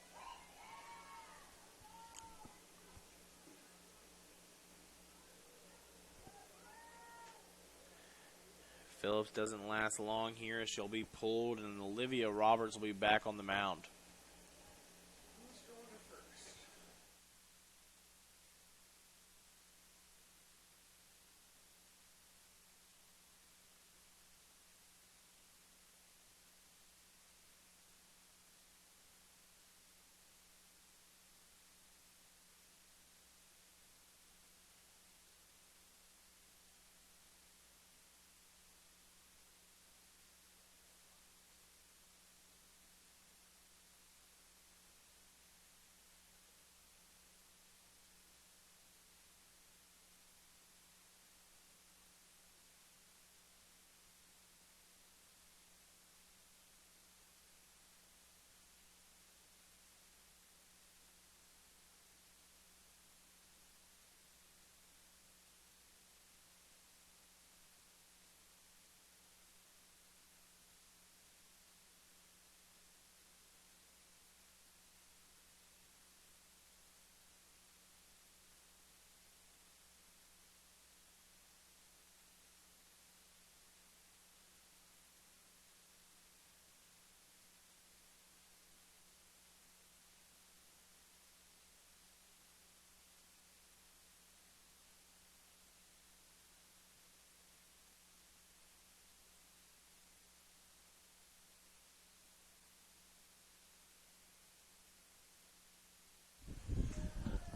Phillips doesn't last long here as she'll be pulled, and Olivia Roberts will be back on the mound.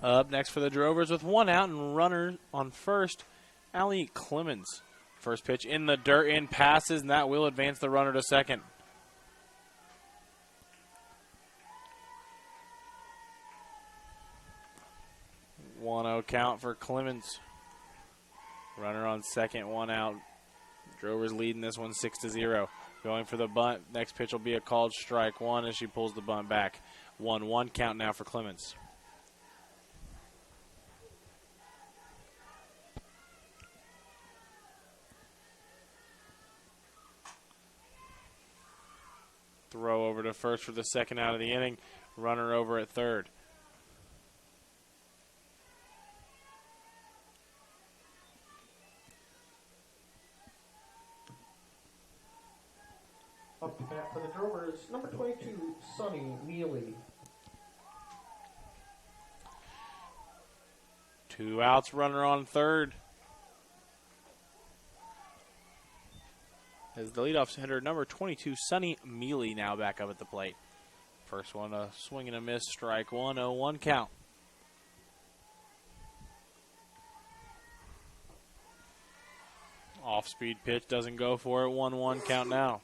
Up next for the Drovers with 1 out and runner on first, Allie Clemens. First pitch in the dirt, in passes, and that will advance the runner to second. One 0 count for Clemens. Runner on second, 1 out. Drovers leading this one 6-0. Going for the bunt. Next pitch will be a called strike one as she pulls the bunt back. 1-1 count now for Clemens. Throw over to first for the second out of the inning. Runner over at third. Up to bat for the Drovers, number 22, Sonny Neely. 2 outs, runner on third. as the leadoff hitter, number 22, Sonny Mealy, now back up at the plate. First one, a swing and a miss, strike one, 0-1 count. Off-speed pitch doesn't go for it, 1-1 count now.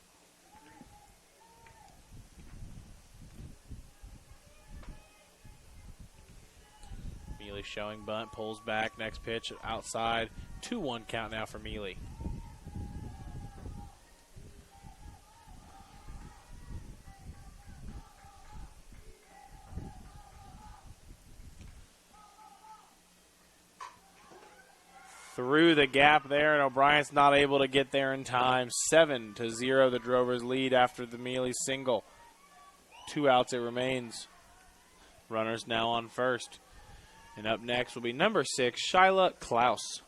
Mealy showing bunt, pulls back, next pitch outside, 2-1 count now for Mealy. Through the gap there, and O'Brien's not able to get there in time. 7-0, the Drovers lead after the Mealy single. 2 outs it remains. Runners now on first. And up next will be number 6, Shyla Klaus.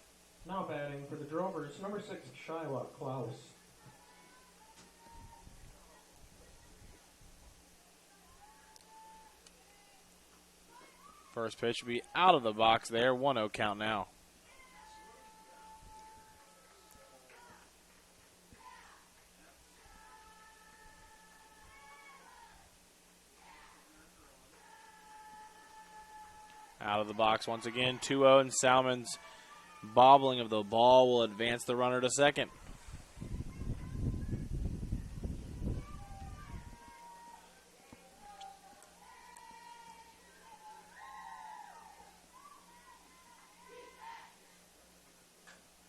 Now batting for the Drovers, number 6, Shyla Klaus. First pitch will be out of the box there, 1-0 count now. Out of the box once again, 2-0, and Salmon's bobbling of the ball will advance the runner to second.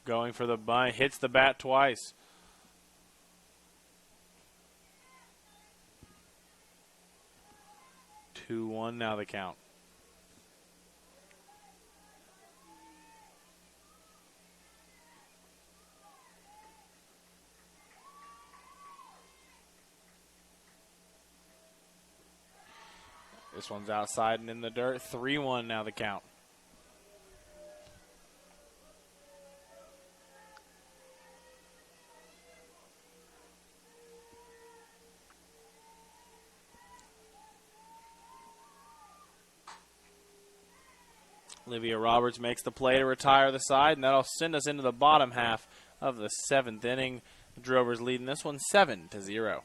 Going for the bunt, hits the bat twice. Two one now the count. This one's outside and in the dirt. 3-1 now the count. Olivia Roberts makes the play to retire the side, and that'll send us into the bottom half of the 7th inning. The Drovers leading this one 7-0.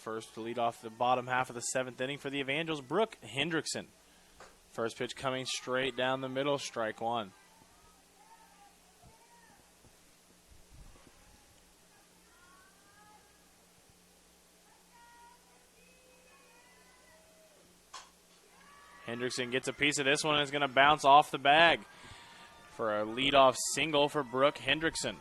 First to lead off the bottom half of the 7th inning for the Evangels, Brooke Hendrickson. First pitch coming straight down the middle, strike one. Hendrickson gets a piece of this one and is going to bounce off the bag for a leadoff single for Brooke Hendrickson.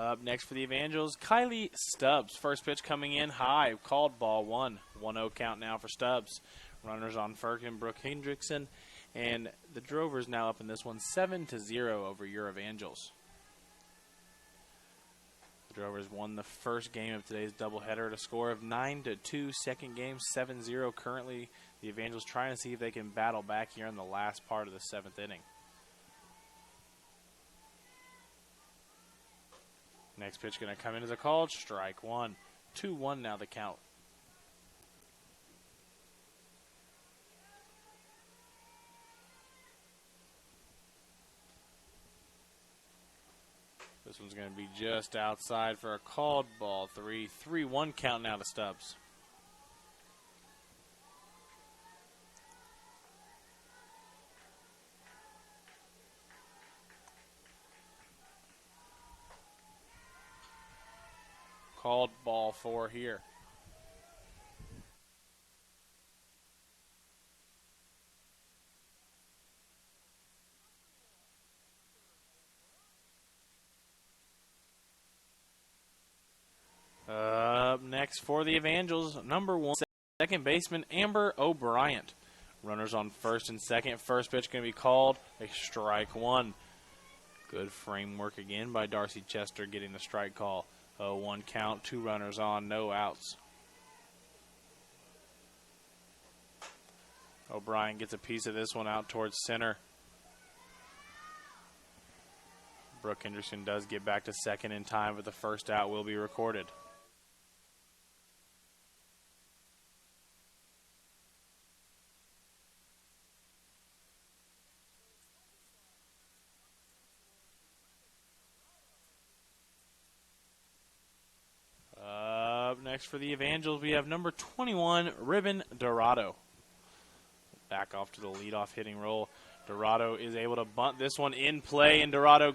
Up next for the Evangels, Kylie Stubbs. First pitch coming in high, called ball one. 1-0 count now for Stubbs. Runners on first, Brooke Hendrickson. And the Drovers now up in this one 7-0 over your Evangels. The Drovers won the first game of today's doubleheader at a score of 9-2. Second game 7-0. Currently, the Evangels trying to see if they can battle back here in the last part of the seventh inning. Next pitch going to come in as a called strike one. 2-1 now the count. This one's going to be just outside for a called ball. 3-1 count now to Stubbs. Called ball 4 here. Up next for the Evangels, number 1, second baseman Amber O'Brien. Runners on first and second. First pitch going to be called a strike one. Good framework again by Darcy Chester getting the strike call. 0-1 count, 2 runners on, no outs. O'Brien gets a piece of this one out towards center. Brooke Hendrickson does get back to second in time, but the first out will be recorded. Next for the Evangels, we have number 21, Ribbon Dorado. Back off to the leadoff hitting role. Dorado is able to bunt this one in play, and Dorado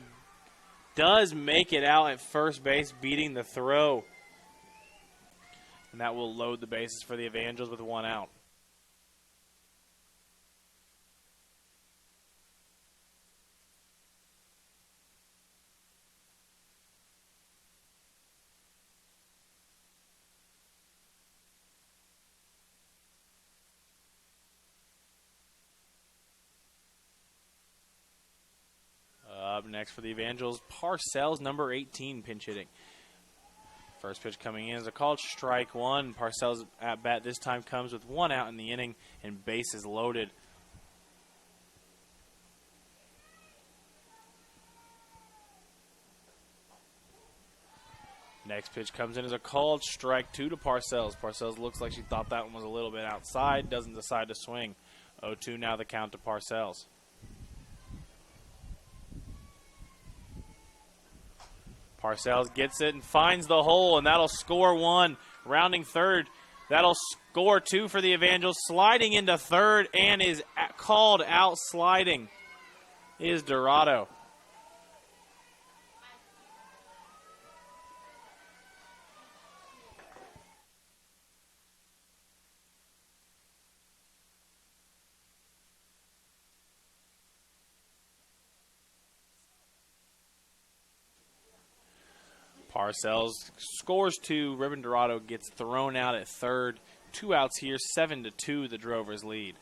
does make it out at first base, beating the throw. And that will load the bases for the Evangels with 1 out. Up next for the Evangels, Parcells, number 18, pinch hitting. First pitch coming in is a called strike one. Parcells at bat this time comes with 1 out in the inning and bases loaded. Next pitch comes in as a called strike two to Parcells. Parcells looks like she thought that one was a little bit outside, doesn't decide to swing. 0-2 now the count to Parcells. Parcells gets it and finds the hole, and that'll score 1. Rounding third, that'll score 2 for the Evangels. Sliding into third and is called out sliding is Dorado. Parcells scores 2. Ribbon Dorado gets thrown out at third. 2 outs here, 7-2 the Drovers lead.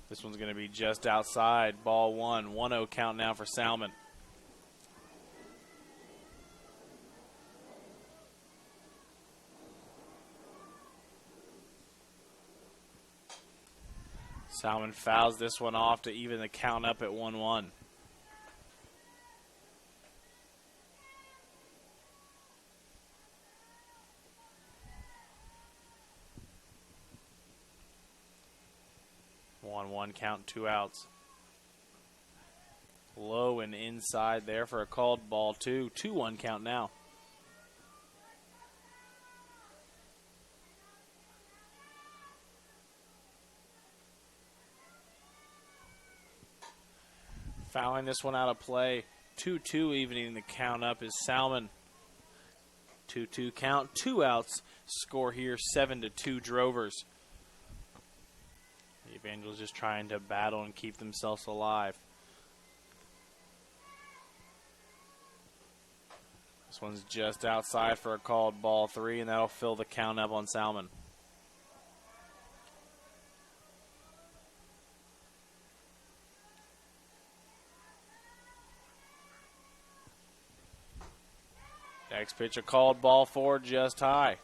This one's going to be just outside. Ball 1. 1-0 count now for Salman. Salman fouls this one off to even the count up at 1-1. One count, 2 outs. Low and inside there for a called ball 2. 2-1 count now. Fouling this one out of play. 2-2 evening the count up is Salman. 2-2 count, 2 outs. Score here 7-2 Drovers. The Evangels just trying to battle and keep themselves alive. This one's just outside for a called ball 3, and that'll fill the count up on Salman. Next pitch, a called ball 4, just high.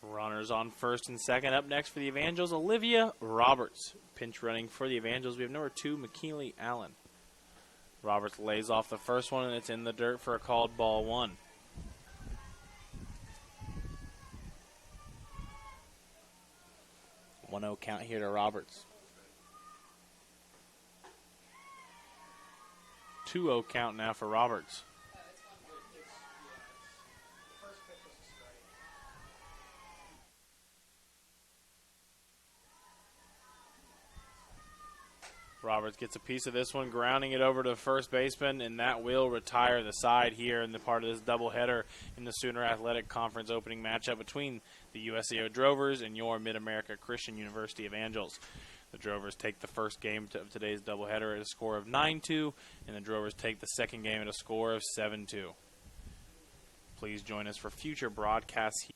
Runners on first and second. Up next for the Evangels, Olivia Roberts. Pinch running for the Evangels. We have number 2, McKinley Allen. Roberts lays off the first one, and it's in the dirt for a called ball 1. One-0 count here to Roberts. 2-0 count now for Roberts. Roberts gets a piece of this one, grounding it over to the first baseman, and that will retire the side here in the part of this doubleheader in the Sooner Athletic Conference opening matchup between the USAO Drovers and your Mid-America Christian University Evangels. The Drovers take the first game of today's doubleheader at a score of 9-2, and the Drovers take the second game at a score of 7-2. Please join us for future broadcasts.